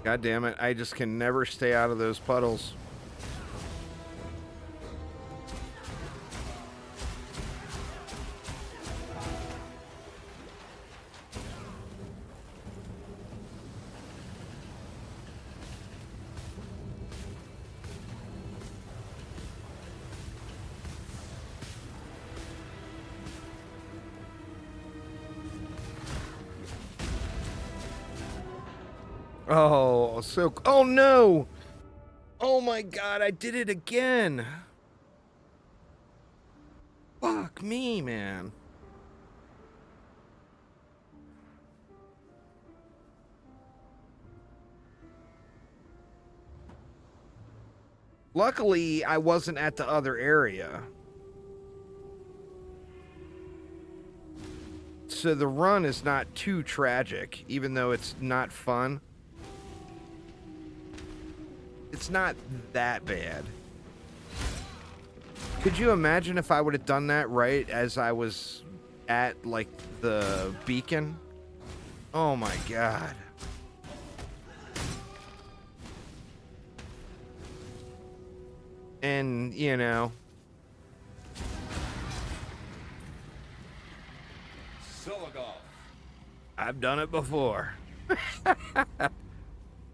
A: God damn it, I just can never stay out of those puddles. Oh, so... Oh, no! Oh, my God, I did it again! Fuck me, man. Luckily, I wasn't at the other area. So the run is not too tragic, even though it's not fun. It's not that bad. Could you imagine if I would have done that right as I was at, like, the beacon? Oh my God. And, you know... I've done it before.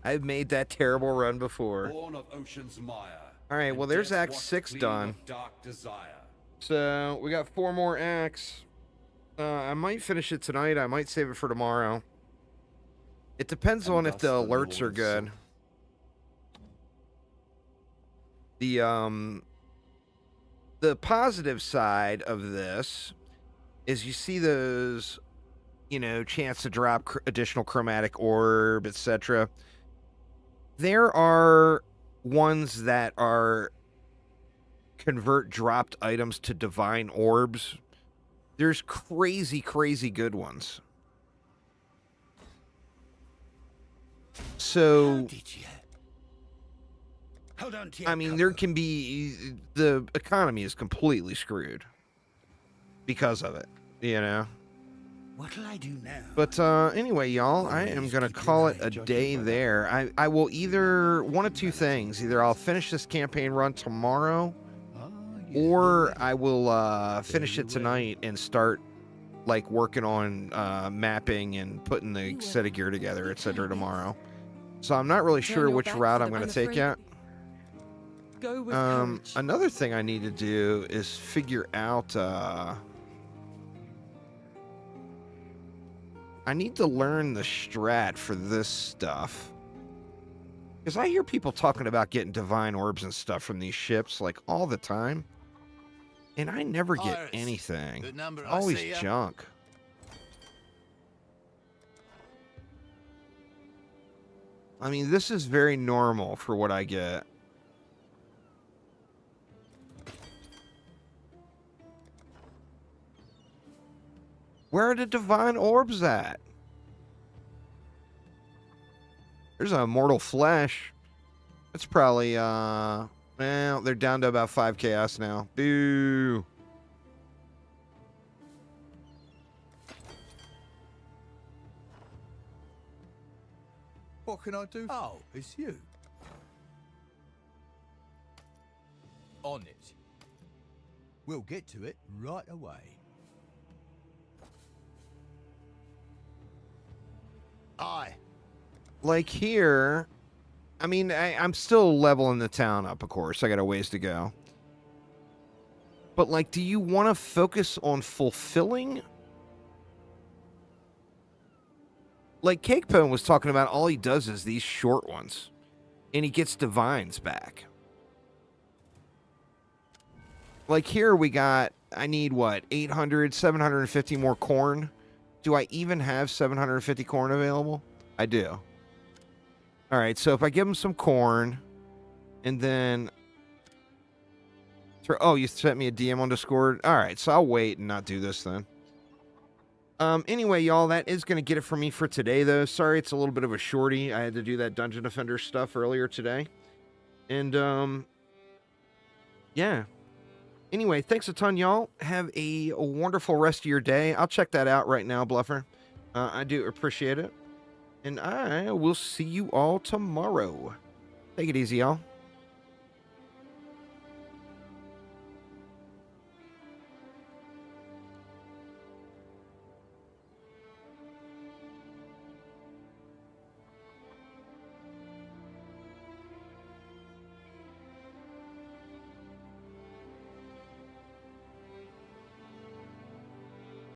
A: I've made that terrible run before.
R: Born of ocean's mire,
A: All right, well, there's Act 6 done.
H: Dark desire.
A: So we got 4 more acts. I might finish it tonight. I might save it for tomorrow. It depends on if the alerts are good. The positive side of this is you see those, you know, chance to drop additional chromatic orb, etc. There are ones that are convert dropped items to divine orbs. There's crazy, crazy good ones. So,
Q: Hold on to your
A: I mean, there can be, the economy is completely screwed because of it, you know?
Q: What'll I do now?
A: But anyway, y'all, I am going to call it a day there. I will either, one of two things. Either I'll finish this campaign run tomorrow, or I will finish it tonight and start, like, working on mapping and putting the set of gear together, etc. tomorrow. So I'm not really sure which route I'm going to take yet.
J: Go with courage.
A: Another thing I need to do is figure out... I need to learn the strat for this stuff. Because I hear people talking about getting divine orbs and stuff from these ships, like, all the time. And I never get
Q: Iris,
A: anything.
Q: good number, I
A: Always
Q: see ya.
A: junk. I mean, this is very normal for what I get. Where are the divine orbs at? There's a immortal flesh. It's probably, well, they're down to about 5 chaos now. Boo.
Q: What can I do? Oh, it's you. On it. We'll get to it right away. Aye.
A: Like here, I mean, I'm still leveling the town up, of course. I got a ways to go. But, like, do you want to focus on fulfilling? Like, Cakepone was talking about, all he does is these short ones. And he gets divines back. Like, here we got, I need, what, 800, 750 more corn? Do I even have 750 corn available? I do. All right, so if I give him some corn, and then... Oh, you sent me a DM on Discord? All right, so I'll wait and not do this then. Anyway, y'all, that is going to get it for me for today, though. Sorry, it's a little bit of a shorty. I had to do that Dungeon Defender stuff earlier today. And, yeah. Anyway, thanks a ton, y'all. Have a wonderful rest of your day. I'll check that out right now, Bluffer. I do appreciate it. And I will see you all tomorrow. Take it easy, y'all.